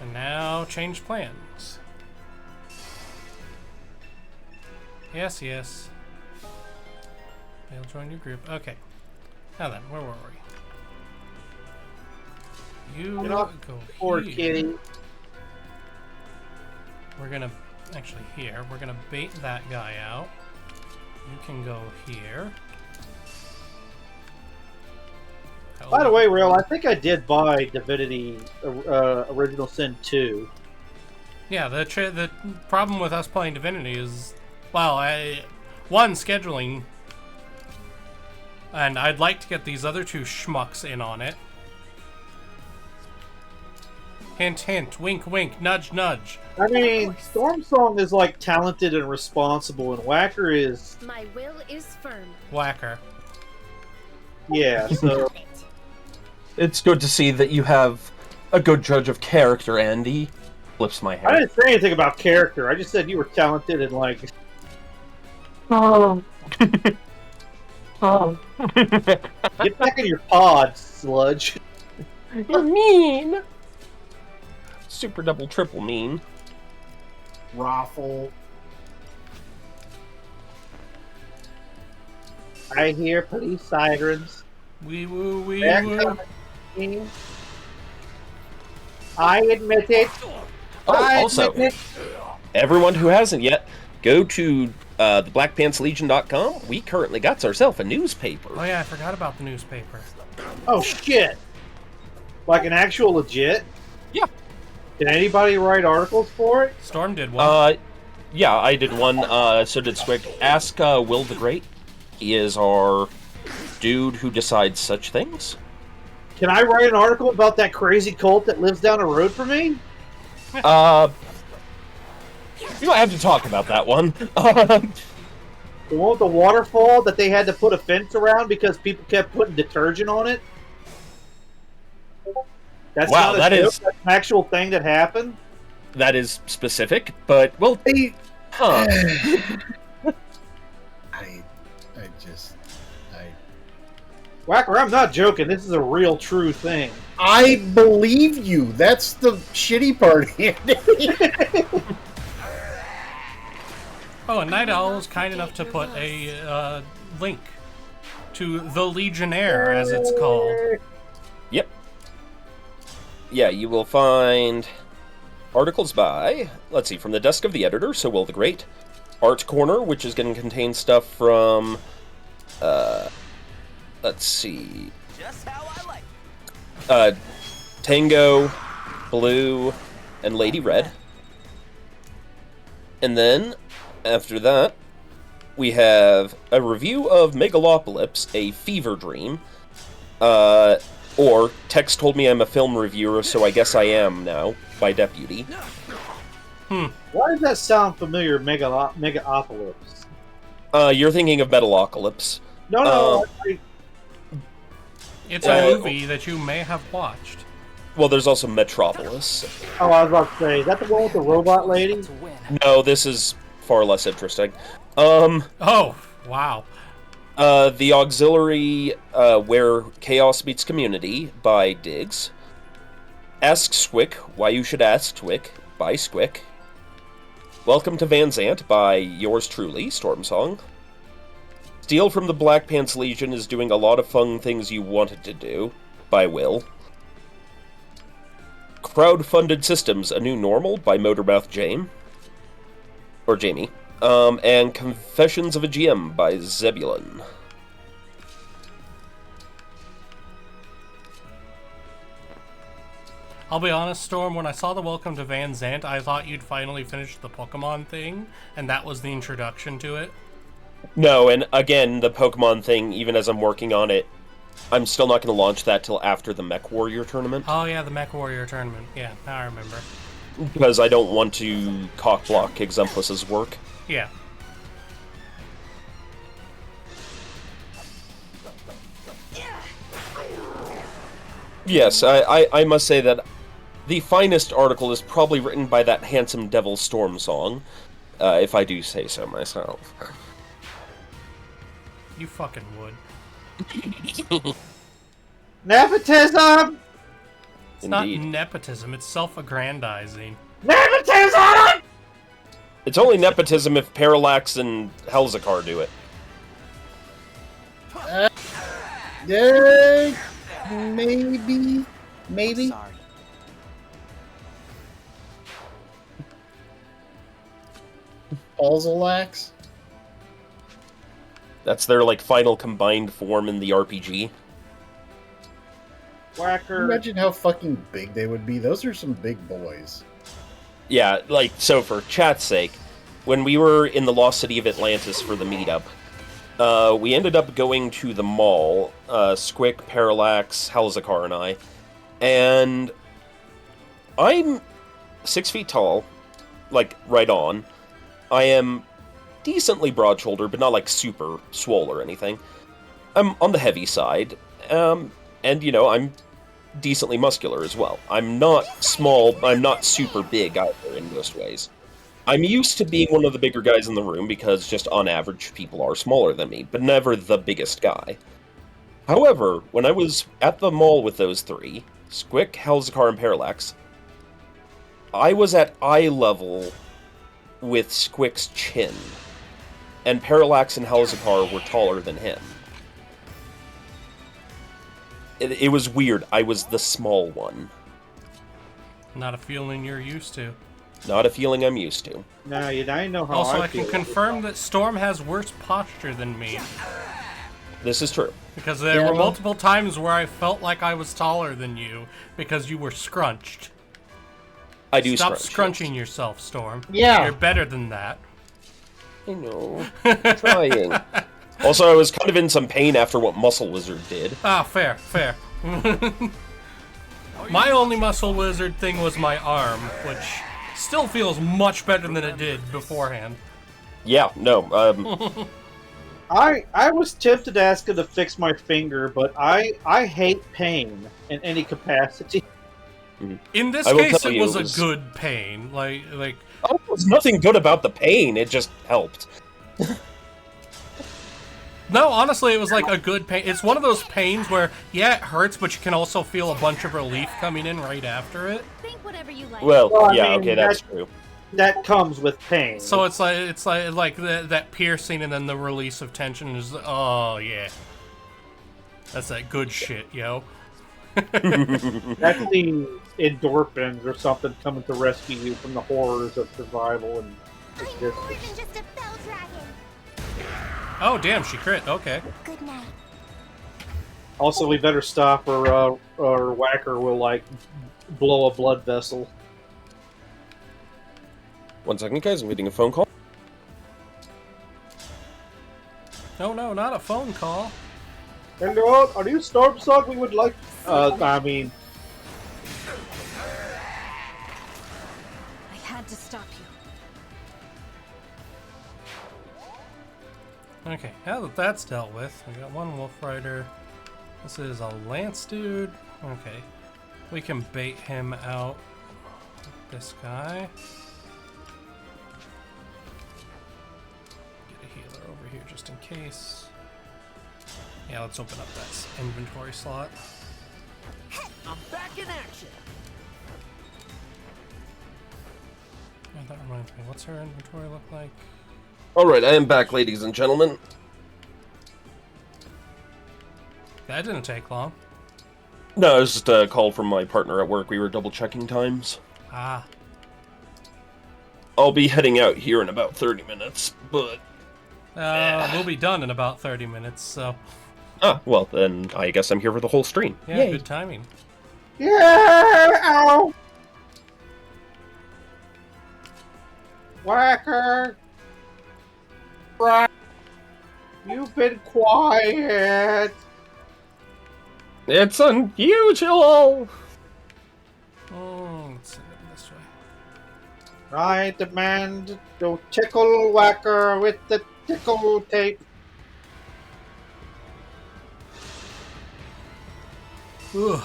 And now change plans. Yes. They'll join your group. Okay. Now then, where were we? You go
poor
here.
kitty.
We're gonna actually here. We're gonna bait that guy out. You can go here.
By the way, Rale, I think I did buy Divinity Original Sin 2.
Yeah, the problem with us playing Divinity is, well, one, scheduling, and I'd like to get these other two schmucks in on it. Hint, hint, wink, wink, nudge, nudge.
I mean, Stormsong is like talented and responsible, and Whacker is...
My will is firm.
Whacker.
Yeah, so...
It's good to see that you have a good judge of character, Andy. Flips my hair.
I didn't say anything about character. I just said you were talented and like...
Oh.
Get back in your pod, sludge.
You're mean. Super double triple mean.
Raffle.
I hear police sirens.
Wee woo, wee
Back
woo.
up. I admit it. I
Also,
admit it.
everyone who hasn't yet, go to theblackpantslegion.com. We currently got ourselves a newspaper.
Oh yeah, I forgot about the newspaper.
Oh shit! Like an actual legit?
Yeah.
Can anybody write articles for it?
Storm did one.
Yeah, I did one. So did Squick. Ask Will the Great. He is our dude who decides such things.
Can I write an article about that crazy cult that lives down the road from me?
We don't have to talk about that one.
The one with the waterfall that they had to put a fence around because people kept putting detergent on it? That's
Wow,
not a
that
joke,
is-
that's an actual thing that happened?
That is specific, but, well, huh.
Whacker, I'm not joking. This is a real, true thing.
I believe you. That's the shitty part, Andy.
Oh, and Night Owl was kind enough to put a link to The Legionnaire, as it's called.
Yep. Yeah, you will find articles by, let's see, from the desk of the editor, so Will the Great. Art Corner, which is going to contain stuff from, let's see.
Just how I like.
Tango, Blue, and Lady Red. And then, after that, we have a review of Megalopolis, a fever dream. Or, Tex told me I'm a film reviewer, so I guess I am now, by deputy.
Why does that sound familiar, Megaopolis?
You're thinking of Metalocalypse.
No.
It's a movie that you may have watched.
Well, there's also Metropolis.
Oh, I was about to say, is that the one with the robot lady?
No, this is far less interesting.
Oh, wow.
The auxiliary, Where Chaos Meets Community, by Diggs. Ask Squick Why You Should Ask Squick, by Squick. Welcome to Van Zant, by yours truly, Stormsong. Steal from the Black Pants Legion is doing a lot of fun things you wanted to do, by Will. Crowd-Funded Systems, A New Normal, by Motormouth Jamie. And Confessions of a GM, by Zebulon.
I'll be honest, Storm, when I saw the Welcome to Van Zant, I thought you'd finally finished the Pokemon thing, and that was the introduction to it.
No, and again, the Pokemon thing, even as I'm working on it, I'm still not going to launch that till after the Mech Warrior tournament.
Oh yeah, the Mech Warrior tournament. Yeah, now I remember.
Because I don't want to cockblock Exemplus's work.
Yeah.
Yes, I must say that the finest article is probably written by that handsome Devil Stormsong, if I do say so myself.
You fucking would.
Nepotism!
It's not nepotism, it's self-aggrandizing.
Nepotism!
It's only nepotism if Parallax and Helzakar do it.
Yeah, maybe.
Sorry.
Balzalax?
That's their, like, final combined form in the RPG.
Whacker.
Imagine how fucking big they would be. Those are some big boys.
Yeah, like, so for chat's sake, when we were in the Lost City of Atlantis for the meetup, we ended up going to the mall, Squick, Parallax, Helzakar, and I, and I'm 6 feet tall, like, right on. I am decently broad-shouldered, but not, like, super swole or anything. I'm on the heavy side, and, you know, I'm decently muscular as well. I'm not small, I'm not super big either in most ways. I'm used to being one of the bigger guys in the room because just on average people are smaller than me, but never the biggest guy. However, when I was at the mall with those three, Squick, Helzakar, and Parallax, I was at eye level with Squick's chin, and Parallax and Helzakar were taller than him. It was weird. I was the small one.
Not a feeling you're used to.
Not a feeling I'm used to.
Now you know how
Also, I
feel.
can confirm that Storm has worse posture than me.
This is true.
Because there were multiple times where I felt like I was taller than you because you were scrunched.
I do
Stop
scrunch,
scrunching yourself, Storm.
Yeah.
You're better than that.
I know. I'm trying. Also, I was kind of in some pain after what Muscle Wizard did.
Ah, fair. My only Muscle Wizard thing was my arm, which still feels much better than it did beforehand.
Yeah, no,
I was tempted to ask him to fix my finger, but I hate pain in any capacity.
In this case, it was a good pain. Like
oh, there's nothing good about the pain. It just helped.
No, honestly, it was like a good pain. It's one of those pains where, yeah, it hurts, but you can also feel a bunch of relief coming in right after it.
Think whatever you like.
Well, yeah,
I mean,
okay, that's true.
That comes with pain.
So it's like that piercing and then the release of tension is, oh yeah, that's that good shit, yo.
That's the endorphins or something coming to rescue you from the horrors of survival and existence.
Just a fell dragon.
Oh damn, she crit. Okay.
Good night.
Also, we better stop, or Whacker will like blow a blood vessel.
1 second, guys. I'm getting a phone call.
No, not a phone call.
Hello, are you Stormsong? We would like I mean,
I had to stop you.
Okay, now that that's dealt with, we got one Wolf Rider. This is a Lance dude. Okay, we can bait him out. This guy. Get a healer over here just in case. Yeah, let's open up that inventory slot.
I'm back in action.
Oh, that reminds me, what's her inventory look like?
Alright, I am back, ladies and gentlemen.
That didn't take long.
No, it was just a call from my partner at work. We were double-checking times.
Ah.
I'll be heading out here in about 30 minutes, but...
We'll be done in about 30 minutes, so...
Ah, well, then I guess I'm here for the whole stream.
Yeah,
Yay.
good timing.
yeah, ow, Whacker, right? You've been quiet.
It's unusual!
Oh, let's see it this way.
I demand to tickle Whacker with the tickle tape.
Ooh.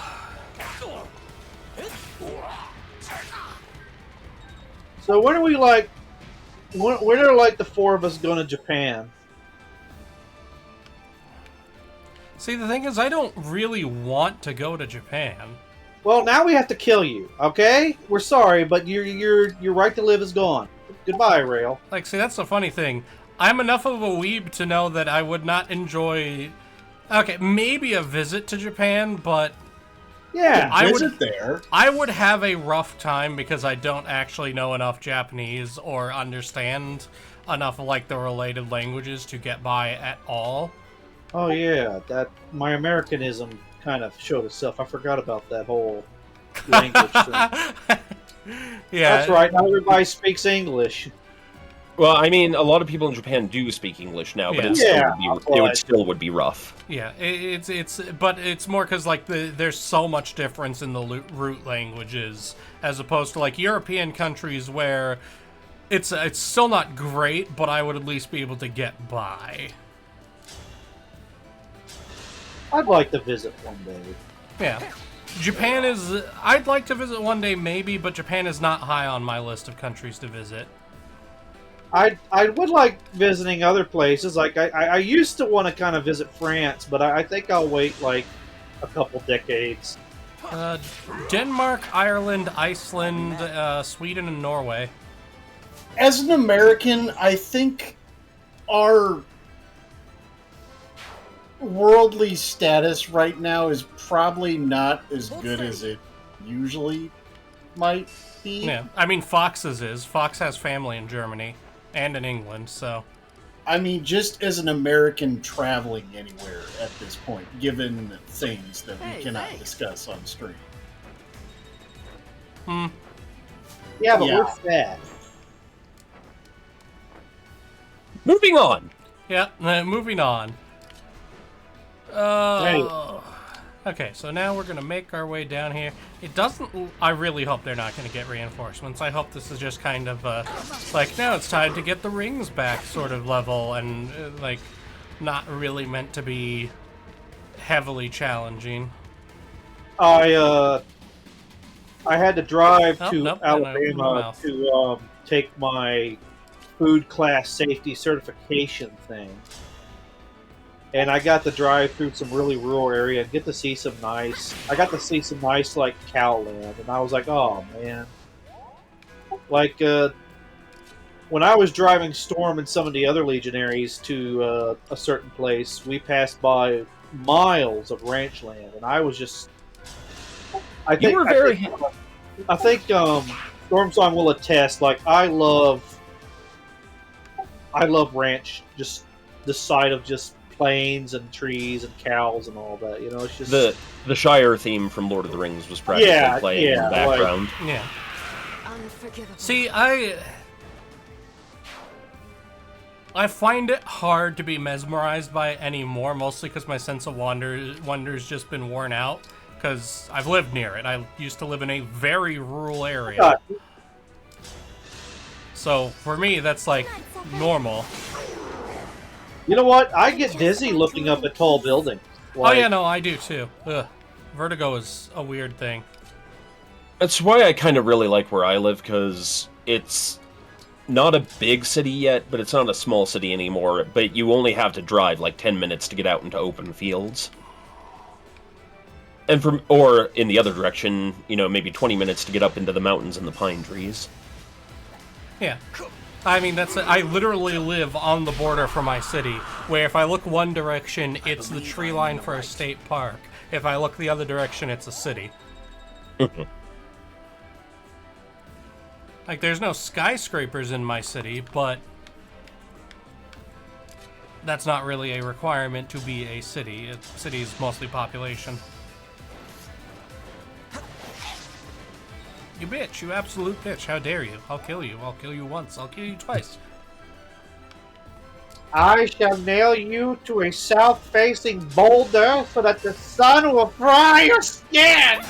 So when are we like? When are like the four of us going to Japan?
See, the thing is, I don't really want to go to Japan.
Well, now we have to kill you. Okay, we're sorry, but your right to live is gone. Goodbye, Rale.
Like, see, that's the funny thing. I'm enough of a weeb to know that I would not enjoy... Okay, maybe a visit to Japan, but...
Yeah,
I
visit
would,
there.
I would have a rough time because I don't actually know enough Japanese or understand enough of, like, the related languages to get by at all.
Oh yeah, that my Americanism kind of showed itself. I forgot about that whole language thing.
Yeah,
That's right. Now everybody speaks English.
Well, I mean, a lot of people in Japan do speak English now, but
Yeah.
it still would be rough.
Yeah, but it's more because like there's so much difference in the root languages as opposed to like European countries where it's still not great, but I would at least be able to get by.
I'd like to visit one day.
Yeah, Japan is. I'd like to visit one day maybe, but Japan is not high on my list of countries to visit.
I would like visiting other places. Like I used to want to kind of visit France, but I think I'll wait like a couple decades.
Denmark, Ireland, Iceland, Sweden, and Norway.
As an American, I think our worldly status right now is probably not as good as it usually might be.
Yeah, I mean Fox's is. Fox has family in Germany and in England, so.
I mean, just as an American traveling anywhere at this point, given things that we cannot discuss on stream.
Yeah, but we're fat.
Moving on.
Yeah, moving on. Okay, so now we're gonna make our way down here. It doesn't. I really hope they're not gonna get reinforcements. I hope this is just kind of like now it's time to get the rings back sort of level and like not really meant to be heavily challenging.
I had to drive to
nope,
Alabama to take my food class safety certification thing. And I got to drive through some really rural area and get to see some nice... I got to see some nice, like, cow land. And I was like, oh, man. Like, when I was driving Storm and some of the other Legionaries to a certain place, we passed by miles of ranch land. And I was just... I think Stormsong will attest, like, I love ranch, just the sight of just plains and trees and cows and all that, you know, it's just...
The Shire theme from Lord of the Rings was practically playing in the background.
Like, yeah. See, I find it hard to be mesmerized by it anymore, mostly because my sense of wonder's just been worn out. because I've lived near it. I used to live in a very rural area.
God.
So for me, that's like normal.
You know what? I get dizzy looking up at tall buildings.
Oh yeah, no, I do too. Ugh. Vertigo is a weird thing.
That's why I kind of really like where I live, because it's not a big city yet, but it's not a small city anymore. But you only have to drive like 10 minutes to get out into open fields. And or in the other direction, you know, maybe 20 minutes to get up into the mountains and the pine trees.
Yeah. I mean, I literally live on the border for my city, where if I look one direction, it's the tree line for a state park. If I look the other direction, it's a city. Like, there's no skyscrapers in my city, but that's not really a requirement to be a city. A city is mostly population. You bitch, you absolute bitch. How dare you? I'll kill you. I'll kill you once. I'll kill you twice.
I shall nail you to a south-facing boulder so that the sun will fry your skin!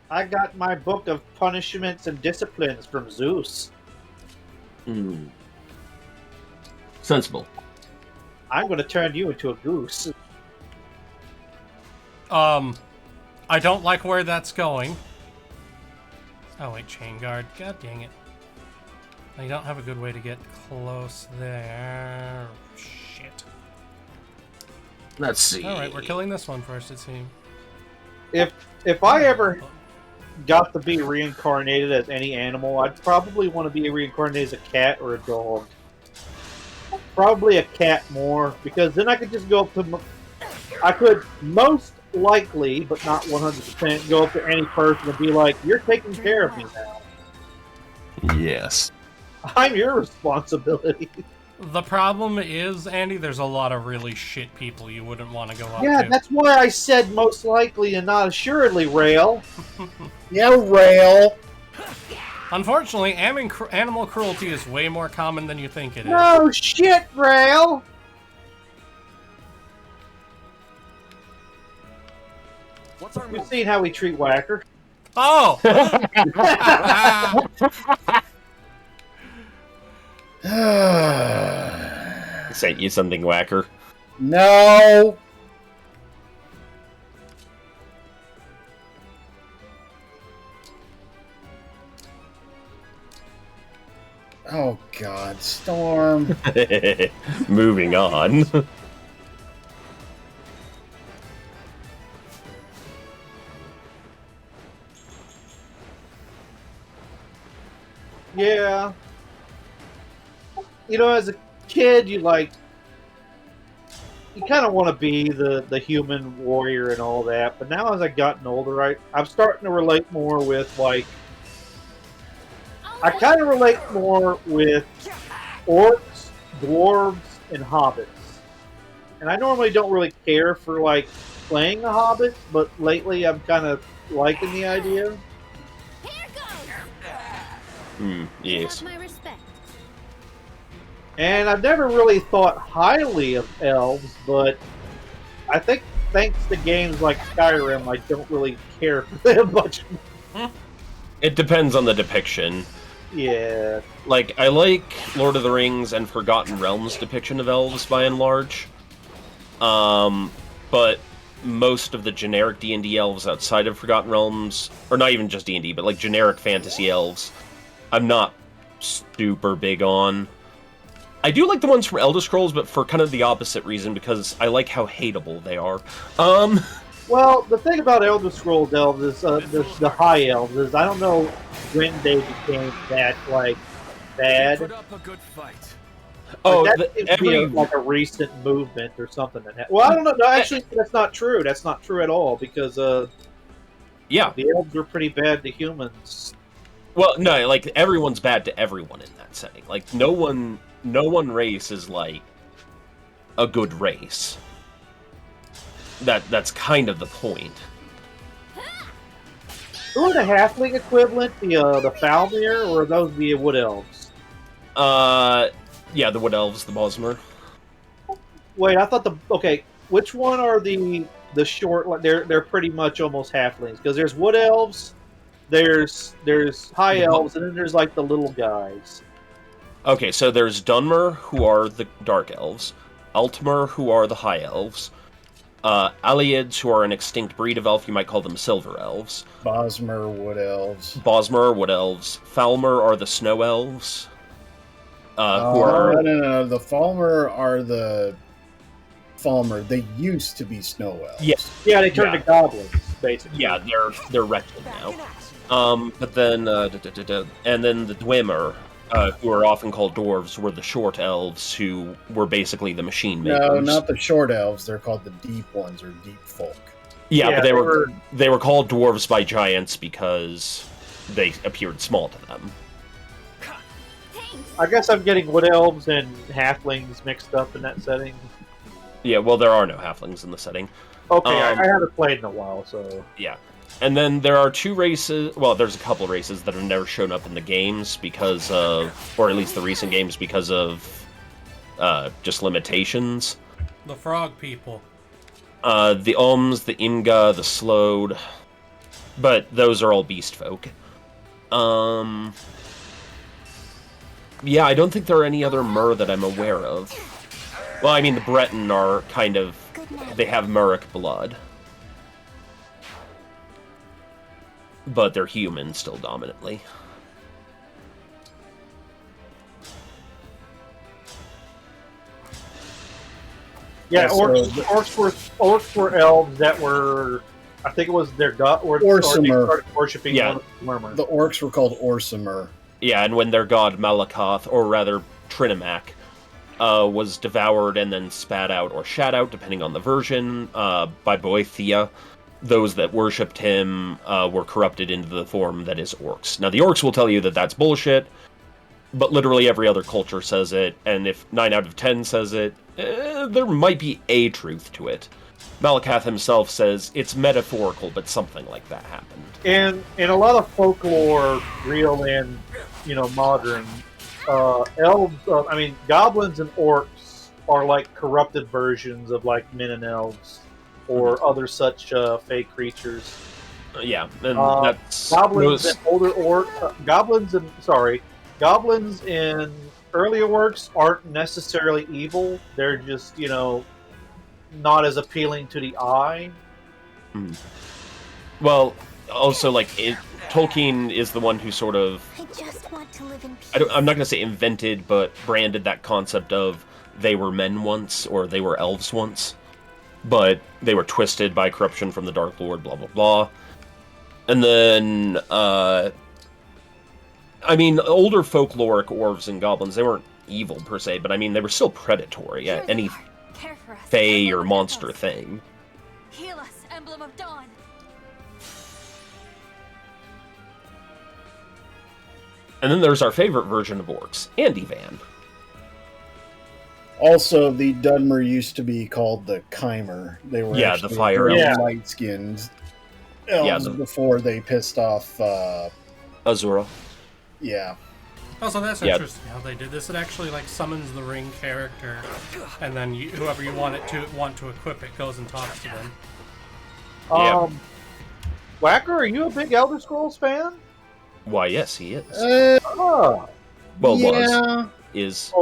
I got my book of punishments and disciplines from Zeus.
Hmm. Sensible.
I'm going to turn you into a goose.
I don't like where that's going. Oh wait, chain guard. God dang it. I don't have a good way to get close there. Shit.
Let's see.
Alright, we're killing this one first, it seems.
If I ever got to be reincarnated as any animal, I'd probably want to be reincarnated as a cat or a dog. Probably a cat more, because then I could just go up to... I could most likely, but not 100%, go up to any person and be like, you're taking care of me now.
Yes.
I'm your responsibility.
The problem is, Andy, there's a lot of really shit people you wouldn't want to go up
Yeah,
to.
that's why I said most likely and not assuredly, Rale.
Yeah, Rale.
Unfortunately, animal cruelty is way more common than you think it is.
No shit, Rale!
What's our
You've seen how we treat Whacker.
Oh!
Sent you something, Whacker.
No. Oh God, Storm.
Moving on.
Yeah. You know, as a kid, you kind of want to be the human warrior and all that, but now as I've gotten older, I'm starting to relate more with, like, I kind of relate more with orcs, dwarves, and hobbits. And I normally don't really care for, like, playing a hobbit, but lately I'm kind of liking the idea.
Yes.
My respect.
And I've never really thought highly of elves, but I think thanks to games like Skyrim, I don't really care for them much.
It depends on the depiction.
Yeah.
Like, I like Lord of the Rings and Forgotten Realms' depiction of elves, by and large. But most of the generic D&D elves outside of Forgotten Realms, or not even just D&D, but like generic fantasy elves, I'm not super big on. I do like the ones from Elder Scrolls, but for kind of the opposite reason, because I like how hateable they are.
Well, the thing about Elder Scrolls elves is, the high elves, is I don't know when they became that, like, bad.
Put up a good fight.
Oh,
that seems to be like a recent movement or something that happened. Well, I don't know. No, actually, that's not true. That's not true at all, because
yeah,
the elves are pretty bad to humans.
Well, no, like, everyone's bad to everyone in that setting. Like, no one race is, like, a good race. That's kind of the point.
Who are the halfling equivalent? The Falmir, or are those the Wood Elves?
Yeah, the Wood Elves, the Bosmer.
Wait, I thought okay. Which one are the short? Like they're pretty much almost halflings because there's Wood Elves, there's High Elves, and then there's like the little guys.
Okay, so there's Dunmer, who are the Dark Elves, Altmer, who are the High Elves, Alliids, who are an extinct breed of elf, you might call them Silver Elves.
Bosmer, Wood Elves.
Bosmer, Wood Elves. Falmer are the Snow Elves. Who are...
No. The Falmer are the... Falmer. They used to be Snow Elves.
Yeah, they turned to goblins, basically.
Yeah, they're wretched now. But then... and then the Dwemer, who are often called dwarves, were the short elves, who were basically the machine makers.
No, not the short elves. They're called the deep ones, or deep folk.
Yeah, but they were called dwarves by giants because they appeared small to them.
I guess I'm getting Wood Elves and halflings mixed up in that setting.
Yeah, well, there are no halflings in the setting.
Okay, I haven't played in a while, so...
Yeah. And then there are two races, well, there's a couple races that have never shown up in the games because of, or at least the recent games, because of just limitations.
The frog people.
The Oms, the Imga, the Slowed, but those are all beast folk. Yeah, I don't think there are any other Mur that I'm aware of. Well, I mean, the Breton are kind of, they have Muric blood. But they're human still dominantly.
Yeah, orcs were elves that were, I think it was their god, or they started worshipping one of the Murmur.
The orcs were called Orsimer.
Yeah, and when their god Malakoth, or rather Trinimac, was devoured and then spat out or shat out, depending on the version, by Boethia, those that worshipped him were corrupted into the form that is orcs. Now, the orcs will tell you that that's bullshit, but literally every other culture says it, and if 9 out of 10 says it, there might be a truth to it. Malakoth himself says it's metaphorical, but something like that happened.
And in a lot of folklore, real and modern, elves, goblins and orcs are like corrupted versions of like men and elves, or other such fake creatures.
Yeah, and that's
goblins and older goblins in earlier works aren't necessarily evil. They're just not as appealing to the eye.
Well, also Tolkien is the one who sort of,
I just want to live in peace.
I'm not going to say invented, but branded that concept of they were men once, or they were elves once, but they were twisted by corruption from the Dark Lord, blah, blah, blah. And then, older folkloric orcs and goblins, they weren't evil per se, but they were still predatory. Any fae or monster thing.
Heal us, Emblem of Dawn.
And then there's our favorite version of orcs, Andivan.
Also, the Dunmer used to be called the Chimer. They were
the fire elves.
light-skinned elves before they pissed off
Azura.
Yeah.
Oh, so that's interesting how they did this. It actually summons the ring character, and then whoever you want to equip it goes and talks to them.
Whacker, are you a big Elder Scrolls fan?
Why, yes, he is.
Was.
Is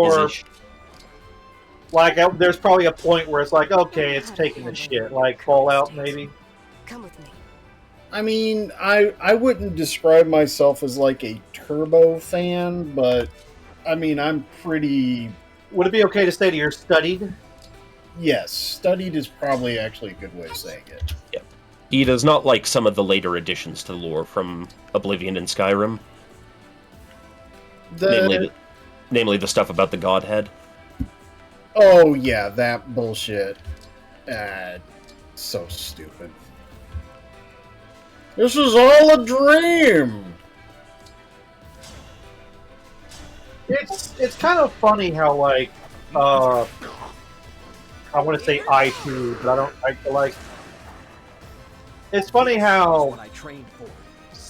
there's probably a point where it's like, okay, it's taking the shit, like Fallout, maybe.
Come with me.
I wouldn't describe myself as like a turbo fan, but I'm pretty...
Would it be okay to say that you're studied?
Yes, studied is probably actually a good way of saying it.
Yeah. He does not like some of the later additions to the lore from Oblivion and Skyrim. Namely the stuff about the Godhead.
Oh yeah, that bullshit. So stupid. This is all a dream!
It's kind of funny how, I want to say I2, but I don't, it's funny how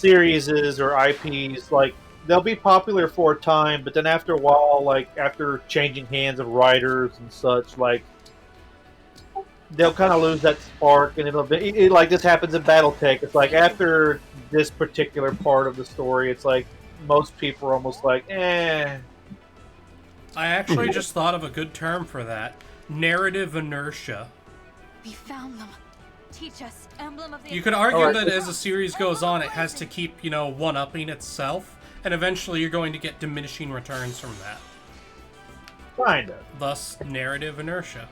series or IPs, like they'll be popular for a time, but then after a while, like after changing hands of writers and such, like they'll kind of lose that spark, and it'll be like this happens in BattleTech. It's like after this particular part of the story, it's like most people are almost like, eh.
I actually just thought of a good term for that. Narrative inertia.
We found them. Teach us, emblem of the.
You could argue that as the series goes on, it has to keep, one-upping itself, and eventually you're going to get diminishing returns from that.
Kinda.
Thus, narrative inertia.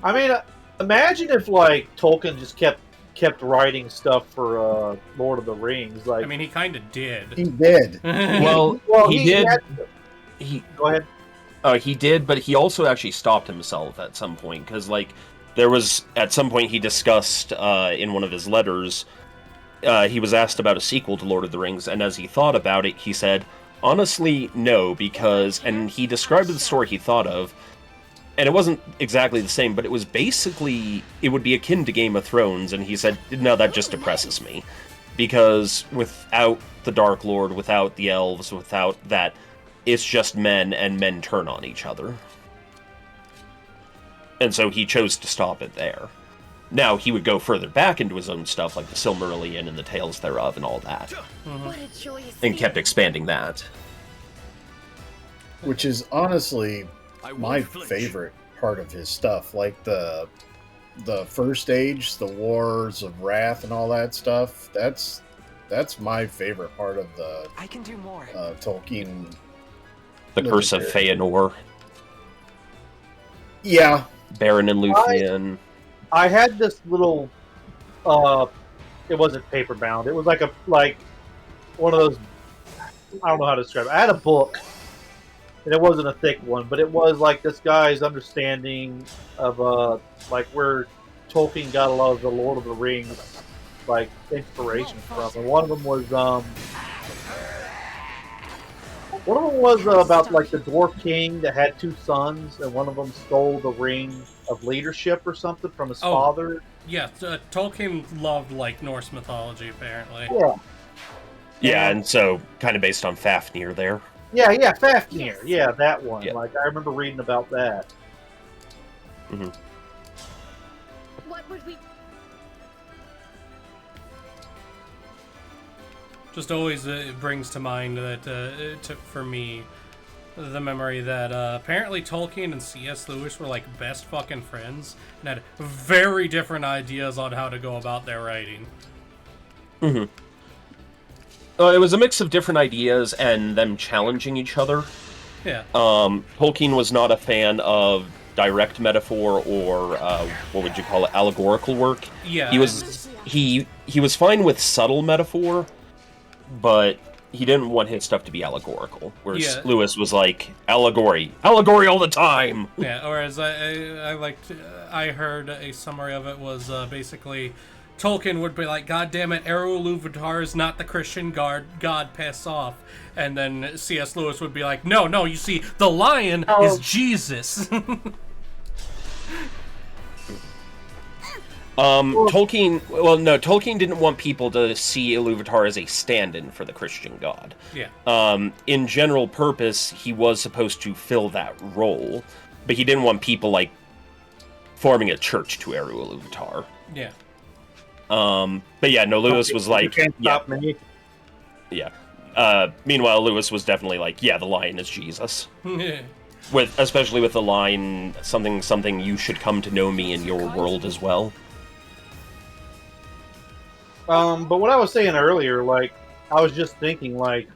I mean, imagine if like Tolkien just kept writing stuff for Lord of the Rings. Like,
I mean, he kind of did.
He did.
Well, he did.
Go ahead.
He did, but he also actually stopped himself at some point because, like, there was at some point he discussed in one of his letters. He was asked about a sequel to Lord of the Rings, and as he thought about it, he said, "Honestly, no," because, and he described the story he thought of, and it wasn't exactly the same, but it was basically, it would be akin to Game of Thrones, and he said, "No, that just depresses me, because without the Dark Lord, without the elves, without that, it's just men, and men turn on each other." And so he chose to stop it there. Now, he would go further back into his own stuff, like the Silmarillion and the Tales thereof and all that.
What a joyous
And kept expanding that.
Which is honestly my favorite part of his stuff. Like the First Age, the Wars of Wrath and all that stuff. That's my favorite part of the
I can do more.
Tolkien.
The Curse of Feanor.
Yeah.
Baron and Luthien.
I had this little it wasn't paper bound. It was like one of those, I don't know how to describe it. I had a book, and it wasn't a thick one, but it was like this guy's understanding of like where Tolkien got a lot of the Lord of the Rings like inspiration from. And one of them was about like the Dwarf King that had two sons, and one of them stole the ring of leadership or something from his father.
Yeah, Tolkien loved like Norse mythology, apparently.
Yeah.
Yeah, and so kind of based on Fafnir there.
Yeah, Fafnir. Yeah, that one. Yeah. Like I remember reading about that.
Mm-hmm.
What would we?
Just always it brings to mind that it took for me the memory that apparently Tolkien and C.S. Lewis were like best fucking friends and had very different ideas on how to go about their writing.
Mm-hmm. It was a mix of different ideas and them challenging each other.
Yeah.
Tolkien was not a fan of direct metaphor or what would you call it, allegorical work.
Yeah.
He was fine with subtle metaphor, but he didn't want his stuff to be allegorical. Whereas Lewis was like, allegory all the time.
Yeah. Whereas I heard a summary of it was basically Tolkien would be like, "God damn it, Eru Ilúvatar is not the Christian god, piss off." And then C.S. Lewis would be like, no, you see, the lion is Jesus.
Tolkien didn't want people to see Ilúvatar as a stand-in for the Christian god.
Yeah.
In general purpose, he was supposed to fill that role, but he didn't want people, like, forming a church to Eru Ilúvatar.
Yeah.
But yeah, no, Lewis was like,
"You can't stop me."
Yeah. Meanwhile, Lewis was definitely like, yeah, the lion is Jesus. Especially with the line, something you should come to know me in your world as well.
But what I was saying earlier, like, I was just thinking, like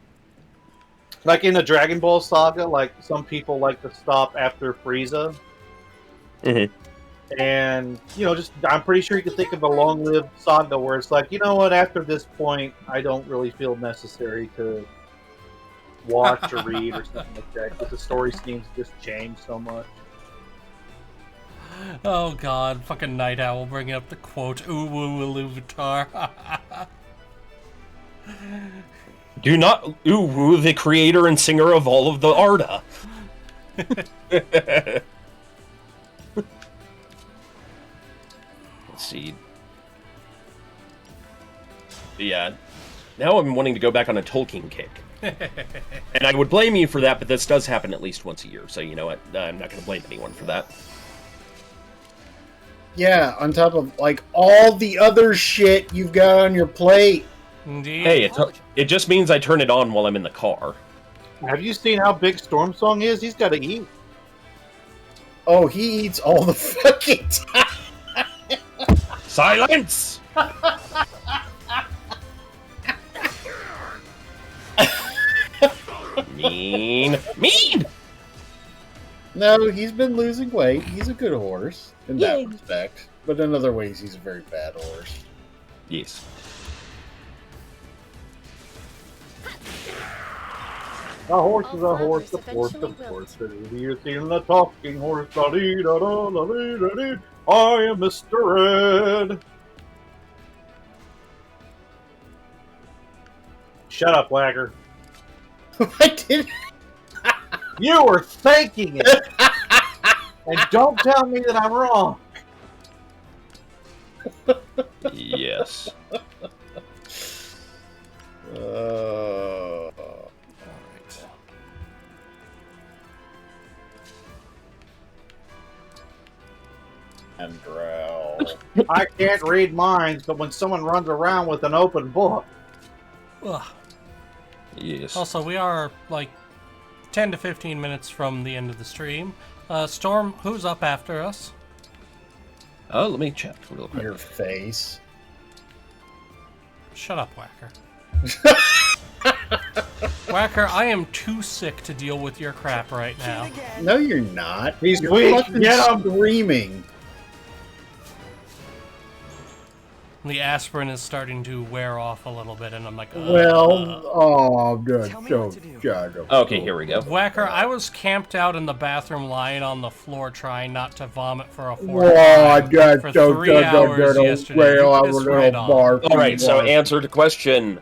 in the Dragon Ball saga, like, some people like to stop after Frieza.
Mm-hmm.
And, I'm pretty sure you could think of a long-lived saga where it's like, you know what, after this point, I don't really feel necessary to watch or read or something like that, because the story seems to just change so much.
Oh god, fucking Night Owl bringing up the quote, "Uwu Ilúvatar."
Do not uwu the creator and singer of all of the Arda. Let's see. Yeah. Now I'm wanting to go back on a Tolkien kick. And I would blame you for that, but this does happen at least once a year, so you know what? I'm not going to blame anyone for that.
Yeah, on top of, like, all the other shit you've got on your plate.
Indeed.
Hey, it just means I turn it on while I'm in the car.
Have you seen how big Storm Song is? He's got to eat.
Oh, he eats all the fucking time.
Silence! Mean!
No, he's been losing weight. He's a good horse in that respect. But in other ways, he's a very bad horse.
Yes.
A horse is a horse, of course, of course. You've seen the talking horse. Da-dee-da-da-da-dee-da-dee. I am Mr. Red. Shut up, Wagger.
I did.
You were thinking it. And don't tell me that I'm wrong.
Yes.
Alright.
And Rale.
I can't read minds, but when someone runs around with an open book.
Ugh.
Yes.
Also, we are like 10 to 15 minutes from the end of the stream. Storm, who's up after us?
Oh, let me check real quick.
Your face.
Shut up, Whacker. Whacker, I am too sick to deal with your crap right now.
No, you're not.
He's
You're
weak.
fucking
Get him.
screaming.
The aspirin is starting to wear off a little bit, and I'm like,
Okay, here we go.
Whacker, I was camped out in the bathroom lying on the floor trying not to vomit for a fourth time for 3 hours yesterday. You pissed right on.
Alright, so answer to question.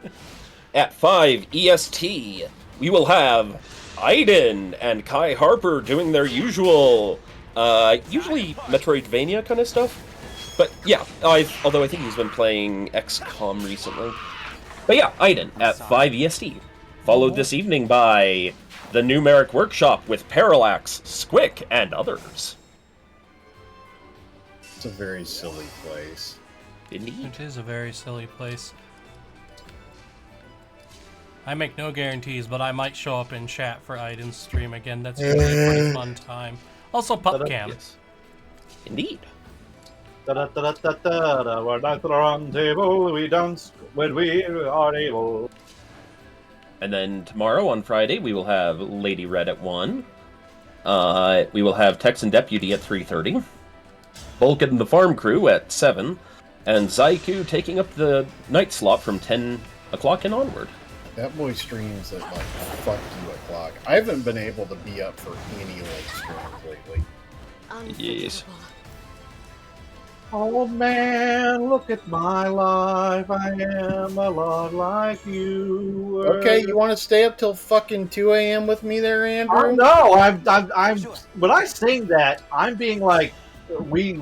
At 5 EST, we will have Aiden and Kai Harper doing their usually Metroidvania kind of stuff. But yeah, although I think he's been playing XCOM recently. But yeah, Aiden at 5 EST. Followed this evening by the Numeric Workshop with Parallax, Squick, and others.
It's a very silly place.
Indeed.
It is a very silly place. I make no guarantees, but I might show up in chat for Aiden's stream again. That's usually a pretty fun time. Also, PupCam.
Yes. Indeed.
Da-da-da-da-da-da. We're not the round table. We dance when we are able.
And then tomorrow on Friday, we will have Lady Red at 1. We will have Texan Deputy at 3:30. Vulcan and the Farm Crew at 7. And Zaiku taking up the night slot from 10 o'clock and onward.
That boy streams at like fuck 2 o'clock. I haven't been able to be up for any like streams lately.
Yes.
Oh man, look at my life. I am a lot like you.
Okay, you want to stay up till fucking 2 a.m. with me there, Andrew?
No, I'm. When I sing that, I'm being like, we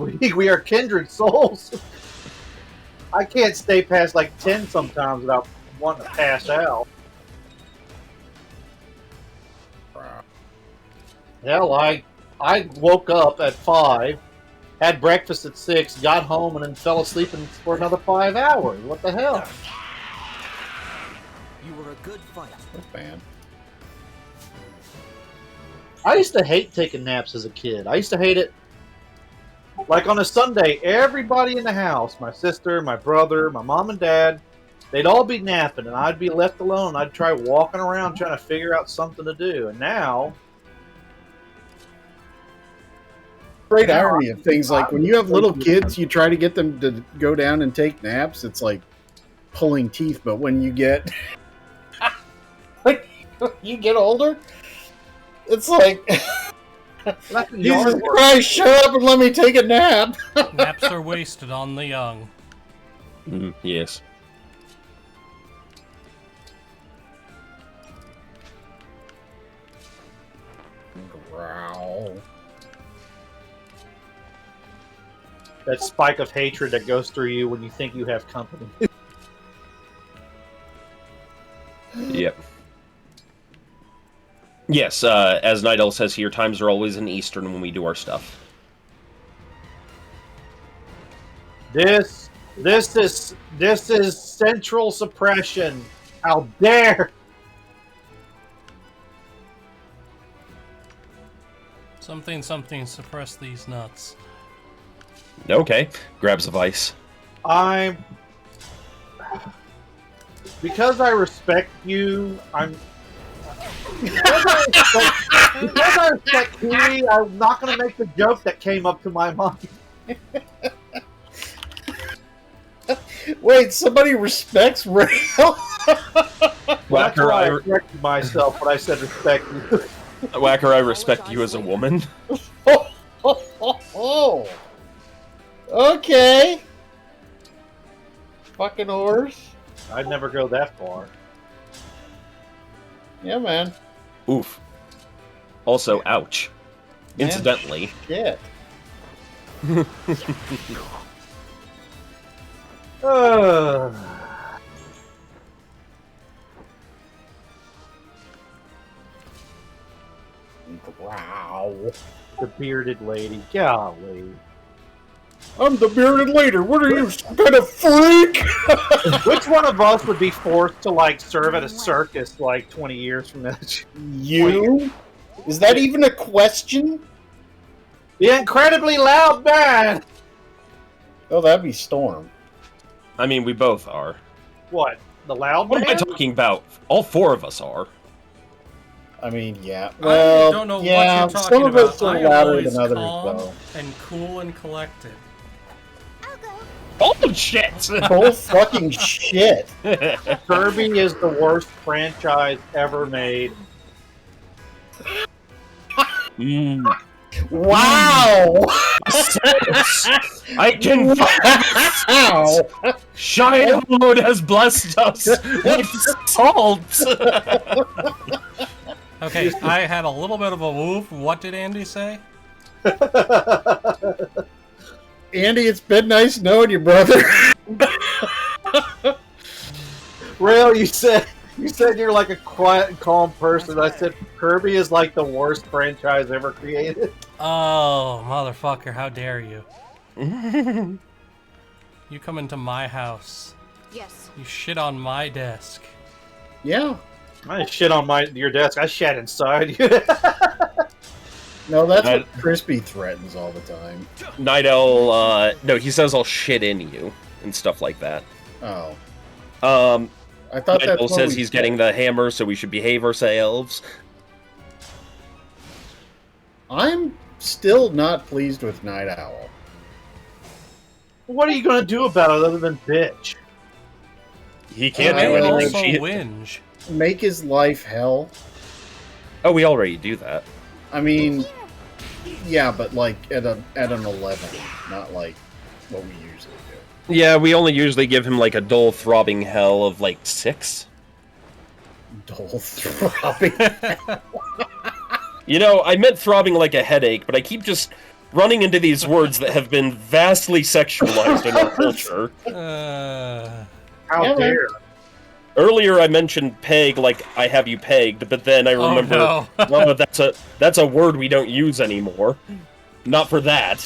are kindred souls. I can't stay past like 10 sometimes without wanting to pass out. Hell, I woke up at 5. Had breakfast at 6, got home, and then fell asleep for another 5 hours. What the hell?
You were a good fighter.
Man.
I used to hate taking naps as a kid. I used to hate it. Like on a Sunday, everybody in the house, my sister, my brother, my mom and dad, they'd all be napping, and I'd be left alone. I'd try walking around trying to figure out something to do. And now...
Great irony of things like when you have little kids, you try to get them to go down and take naps. It's like pulling teeth, but when you get older, it's like Jesus Christ, shut up and let me take a nap.
Naps are wasted on the young.
Yes.
Growl.
That spike of hatred that goes through you when you think you have company.
Yes, as Night Owl says here, times are always in Eastern when we do our stuff.
This is central suppression. How dare!
Something, suppress these nuts.
Okay, grabs a vice.
Because I respect you, because I respect Kiwi, I'm not going to make the joke that came up to my mind.
Wait, somebody respects Rale?
That's why I corrected myself when I said respect you.
Whacker, I respect you as a woman.
Oh. Okay. Fucking horse.
I'd never go that far.
Yeah, man.
Oof. Also, ouch.
Man,
Incidentally.
Shit. Wow.
The bearded lady. Golly.
I'm the bearded lady. What are you, some kind of freak?
Which one of us would be forced to, like, serve at a circus, like, 20 years from now?
You? Is that even a question?
The incredibly loud man!
Oh, that'd be Storm.
I mean, we both are.
What? The loud
What
man?
am I talking about? All four of us are.
I mean, yeah. Well,
I don't know
yeah,
what you're
some
talking
of us
about.
are
I am
louder
always
than others,
calm
though.
and cool and collected.
Oh, shit!
Oh, fucking shit.
Kirby is the worst franchise ever made.
Wow!
I can.
Wow!
Shine Mode has blessed us with salt.
Okay, I had a little bit of a woof. What did Andy say?
Andy, it's been nice knowing you, brother.
Rale, you said you're like a quiet and calm person. I said Kirby is like the worst franchise ever created.
Oh, motherfucker, how dare you. You come into my house.
Yes.
You shit on my desk.
Yeah.
I didn't shit on your desk. I shat inside you.
No, that's what Crispy threatens all the time.
Night Owl, no, he says I'll shit in you and stuff like that.
Oh.
I
thought
Night
that's
Owl
what
says
we
he's
said.
getting the hammer, so we should behave ourselves.
I'm still not pleased with Night Owl.
What are you gonna do about it other than bitch?
He can't
I
do anything.
also
She-
whinge.
Make his life hell.
Oh, we already do that.
I mean, yeah, but like at an 11, not like what we usually do.
Yeah, we only usually give him like a dull throbbing hell of like 6.
Dull throbbing.
You know, I meant throbbing like a headache, but I keep just running into these words that have been vastly sexualized in our culture.
How dare?
Earlier I mentioned peg like I have you pegged, but then I remember
no.
oh, that's a word we don't use anymore. Not for that.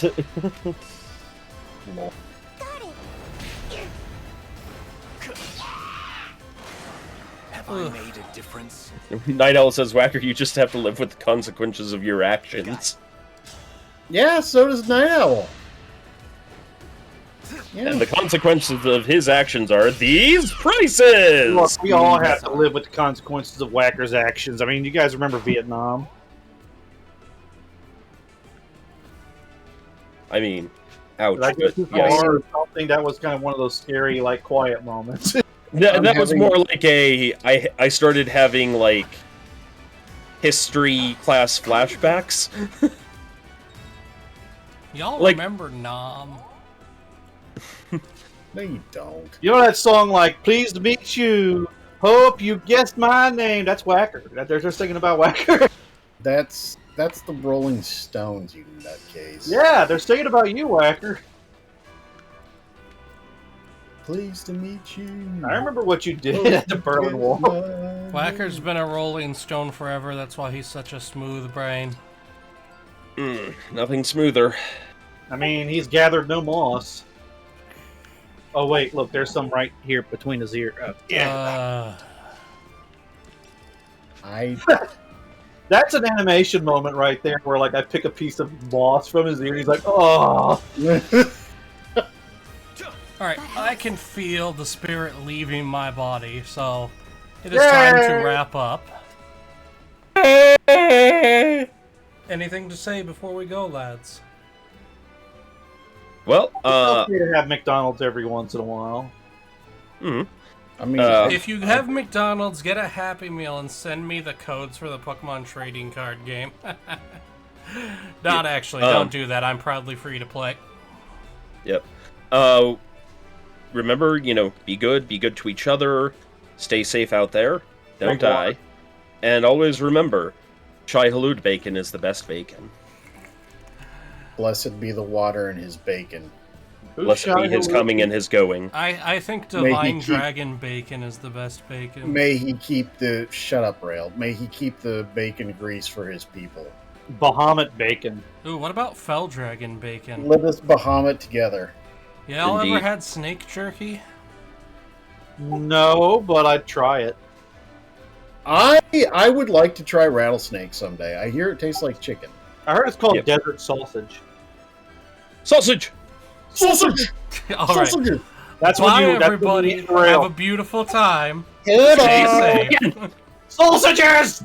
Have I made a difference?
Night Owl says, Whacker, you just have to live with the consequences of your actions.
Yeah, so does Night Owl. Yeah.
And the consequences of his actions are these prices!
Look, we all have to live with the consequences of Whacker's actions. I mean, you guys remember Vietnam?
I mean, ouch.
Did I go
But
too
yes.
far or something? That was kind of one of those scary, like, quiet moments.
That was more like I started having, like, history class flashbacks.
Y'all
Like-
remember Nom?
No, you don't.
You know that song, like, Pleased to Meet You, Hope You Guessed My Name? That's Whacker. They're just singing about Whacker.
That's the Rolling Stones, you nutcase.
Yeah, they're singing about you, Whacker.
Pleased to meet you.
I remember what you did at the Berlin Wall.
Whacker's been a rolling stone forever. That's why he's such a smooth brain.
Nothing smoother.
I mean, he's gathered no moss. Oh wait, look, there's some right here between his ear. That's an animation moment right there, where like I pick a piece of moss from his ear, and he's like, "Oh."
All right, I can feel the spirit leaving my body, so it is time to wrap up. Anything to say before we go, lads?
Well,
it's okay to have McDonald's every once in a while.
I mean,
if you have McDonald's, get a Happy Meal and send me the codes for the Pokemon trading card game. Not actually, don't do that. I'm proudly free to play.
Yep. Remember, be good to each other, stay safe out there, don't die, and always remember, Chai Halud bacon is the best bacon.
Blessed be the water and his bacon.
Blessed be his coming and his going.
I think Divine Dragon bacon is the best bacon.
May he keep the... Shut up, Rale. May he keep the bacon grease for his people.
Bahamut bacon.
Ooh, what about Fell Dragon bacon?
Let us Bahamut together.
Y'all ever had snake jerky?
No, but I'd try it.
I would like to try rattlesnake someday. I hear it tastes like chicken.
I heard it's called desert sausage.
Sausage!
Sausage!
All right.
Sausages!
That's
Bye,
what
everybody. Have a beautiful time.
Goodbye.
Stay safe.
Sausages!